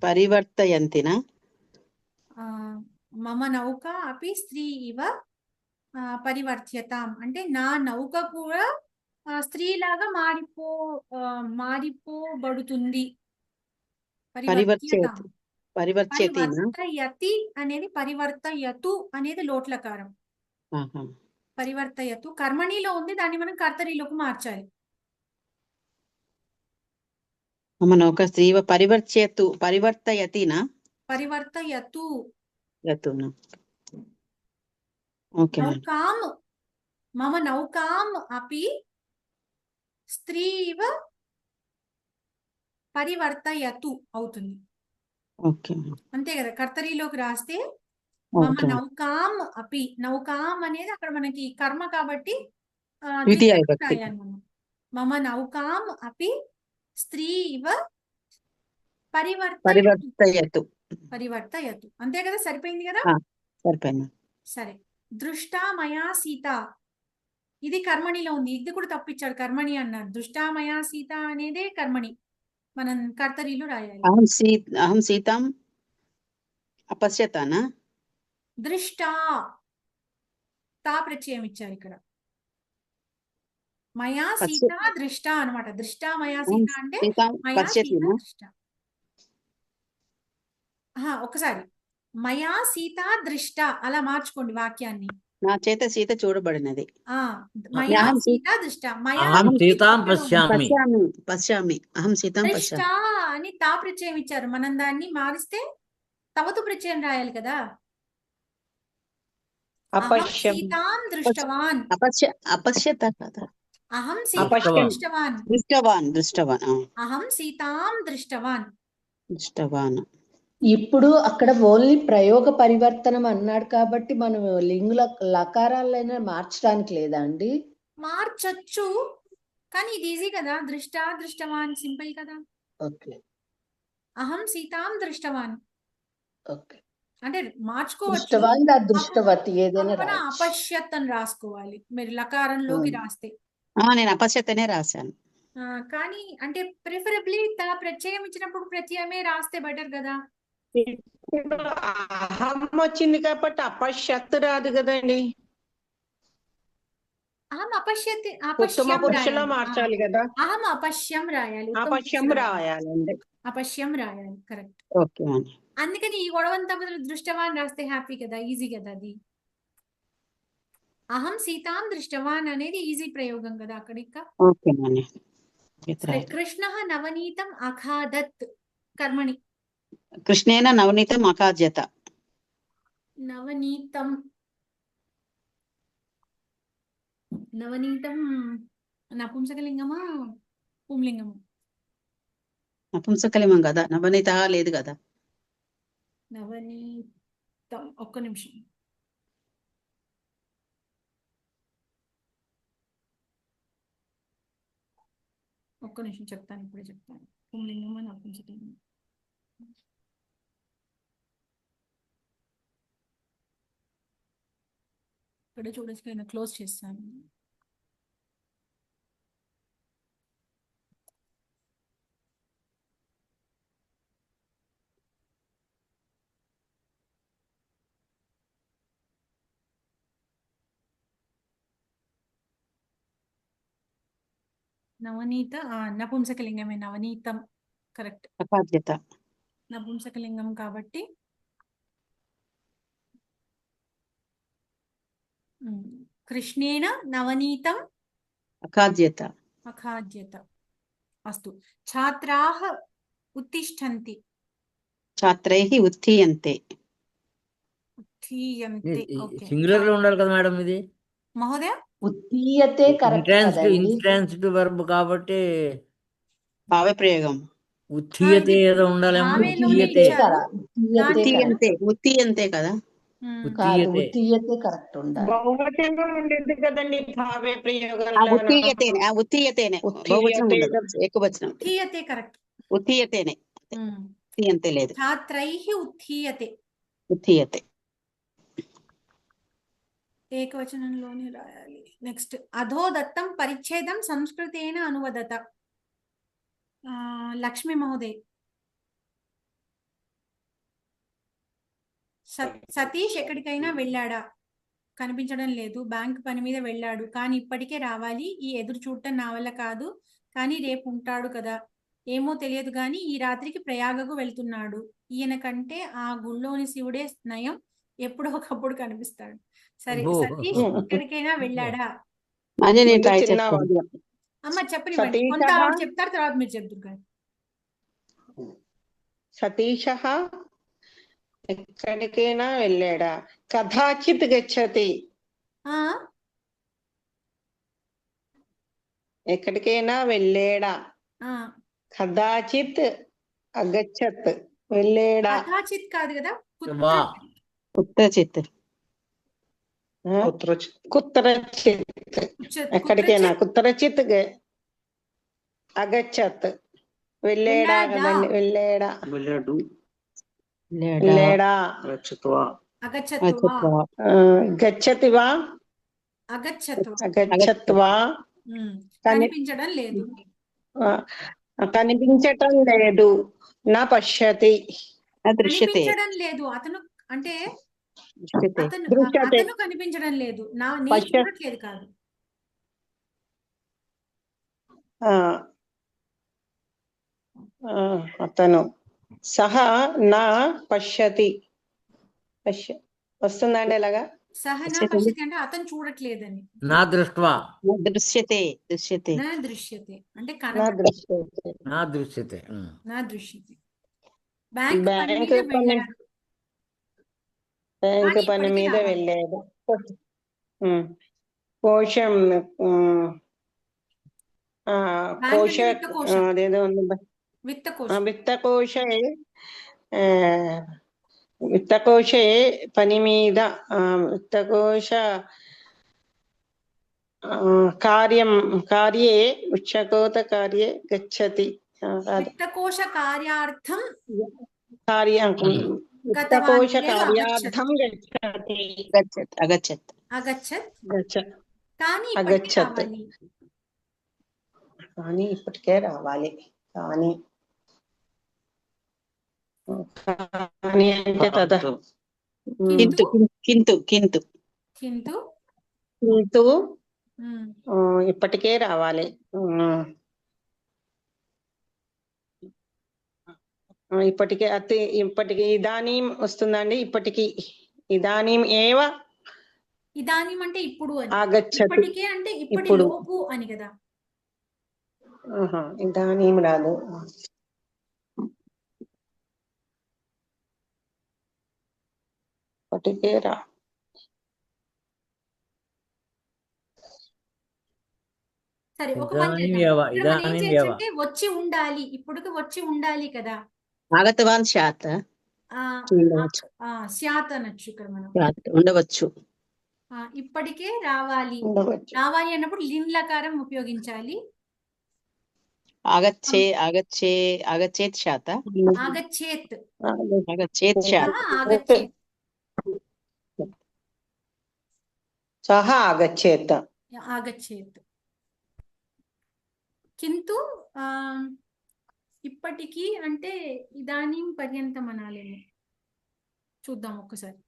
పరివర్తయంతిన మమ నౌక అపి స్త్రీ ఇవ పరివర్త్యతాం అంటే నా నౌక కూడా స్త్రీలాగా మారిపోబడుతుంది. పరివర్తయతి అనేది పరివర్తయతు అనేది లోట్లకారం. పరివర్తయతు కర్మణిలో ఉంది, దాన్ని మనం కర్తరిలోకి మార్చాలి. మమ నౌక స్త్రీవ పరివర్తయతినా పరివర్తయతు యతునా. ఓకే. నౌకాం మమ నౌకాం అపి స్త్రీవ పరివర్తయతు అవుతుంది. ఓకే. అంతే కదా, కర్తరిలోకి రాస్తే మమ నౌకాం అపి, నౌకాం అనేది అక్కడ మనకి కర్మ కాబట్టి రాయాలి మనం. మమ నౌకాం అపి స్త్రీ ఇవ పరివర్తయతు అంతే కదా, సరిపోయింది కదా. సరిపోయింది. సరే, దృష్టా మయా సీత ఇది కర్మణిలో ఉంది, ఇది కూడా తప్పిచ్చాడు, కర్మణి అన్నారు. దృష్టా మయా సీత అనేదే కర్మణి, మనం కర్తరిలో రాయాలి. అహం సీతాం అపశ్యతానా. దృష్టా తా ప్రత్యయం ఇచ్చారు ఇక్కడ. మయా సీత దృష్ట అనమాట. దృష్టా మయా సీత అంటే మయా సీత దృష్ట. ఒకసారి మయా సీత దృష్ట అలా మార్చుకోండి వాక్యాన్ని. నా చేత సీత చూడబడినది. మయా సీత దృష్ట. అహం సీతాం పశ్యామి. పశ్యామి అహం సీతాం దృష్ట అని తా ప్రత్యయం ఇచ్చారు, మనం దాన్ని మారిస్తే తవతు ప్రత్యయం రాయాలి కదా. అహం సీతాం దృష్టవాన్. అపశ్యత కదా. అహం సీతాం దృష్టవాన్. దృష్టవాన్. అహం సీతాం దృష్టవాన్. ఇప్పుడు అక్కడ ఓన్లీ ప్రయోగ పరివర్తనం అన్నాడు కాబట్టి మనం లింగుల లకారాలైనా మార్చడానికి లేదా అండి? మార్చొచ్చు, కానీ ఇది ఈజీ కదా. దృష్టవాన్ సింపుల్ కదా. ఓకే. అహం సీతాం దృష్టవాన్. ఓకే. అంటే మార్చుకోవచ్చు. దృష్టవతి ఏదైనా అపశ్యత్ అని రాసుకోవాలి మీరు లకారంలోకి రాస్తే. నేను అపశ్యతనే రాశాను. కానీ అంటే ప్రిఫరబ్లీ తా ప్రత్యయం ఇచ్చినప్పుడు ప్రత్యయమే రాస్తే బెటర్ కదా. అహం వచ్చింది కాబట్టి అపశ్యత్ రాదు కదండి. అహం అపశ్యత్ పురుషులో మార్చాలి కదా. అహం అపశ్యం రాయాలి. అపశ్యం రాయాలి కరెక్ట్. ఓకే. అందుకని ఈ గొడవంతా బదులు దృష్టవాన్ రాస్తే హ్యాపీ కదా, ఈజీ కదా అది. అహం సీతాం దృష్టవాన్ అనేది ఈజీ ప్రయోగం కదా అక్కడ. కృష్ణ నవనీతం అఖాదత్ కర్మణి. కృష్ణేన నవనీతం అఖాద్యత. నవనీతం నపుంసకలింగమా పుంలింగమా? నపుంసకలింగం కదా, నవనీత లేదు కదా. నవనీతం ఒక్క నిమిషం. చెప్తాను, ఇప్పుడే చెప్తాను. పుంలింగమా నపుంసకలింగం? ఇక్కడే చూడొచ్చు, క్లోజ్ చేస్తాను. నవనీత నపుంసకలింగమే, నవనీతం కరెక్ట్. అఖాద్యత నపుంసకలింగం కాబట్టి కృష్ణేన నవనీతం అఖాద్యత. అస్తు. ఛాత్రాః ఉత్తిష్టంతి. ఛాత్రైః ఉత్థీయంతే. ఉత్థీయంతే. ఓకే. సింగులర్ లో ఉండాలి కదా మేడం ఇది. మహోదయ ఉత్తీయతే కరెక్ట్ కదండి. ఇంట్రాన్సిటివ్ వర్బ్ కాబట్టి భావప్రయోగం. ఉత్థీయతే ఇది ఏదో ఉండాలేమో. భావేలోనే ఉత్థీయతే ఇచ్చారు. ఉత్తీయతే కానీ కరెక్ట్ ఉత్తియంతే కదా. కాదు, ఉత్థీయతే ఉత్తీయతే కరెక్ట్ ఉండాలి. బహువచనం ఉండింది కదండి భావే ప్రయోగంలో. ఉత్తియతేనే బహువచనం ఉత్తీయతే ఉండదు, ఏకవచనం. ఉత్థీయతే కరెక్ట్. ఉత్తియతేనే, ఉత్తియంతే లేదు. ఛాత్రైః ఉత్థీయతే ఉత్తియతే. ఏకవచనంలోనే రాయాలి. నెక్స్ట్ అధోదత్తం పరిచ్ఛేదం సంస్కృతేన అనువదత. లక్ష్మీ మహోదయ్. సతీష్ ఎక్కడికైనా వెళ్ళాడా? కనిపించడం లేదు. బ్యాంక్ పని మీద వెళ్ళాడు, కానీ ఇప్పటికే రావాలి. ఈ ఎదురు చూడటం నా వల్ల కాదు, కానీ రేపు ఉంటాడు కదా, ఏమో తెలియదు, కానీ ఈ రాత్రికి ప్రయాగకు వెళ్తున్నాడు. ఈయన కంటే ఆ గుళ్ళోని శివుడే నయం, ఎప్పుడో ఒకప్పుడు కనిపిస్తాడు. సరే, సతీష్ ఎక్కడికైనా వెళ్ళాడా? అమ్మ చెప్పనివ్వండి, కొంత ఆవిడ చెప్తారు, తర్వాత మీరు చెప్తారు కదా. సతీష ఎక్కడికైనా వెళ్ళాడా? కదాచిత్ గచ్చతి. ఎక్కడికైనా వెళ్ళాడా? కదాచిత్ అగచ్చత్. వెళ్ళాడా? కదాచిత్ కాదు కదా, కుత్రచిత్. కుత్రచిత్. ఎక్కడికైనా కుత్రచిత్ అగచ్చత్. వెళ్ళాడా కదండి. వెళ్ళాడా, వెళ్ళాడా. గచ్చతివా, అగచ్చత్వా. కనిపించడం లేదు. కనిపించటం లేదు. నా పశ్యతి. కనిపించడం లేదు. అతను అంటే అతను కనిపించడం లేదు, నేను చూడట్లేదు కాదు. అతను సహా నా పశ్యతి. వస్తుందండి ఇలాగా. సహా నా పశ్యతి అంటే అతను చూడట్లేదని. నా దృష్ట్వా. దృశ్యతే. దృశ్యతే. నా దృశ్యతే అంటే నా దృశ్యతే. నా దృశ్యతే. నా దృశ్యతే. బ్యాంక్ పని మీద వెళ్ళాడు. కోశం అదేదో ఉంది. విత్తకోశే పని మీద. విత్తకోశ కార్యే ఉచ్చకోత కార్యే గచ్చతి. విత్తకోశ కార్యార్థం విత్తకోశ కార్యార్థం గచ్చతి. అగచ్చత్. కానీ ఇప్పటికే రావాలి. కానీ అంటే తద. కింతు ఇప్పటికే రావాలి. ఇప్పటికి ఇదానీం వస్తుందండి. ఇప్పటికి ఇదానీం ఏవ. ఇదానీం అంటే ఇప్పుడు అని. ఆగచ్చతి. ఇప్పటికే అంటే ఇప్పటిలోపు అని కదా. ఇదానీం రాదు. ఇప్పటికే రా. సరే, ఒక పని వచ్చి ఉండాలి. ఇప్పటికి వచ్చి ఉండాలి కదా. ఆగతవాన్ శాత్. శాత్ అనొచ్చు ఇక్కడ మనం. ఉండవచ్చు. ఇప్పటికే రావాలి. రావాలి అన్నప్పుడు లిన్ లకారం ఉపయోగించాలి. ఆగచ్చేత్ శాత. ఆగచ్చేత్. సహ ఆగచ్చేత్. కింటు ఇప్పటికీ అంటే ఇదానీం పర్యంతం అనాలేమో. చూద్దాం ఒక్కసారి.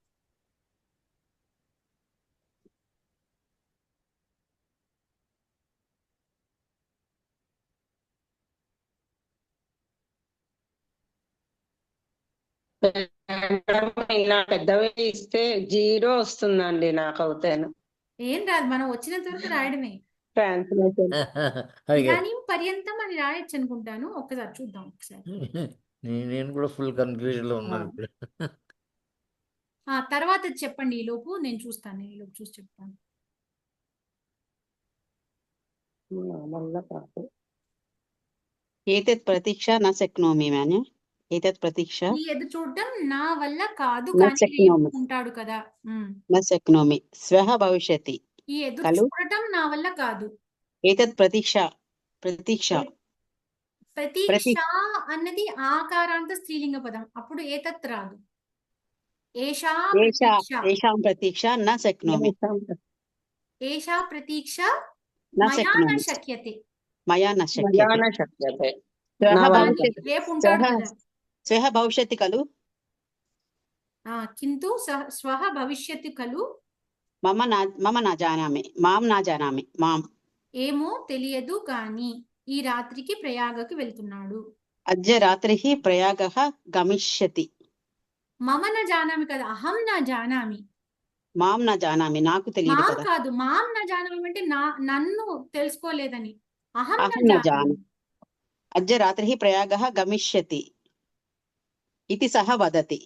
ఇలా పెద్దవి ఇస్తే 0 వస్తుందండి నాకు. అవుతాను ఏం రాదు, మనం వచ్చినంత వరకు రాయడమే. ట్రాన్స్లేషన్ ఇదానీం పర్యంతం అని రాయొచ్చు అనుకుంటాను. ఒక్కసారి చూద్దాం. ఒకసారి నేను కూడా ఫుల్ కన్ఫ్యూజన్ లో ఉన్నాను ఇప్పుడు. తర్వాత చెప్పండి, ఈ లోపు నేను చూస్తాను, ఈ లోపు చూసి చెప్తాను. ఏతత్ ప్రతీక్ష న శక్నోమి మాన్య. ఏతత్ ప్రతీక్ష ఈ ఎదురు చూడటం నా వల్ల కాదు, న కానీ శక్నోమి. రేపు ఉంటాడు కదా. న శక్నోమి శ్వః భవిష్యతి ఈ ఎదురు ఖలు. చూడటం నా వల్ల కాదు. ఏతత్ ప్రతీక్ష ప్రతీక్ష ప్రతీక్ష అన్నది ఆకారాంత స్త్రీలింగ పదం, అప్పుడు ఏతత్ రాదు. ఏషా ప్రతీక్ష, ఏషాం ప్రతీక్ష న శక్నోమి. ఏషా ప్రతీక్ష న మయా న శక్నోమి. శక్యతే. మయా న శక్యతే. శ్వః భవిష్యతి. రేపు ఉంటాడు కదా. శ్వః భవిష్యతి ఖలు. కింతు శ్వః భవిష్యతి ఖలు. మమ నా జానామి. మాం నా జానామి. మాం. ఏమో తెలియదు కానీ ఈ రాత్రికి ప్రయాగకి వెళ్తున్నాడు. అద్య రాత్రి ప్రయాగః గమిష్యతి. మమ న జానామి కదా, అహం నా జానామి. మాం నా జానామి, నాకు తెలియదు మాం కదా. కాదు, మాం నా జానామి అంటే నన్ను తెలుసుకోలేదని. అహం అహం నా నా జానామి. జానామి. అద్య రాత్రి ప్రయాగః గమిష్యతి ఇతి సహ వదతి.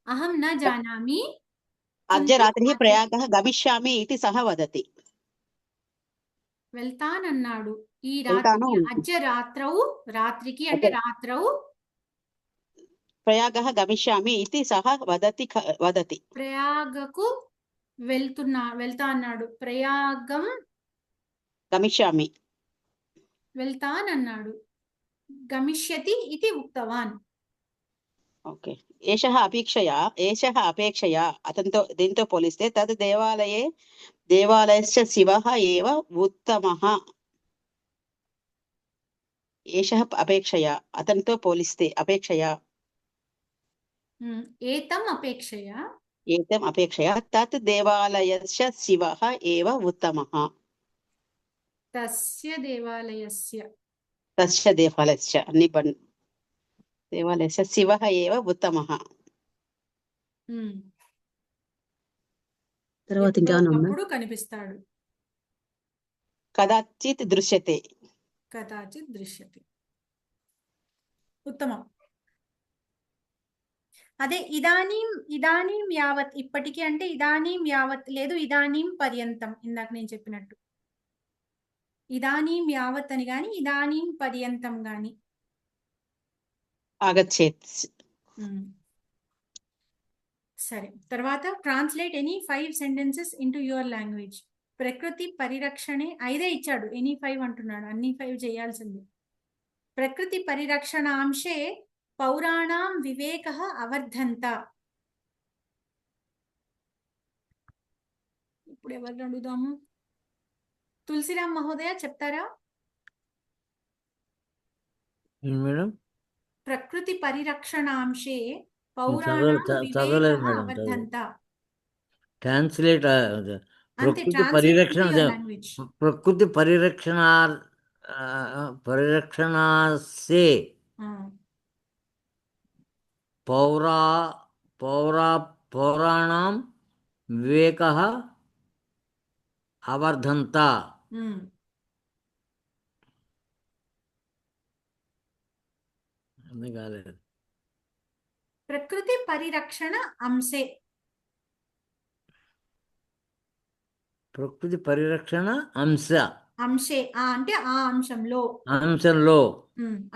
అహం న జానామి. అద్య రాత్రి ప్రయాగః గమిష్యామి ఇతి సహ వదతి. వెళ్తానన్నాడు ఈ వెళ్తాను. రాత్రికి. అద్య రాత్రౌ, రాత్రికి అంటే రాత్రౌ. ప్రయాగః గమిష్యామి ఇతి సహ వదతి. ప్రయాగకు వెళ్తా అన్నాడు. ప్రయాగం గమిష్యామి. వెళ్తానన్నాడు. గమిష్యతి ఇది ఉక్తవాన్. ఓకే. ఏషః అపేక్షయా అతనితో దీంతో పోలిస్తే తద్ దేవాలయస్య శివః ఏవ ఉత్తమః. ఏషః అపేక్షయా అతనితో పోలిస్తే, అపేక్షయా ఏతం అపేక్షయా తత్ దేవాలయస్య శివః ఏవ ఉత్తమః. తస్య దేవాలయస్య దేవాలయస్య శివః ఏవ ఉత్తమః. తర్వాత ఇంకా ఎప్పుడో కనిపిస్తాడు. కదాచిత్ దృశ్యతే. ఉత్తమం. అదే ఇదానీం యావత్, ఇప్పటికీ అంటే ఇదానీం యావత్ లేదు, ఇదానీం పర్యంతం. ఇందాక నేను చెప్పినట్టు ఇదానీం యావత్ అని గాని, ఇదానీం పర్యంతం గాని. ఆగచ్చేత్. సరే, తర్వాత translate any 5 sentences into your language. ప్రకృతి పరిరక్షణే 5 ఇచ్చాడు, ఎనీ 5 అంటున్నాడు, అన్ని 5 చేయాల్సింది. ప్రకృతి పరిరక్షణాంశే పౌరాణాం వివేకః అవర్ధంత. ఇప్పుడు ఎవరిని అడుగుదాము? తులసిరామ్ మహోదయ చెప్తారా? మేడం ప్రకృతి పరిరక్షణాంశే పౌరాణాం వివేకః అవర్ధంత. ట్రాన్స్లేట్ అంతే, ప్రకృతి పరిరక్షణ లాంగ్వేజ్. ప్రకృతి పరిరక్షణాసే పౌరాణాం వివేకః అవర్ధంత. కాలేదు. ప్రకృతి పరిరక్షణ అంశే. ప్రకృతి పరిరక్షణ అంశే అంటే ఆ అంశంలో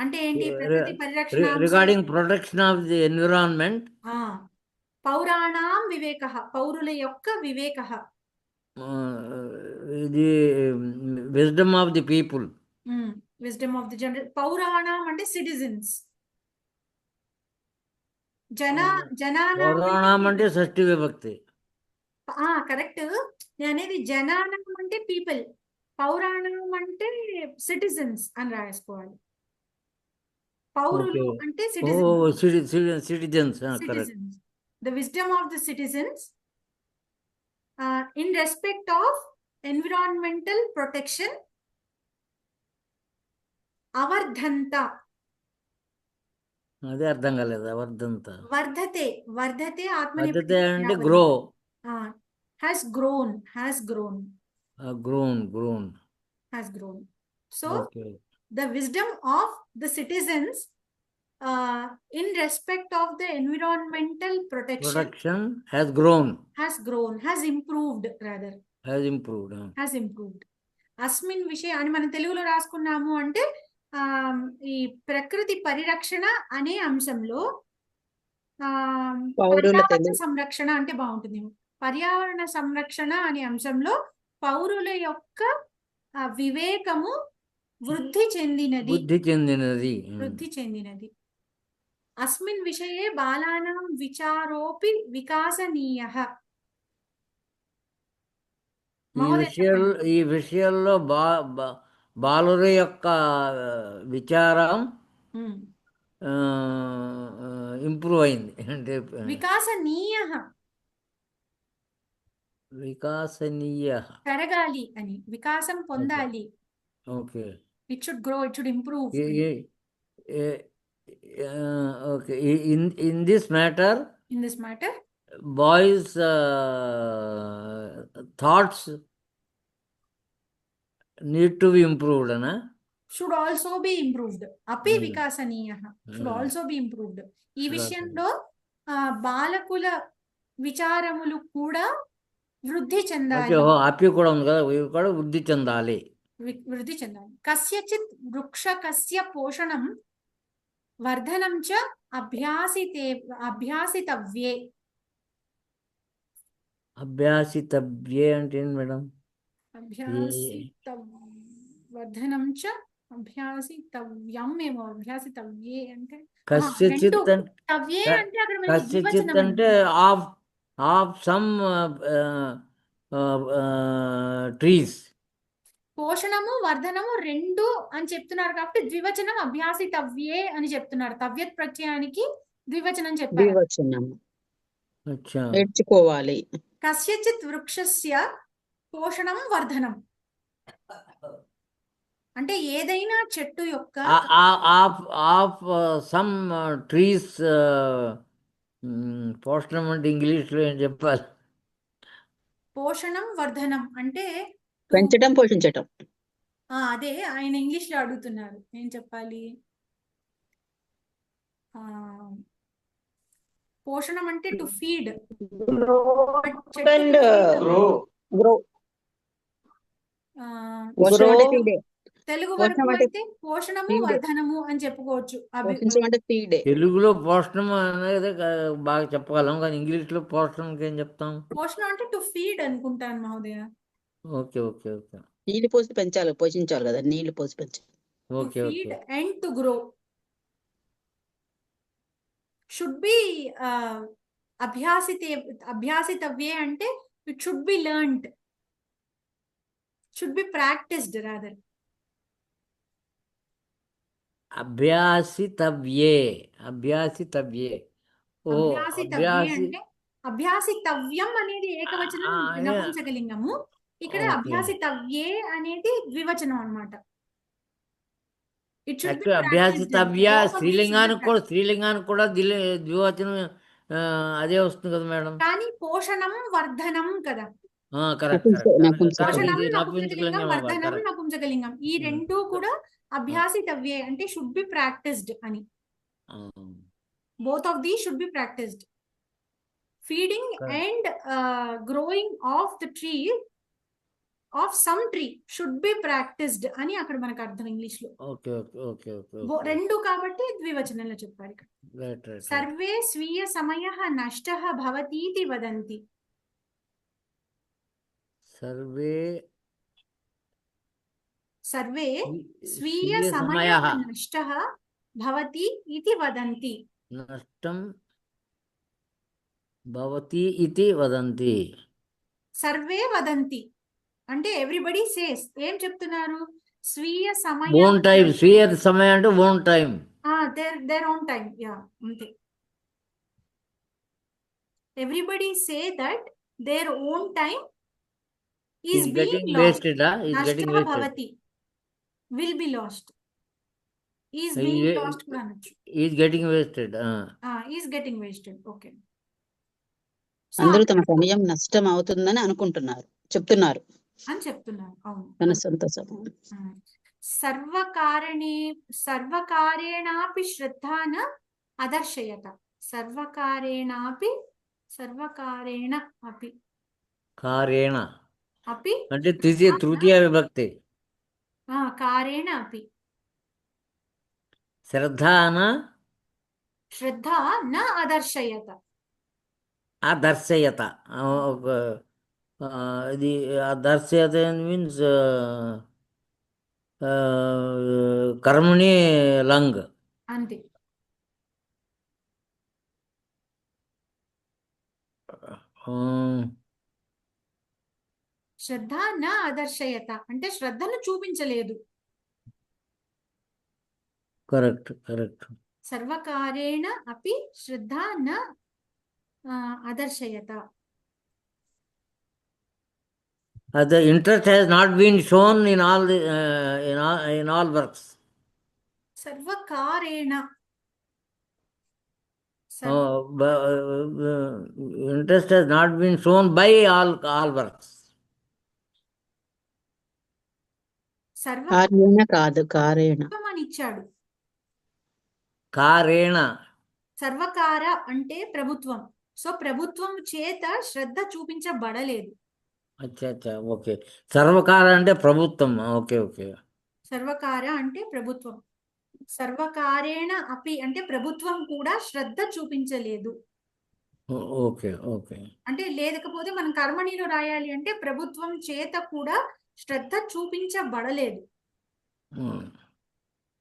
అంటే ఏంటి? ప్రకృతి పరిరక్షణ regarding protection of the environment. పౌరాణాం వివేకః, పౌరుల యొక్క వివేకః. ఇది wisdom of the people. Wisdom of the general. పౌరాణాం అంటే సిటిజన్స్. జనానాం అంటే షష్ఠి విభక్తి. కరెక్ట్. నేను అనేది జనానాం అంటే పీపుల్, పౌరాణం అంటే సిటిజన్స్ అని రాసుకోవాలి. పౌరులు అంటే citizens. The wisdom of the citizens in respect of environmental protection అవర్ధంత. అదే అర్థం కాలేదు. అవర్ధంత. వర్ధతే వర్ధతే అంటే grow. has grown. So the wisdom of the citizens in respect of the environmental protection Production has grown, has improved rather. has improved. has improved. అస్మిన్ విషయ అని మనం తెలుగులో రాసుకున్నాము అంటే ఈ ప్రకృతి పరిరక్షణ అనే అంశంలో పౌరుల పర్యావరణ తెలుగు సంరక్షణ అంటే బాగుంటుంది. పర్యావరణ సంరక్షణ అనే అంశంలో పౌరుల యొక్క వివేకము వృద్ధి చెందినది. వృద్ధి చెందినది. అస్మిన్ విషయే బాలానాం విచారోపి వికాసనీయః. ఈ విషయంలో బాలుర యొక్క విచారం ఇంప్రూవ్ అయింది అంటే వికాసనీయ పెరగాలి అని, వికాసం పొందాలి. Okay, it should grow, it should improve. Okay, in this matter boys thoughts need to be improved, na? Should also be improved. Api vikasaniya should also be improved. ఈ విషయంలో బాలకుల విచారములు కూడా వృద్ధి చెందాలి. అపి కూడా ఉంది కదా, ఇవి కూడా వృద్ధి చెందాలి. కస్యచిత్ వృక్షకస్య పోషణం వర్ధనం చ అభ్యాసితవ్యే. అభ్యాసితవ్యే అంటే ఏంటి మేడం? వర్ధనం చ అభ్యాసితవ్యం ఏమో. అభ్యాసితవ్యే అంటే కస్యచిత్ తవ్యే అంటే అక్కడ కస్యచిత్ అంటే ఆఫ్ సమ్ ట్రీస్. పోషణము వర్ధనము రెండు అని చెప్తున్నారు కాబట్టి ద్వివచనం అభ్యాసితవ్యే అని చెప్తున్నారు. తవ్యత్ ప్రత్యయానికి ద్వివచనం చెప్పారు. నేర్చుకోవాలి. కస్యచిత్ వృక్షస్య పోషణం వర్ధనం అంటే ఏదైనా చెట్టు యొక్క ఆఫ్ సమ్ ట్రీస్ పోషణం అంటే ఇంగ్లీష్ లో ఏం చెప్పాలి? పోషణం వర్ధనం అంటే పెంచడం, పోషించటం. అదే ఆయన ఇంగ్లీష్ లో అడుగుతున్నారు, ఏం చెప్పాలి? పోషణం అంటే టు ఫీడ్, తెలుగు వరకు అయితే పోషణము వర్ధనము అని చెప్పుకోవచ్చు. తెలుగులో పోషణం అనేది బాగా చెప్పగలం, కానీ ఇంగ్లీష్ లో పోషణం ఏం చెప్తాం? పోషణం అంటే టు ఫీడ్ అనుకుంటాను మహోదయ. Okay okay okay. నీళ్లు పోసి పెంచాలి, పోషించాలి కదా, నీళ్లు పోసి పెంచాలి. Okay okay. And to grow should be అభ్యాసితవ్యే అంటే it should be learned, should be practised rather. అభ్యాసితవ్యే అంటే అభ్యాసితవ్యం అనేది ఏకవచనం నపుంసకలింగము, ఇక్కడ అభ్యాసితవ్యే అనేది ద్వివచనం అన్నమాట. అభ్యాసితవ్య స్త్రీలింగానికి కూడా ద్వివచనం అదే వస్తుంది కదా మేడం. కానీ పోషణం వర్ధనం కదా. నపుంసకలింగం ఈ రెండు కూడా అభ్యాసితవ్యే అంటే షుడ్ బి ప్రాక్టీస్డ్ అని. Both of these should be practised. Feeding and growing of the tree of some tree should be practised అని అక్కడ మనకు అర్థం ఇంగ్లీష్ లో. రెండు కాబట్టి ద్వివచనంలో చెప్పారు ఇక్కడ. సర్వే స్వీయ సమయః నష్టః భవతీతి వదంతి. సర్వే స్వీయ సమయః నష్టః భవతి ఇతి వదంతి. నష్టం భవతి ఇతి వదంతి. సర్వే వదంతి అంటే ఎవ్రీబడి సేస్. ఏం చెప్తున్నారు? స్వీయ సమయం, ఓన్ టైం. స్వీయ సమయం అంటే own time, their own time. Yeah అంతే. Everybody say that their own time is being wasted. నష్టః భవతి will be lost. Is being lost కూడా అనొచ్చు. Is getting wasted. Is getting wasted. Okay. అందరూ తమ సమయం నష్టం అవుతుందని అనుకుంటున్నారు, చెప్తున్నారు. అని చెప్తున్నారు. అవును, తన సొంత సమయం. సర్వకారేణాపి శ్రద్ధా న అదర్శయత. సర్వకారేణ అపి కారేణ అపి అంటే తృతీయ విభక్తి. కారేణ అపి శ్రద్ధాన శ్రద్ధా న అదర్శయత. అదర్శయత. ఇది అదర్శయత మీన్స్ కర్మణి లంగ్. అంతే. శ్రద్ధ న అదర్శయత అంటే శ్రద్ధను చూపించలేదు. కరెక్ట్. సర్వకారేణ అపి శ్రద్ధ న అదర్శయత. The interest has not been shown in all the in all works. సర్వకారేణ Interest has not been shown by all works. కార్యేణ కాదు, కారేణ. అని ఇచ్చాడు. కారేణ సర్వకార అంటే ప్రభుత్వం. సో ప్రభుత్వం చేత శ్రద్ధ చూపించబడలేదు. అచ్చా ఓకే. సర్వకార అంటే ప్రభుత్వం. ఓకే. సర్వకార అంటే ప్రభుత్వం. సర్వకారేణ అపి అంటే ప్రభుత్వం కూడా శ్రద్ధ చూపించలేదు. ఓకే. అంటే లేకపోతే మనం కర్మణిలో రాయాలి అంటే ప్రభుత్వం చేత కూడా శ్రద్ధ చూపించబడలేదు.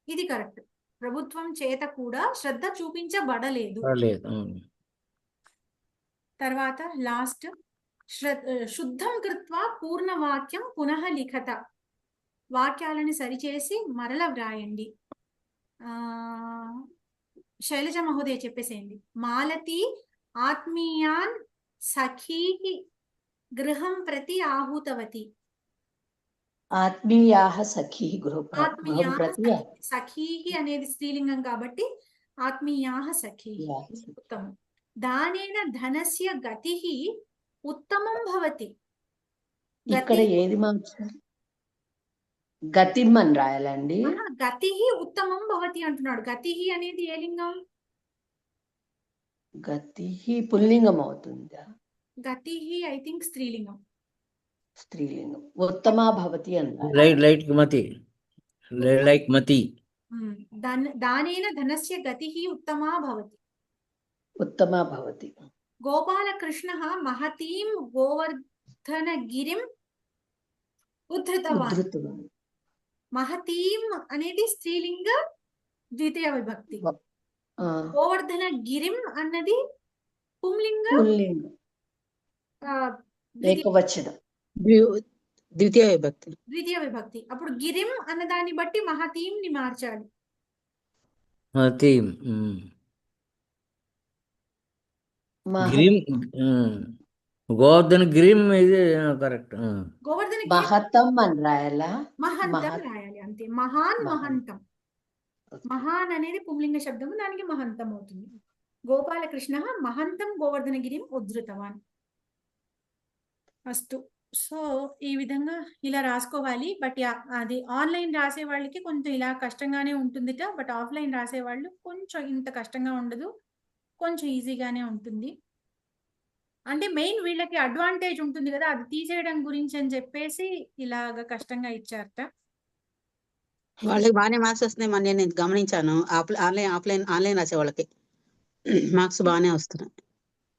ఇది కరెక్ట్. ప్రభుత్వం చేత కూడా శ్రద్ధ చూపించబడలేదు. తర్వాత లాస్ట్ శుద్ధం కృత్వా పూర్ణవాక్యం పునః లిఖత. వాక్యాలను సరిచేసి మరల వ్రాయండి. శైలజ మహోదయ చెప్పేసేయండి. మాలతి ఆత్మీయాన్ సఖీ గృహం ప్రతి ఆహూతవతి. ఆత్మీయాః సఖీ గృహం ప్రతి. సఖీ అనేది స్త్రీలింగం కాబట్టి ఆత్మీయాః సఖీ ఉత్తమం. దానేన ధనస్య గతిః ఉత్తమం భవతి. ఇక్కడ ఏది మార్చాలి? గతిం అని రాయాలండి. గతిః ఉత్తమం భవతి అంటున్నాడు. గతిః అనేది ఏ లింగం? గతిః పుల్లింగం అవుతుందా? గతిః ఐ థింక్ స్త్రీలింగం. ఉత్తమా భవతి అన్నారు. లైక్ మతి. దానేన ధనస్య గతిః ఉత్తమా భవతి. గోపాలకృష్ణః మహతీం గోవర్ధనగిరిం ఉద్ధృతవాన్. మహతీం అనేది స్త్రీలింగ ద్వితీయ విభక్తి. గోవర్ధన గిరిం అన్నది పుంలింగ ఏకవచనం ద్వితీయ విభక్తి. అప్పుడు గిరిం అన్నదాన్ని బట్టి మహతీం ని మార్చాలి. గోవర్ధన గిరిం ఇది కరెక్ట్. గోవర్ధన మహతం అని రాయాలా? మహంతం రాయాలి అంతే. మహాన్ మహంతం. మహాన్ అనేది పుంలింగ శబ్దము, దానికి మహంతం అవుతుంది. గోపాలకృష్ణ మహంతం గోవర్ధనగిరిం ఉద్ధృతవాన్. అస్తు. సో ఈ విధంగా ఇలా రాసుకోవాలి. బట్ అది ఆన్లైన్ రాసే వాళ్ళకి కొంచెం ఇలా కష్టంగానే ఉంటుందిట. బట్ ఆఫ్లైన్ రాసే వాళ్ళు కొంచెం ఇంత కష్టంగా ఉండదు, కొంచెం ఈజీగానే ఉంటుంది. అంటే మెయిన్ వీళ్ళకి అడ్వాంటేజ్ ఉంటుంది కదా, అది తీసేయడం గురించి అని చెప్పేసి ఇలాగ కష్టంగా ఇచ్చారట. వాళ్ళకి బాగానే మార్క్స్ వస్తున్నాయి. మన నేను గమనించాను. ఆన్లైన్ రాసే వాళ్ళకి మార్క్స్ బాగానే వస్తున్నాయి.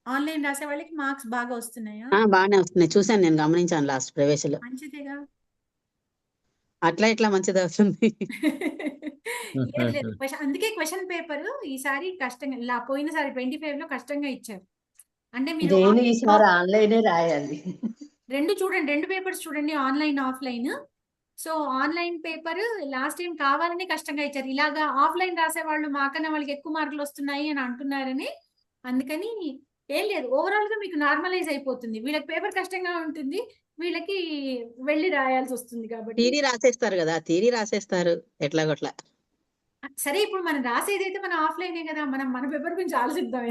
ఆన్లైన్ రాసే వాళ్ళకి మార్క్స్ బాగా వస్తున్నాయా? బాగానే వస్తున్నాయి. చూసాను, నేను గమనించాను లాస్ట్ ప్రవేశంలో. మంచిదేగా. అట్లా ఇట్లా మంచిది అవుతుంది. అందుకే క్వశ్చన్ పేపర్ ఈసారి కష్టంగా, ఇలా పోయినసారి 25 లో కష్టంగా ఇచ్చారు. అంటే మీరు ఆన్లైనే రాయాలి. రెండు చూడండి, రెండు పేపర్స్ చూడండి, online offline. So online paper last time కావాలని కష్టంగా ఇచ్చారు. ఇలాగా ఆఫ్లైన్ రాసే వాళ్ళు మాకన్నా వాళ్ళకి ఎక్కువ మార్కులు వస్తున్నాయి అని అంటున్నారని, అందుకని ఏం లేదు, ఓవరాల్ గా మీకు నార్మలైజ్ అయిపోతుంది. వీళ్ళకి పేపర్ కష్టంగా ఉంటుంది, వీళ్ళకి వెళ్ళి రాయాల్సి వస్తుంది. కాబట్టి థియరీ రాసేస్తారు కదా, థియరీ రాసేస్తారు ఎట్లాగొట్లా. సరే, ఇప్పుడు మనం రాసేదైతే మన ఆఫ్లైనే కదా, మనం మన పేపర్ గురించి ఆలోచిద్దాం.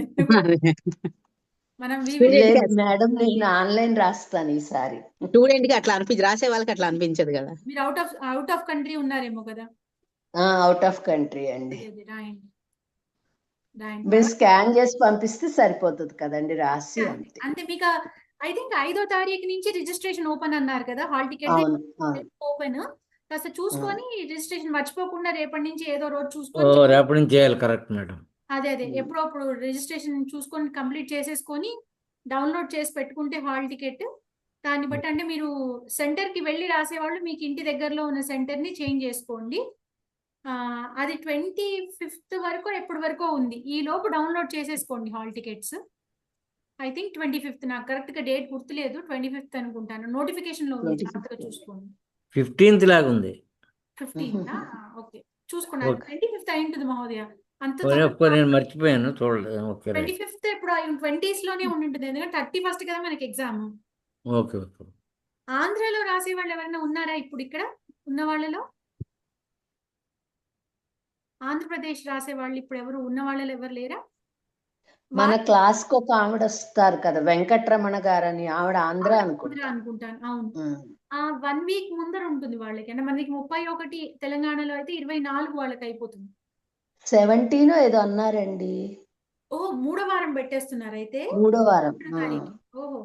మనం Student లేదు మేడం, నేను ఆన్లైన్ రాస్తాను ఈసారి. స్టూడెంట్ కి అట్లా రాసే వాళ్ళకి అట్లా అనిపించదు కదా. మీరు అవుట్ ఆఫ్ కంట్రీ ఉన్నారేమో కదా. అవుట్ ఆఫ్ కంట్రీ అండి. రాయండి మీరు స్కాన్ చేసి పంపిస్తే సరిపోతుంది కదండి, రాసి అంతే. అంటే మీకు ఐ థింక్ 5వ తారీఖు నుంచి రిజిస్ట్రేషన్ ఓపెన్ అన్నారు కదా. హాల్ టికెట్ అవును, ఓపెన్. కాస్త చూసుకొని రిజిస్ట్రేషన్ మర్చిపోకుండా రేపటి నుంచి ఏదో రోజు ఓ చూసుకొని రేపటి నుంచి చేయాలి. Correct madam. అదే ఎప్పుడప్పుడు రిజిస్ట్రేషన్ చూసుకొని కంప్లీట్ చేసేసుకొని డౌన్లోడ్ చేసి పెట్టుకుంటే హాల్ టికెట్, దాన్ని బట్టి అంటే మీరు సెంటర్ కి వెళ్ళి రాసేవాళ్ళు మీకు ఇంటి దగ్గరలో ఉన్న సెంటర్ ని చేంజ్ చేసుకోండి. అది 25th వరకు ఎప్పటి వరకు ఉంది. ఈ లోపు డౌన్లోడ్ చేసేసుకోండి hall tickets. I think 25th, నాకు కరెక్ట్ గా డేట్ గుర్తులేదు, 25th అనుకుంటాను. నోటిఫికేషన్ లో ఉంది, జాగ్రత్తగా చూసుకోండి. 15th లాగా ఉంది. 15th ఓకే, చూసుకున్నాను. 25th అయి ఉంటుంది మహోదయ. అంత నేను మర్చిపోయాను, చూడలేదు. ఓకే 25th ఎప్పుడు 20s లోనే ఉండి ఉంటుంది, ఎందుకంటే 31st కదా మనకి ఎగ్జామ్. Okay okay. ఆంధ్రాలో రాసే వాళ్ళు ఎవరైనా ఉన్నారా ఇప్పుడు ఇక్కడ ఉన్న వాళ్ళలో? ఆంధ్రప్రదేశ్ రాసే వాళ్ళు ఇప్పుడు ఎవరు ఉన్న వాళ్ళలో ఎవరు లేరా? మన క్లాస్ కు ఒక ఆవిడ వస్తారు కదా, వెంకటరమణ గారని, ఆవిడ ఆంధ్ర అనుకుంటాను. అవును, 1 వీక్ ముందర ఉంటుంది వాళ్ళకి. అంటే మనకి 31 తెలంగాణలో అయితే 24 వాళ్ళకి అయిపోతుంది. 17 ఏదో అన్నారండి. ఓహో, 3వ వారం పెట్టేస్తున్నారు అయితే. 3వ వారం. ఓహో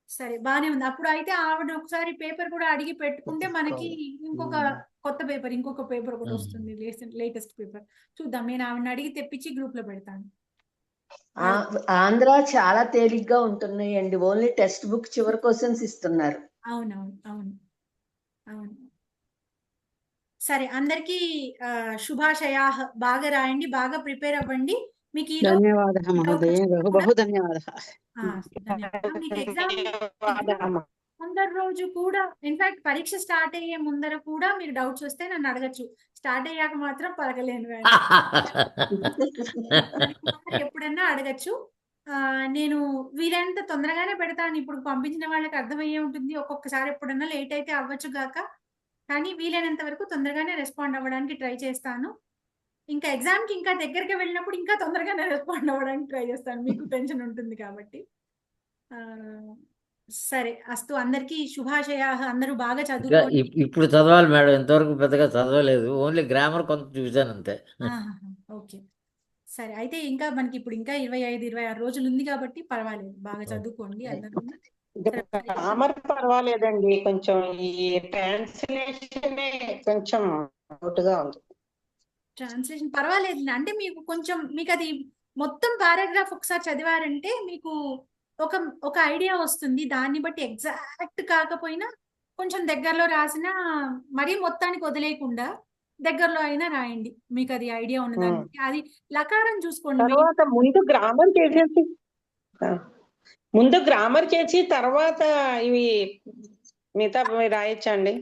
సరే, బానే ఉంది. అప్పుడు అయితే ఆవిడ ఒకసారి పేపర్ కూడా అడిగి పెట్టుకుంటే మనకి ఇంకొక కొత్త పేపర్, ఇంకొక పేపర్ ఒకటి వస్తుంది, లేటెస్ట్ పేపర్. చూద్దాం, నేను ఆవిడని అడిగి తెప్పించి గ్రూప్ లో పెడతాను. ఆంధ్ర చాలా తేలిగ్గా ఉంటున్నాయండి, ఓన్లీ టెక్స్ట్ బుక్ చివరి క్వశ్చన్స్ ఇస్తున్నారు. అవునవును అవును అవును. సరే, అందరికి శుభాశయా. బాగా రాయండి, బాగా ప్రిపేర్ అవ్వండి. మీకు ఈ ధన్యవాదాలు మహోదయ, బహు ధన్యవాదాలు. మీకు ఎగ్జామ్ ముందర రోజు కూడా, ఇన్ఫాక్ట్ పరీక్ష స్టార్ట్ అయ్యే ముందర కూడా మీరు డౌట్స్ వస్తే నన్ను అడగచ్చు. స్టార్ట్ అయ్యాక మాత్రం పలకలేను, ఎప్పుడన్నా అడగచ్చు. నేను వీలైనంత తొందరగానే పెడతాను. ఇప్పుడు పంపించిన వాళ్ళకి అర్థమయ్యే ఉంటుంది, ఒక్కొక్కసారి ఎప్పుడన్నా లేట్ అయితే అవ్వచ్చు గాక, కానీ వీలైనంత వరకు తొందరగానే రెస్పాండ్ అవ్వడానికి ట్రై చేస్తాను. ఇంకా ఎగ్జామ్ కి ఇంకా దగ్గరికి వెళ్ళినప్పుడు ఇంకా తొందరగానే రెస్పాండ్ అవ్వడానికి ట్రై చేస్తాను, మీకు టెన్షన్ ఉంటుంది కాబట్టి. సరే, అస్తు. అందరికి శుభాశయా. అందరూ బాగా చదువుకోండి. ఇప్పుడు చదవాలి మేడం, ఇంతవరకు పెద్దగా చదవలేదు, ఓన్లీ గ్రామర్ కొంత చూసాను అంతే. ఓకే సరే, అయితే ఇంకా మనకి ఇప్పుడు ఇంకా 25-26 రోజులు ఉంది కాబట్టి పర్వాలేదు, బాగా చదువుకోండి అందరూ. గ్రామర్ పర్వాలేదండి, కొంచెం ఈ ట్రాన్స్లేషన్ కొంచెం అవుట్గా ఉంది. ట్రాన్స్లేషన్ పర్వాలేదు అంటే మీకు అది మొత్తం పారాగ్రాఫ్ ఒకసారి చదివారంటే మీకు ఒక ఐడియా వస్తుంది. దాన్ని బట్టి ఎగ్జాక్ట్ కాకపోయినా కొంచెం దగ్గరలో రాసినా, మరీ మొత్తానికి వదిలేయకుండా దగ్గరలో అయినా రాయండి, మీకు అది ఐడియా ఉన్నదానికి. అది లకారం చూసుకోండి. తర్వాత ముందు గ్రామర్ చేసి తర్వాత ఇవి మిగతా రాయొచ్చండి.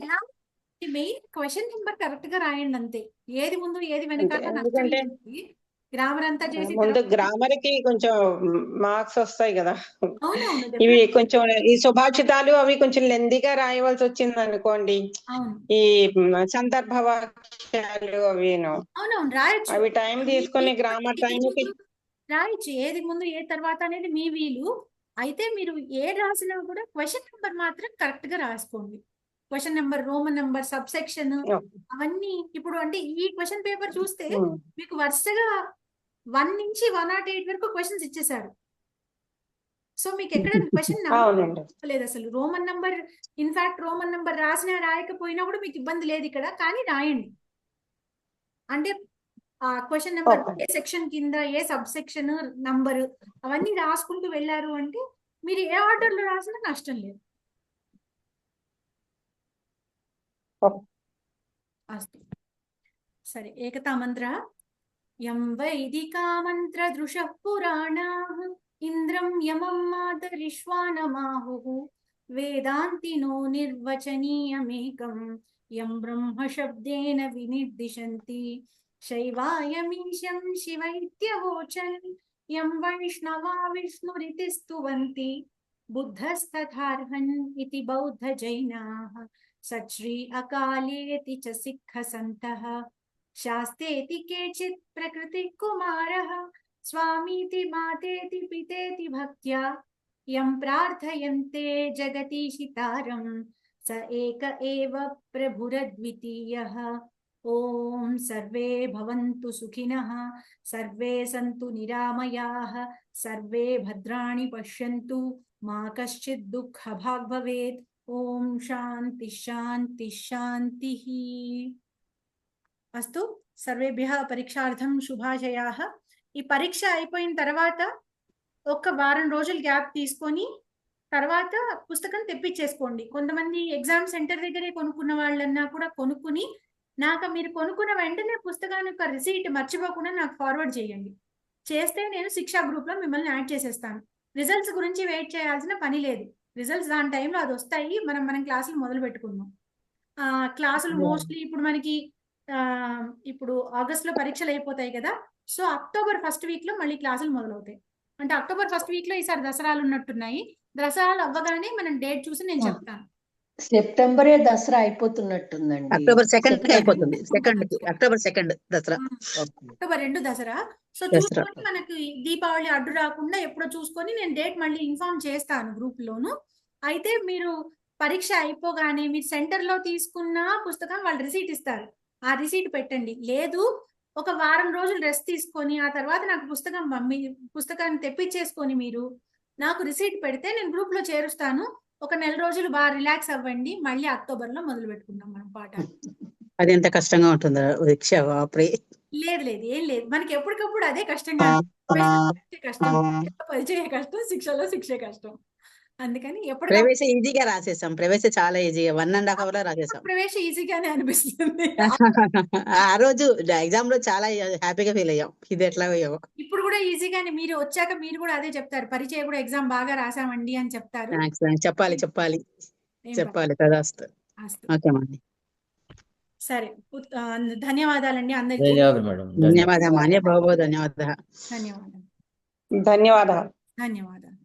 మెయిన్ క్వశ్చన్ నెంబర్ కరెక్ట్ గా రాయండి అంతే, ఏది ముందు ఏది వెనకాల. ఎందుకంటే గ్రామర్ అంతా చేసి ముందు గ్రామర్ కి కొంచెం మార్క్స్ వస్తాయి కదా. అవునవును, ఇవి కొంచెం ఈ సుభాషితాలు అవి కొంచెం లెందీగా రాయవలసి వచ్చింది అనుకోండి, ఈ సందర్భ వాక్యాలు అవిను. అవునవును రాయొచ్చు, అవి టైం తీసుకొని గ్రామర్ టైం రాయొచ్చు. ఏది ముందు ఏ తర్వాత అనేది మీ వీలు. అయితే మీరు ఏ రాసినా కూడా క్వశ్చన్ నెంబర్ మాత్రం కరెక్ట్ గా రాసుకోండి. Question number, Roman number, sub section అవన్నీ. ఇప్పుడు అంటే ఈ క్వశ్చన్ పేపర్ చూస్తే మీకు వరుసగా 1 నుంచి 108 వరకు క్వశ్చన్స్ ఇచ్చేసారు. సో మీకు ఎక్కడ క్వశ్చన్ లేదు అసలు. Roman number, in fact Roman number రాసినా రాయకపోయినా కూడా మీకు ఇబ్బంది లేదు ఇక్కడ, కానీ రాయండి. అంటే ఆ క్వశ్చన్ నెంబర్ ఏ సెక్షన్ కింద, ఏ సబ్ సెక్షన్ నంబర్, అవన్నీ రాసుకుంటూ వెళ్ళారు అంటే మీరు ఏ ఆర్డర్ లో రాసినా నష్టం లేదు. అస్తు. సరే, ఏకతా మంత్ర. యం వైదికా మంత్ర దృశః పురాణాః ఇంద్రం యమం మాతరిష్వానమాహుః వేదాంతినో నిర్వచనీయమేకం యం బ్రహ్మ శబ్దేన వినిర్దిశంతి శైవాయమీశం శివైత్యవోచన్ యం వైష్ణవా విష్ణురితి స్తువంతి బుద్ధస్తథార్హన్ ఇతి బౌద్ధ జైనాః సచ్శ్రీ అకాలేతి చ సిక్ఖ సంతః శాస్తేతి కేచిత్ ప్రకృతి కుమారః స్వామీతి మాతేతి పితేతి భక్త్యా యం ప్రార్థయంతే జగదీశితారం స ఏక ఏవ ప్రభురద్వితీయః. ఓం సర్వే భవంతు సుఖినః, సర్వే సంతు నిరామయాః, సర్వే భద్రాణి పశ్యంతు, మా కశ్చిద్ దుఃఖభాగ్ భవేత్. ఓం శాంతి శాంతి శాంతిః. అస్తు. సర్వేభ్యః పరీక్షార్థం శుభాశయాః. ఈ పరీక్ష అయిపోయిన తర్వాత ఒక వారం రోజులు గ్యాప్ తీసుకొని తర్వాత పుస్తకం తెప్పించేసుకోండి. కొంతమంది ఎగ్జామ్ సెంటర్ దగ్గరే కొనుక్కున్న వాళ్ళన్నా కూడా కొనుక్కుని నాకు మీరు కొనుక్కున్న వెంటనే పుస్తకాన్ని యొక్క రిసీట్ మర్చిపోకుండా నాకు ఫార్వర్డ్ చేయండి. చేస్తే నేను శిక్షా గ్రూప్ లో మిమ్మల్ని యాడ్ చేసేస్తాను. రిజల్ట్స్ గురించి వెయిట్ చేయాల్సిన పని లేదు. రిజల్ట్స్ దాని టైంలో అది వస్తాయి. మనం క్లాసులు మొదలు పెట్టుకుందాం. క్లాసులు మోస్ట్లీ ఇప్పుడు మనకి ఇప్పుడు ఆగస్ట్ లో పరీక్షలు అయిపోతాయి కదా. సో అక్టోబర్ ఫస్ట్ వీక్ లో మళ్ళీ క్లాసులు మొదలవుతాయి. అంటే అక్టోబర్ ఫస్ట్ వీక్ లో ఈసారి దసరాలు ఉన్నట్టున్నాయి. దసరాలు అవ్వగానే మనం డేట్ చూసి నేను చెప్తాను. సెప్టెంబరే దసరా అయిపోతున్నట్టుందండి. అక్టోబర్ 2 అయిపోతుంది. October 2 Dasara. October 2 Dasara. So Dasara. చూసుకొని మనకి దీపావళి అడ్డు రాకుండా ఎప్పుడో చూసుకొని నేను డేట్ మళ్ళీ ఇన్ఫార్మ్ చేస్తాను గ్రూప్ లోను. అయితే మీరు పరీక్ష అయిపోగానే మీరు సెంటర్ లో తీసుకున్న పుస్తకం వాళ్ళు రిసీట్ ఇస్తారు. ఆ రిసీట్ పెట్టండి. లేదు ఒక వారం రోజులు రెస్ట్ తీసుకొని ఆ తర్వాత నాకు పుస్తకాన్ని తెప్పించేసుకొని మీరు నాకు రిసీట్ పెడితే నేను గ్రూప్ లో చేరుస్తాను. ఒక నెల రోజులు బాగా రిలాక్స్ అవ్వండి. మళ్ళీ అక్టోబర్ లో మొదలు పెట్టుకుందాం మనం పాఠాలు. అది ఎంత కష్టంగా ఉంటుందో దీక్ష. లేదు ఏం లేదు. మనకి ఎప్పటికప్పుడు అదే కష్టంగా కష్టం, పరిచయ కష్టం, శిక్షలో శిక్షే కష్టం. అందుకని ప్రవేశ ఈజీగా రాసేసాం. ప్రవేశ చాలా ఈజీగా 1.5 hour లో రాసేసాం. ప్రవేశ ఈజీగానే అనిపిస్తుంది. ఆ రోజు ఎగ్జామ్ లో చాలా హ్యాపీగా ఫీల్ అయ్యాం. ఇది ఎట్లా అయ్యావు. ఇప్పుడు కూడా ఈజీగానే. మీరు వచ్చాక మీరు కూడా అదే చెప్తారు. పరిచయ కూడా ఎగ్జామ్ బాగా రాసామండి అని చెప్తారు. చెప్పాలి తదాస్తు. ఓకే అండి. సరే. ధన్యవాదాలండి అందరికీ. ధన్యవాదాలు మేడం. ధన్యవాదాలు. ధన్యవాదాలు. ధన్యవాదాలు. ధన్యవాదాలు. ధన్యవాదాలు.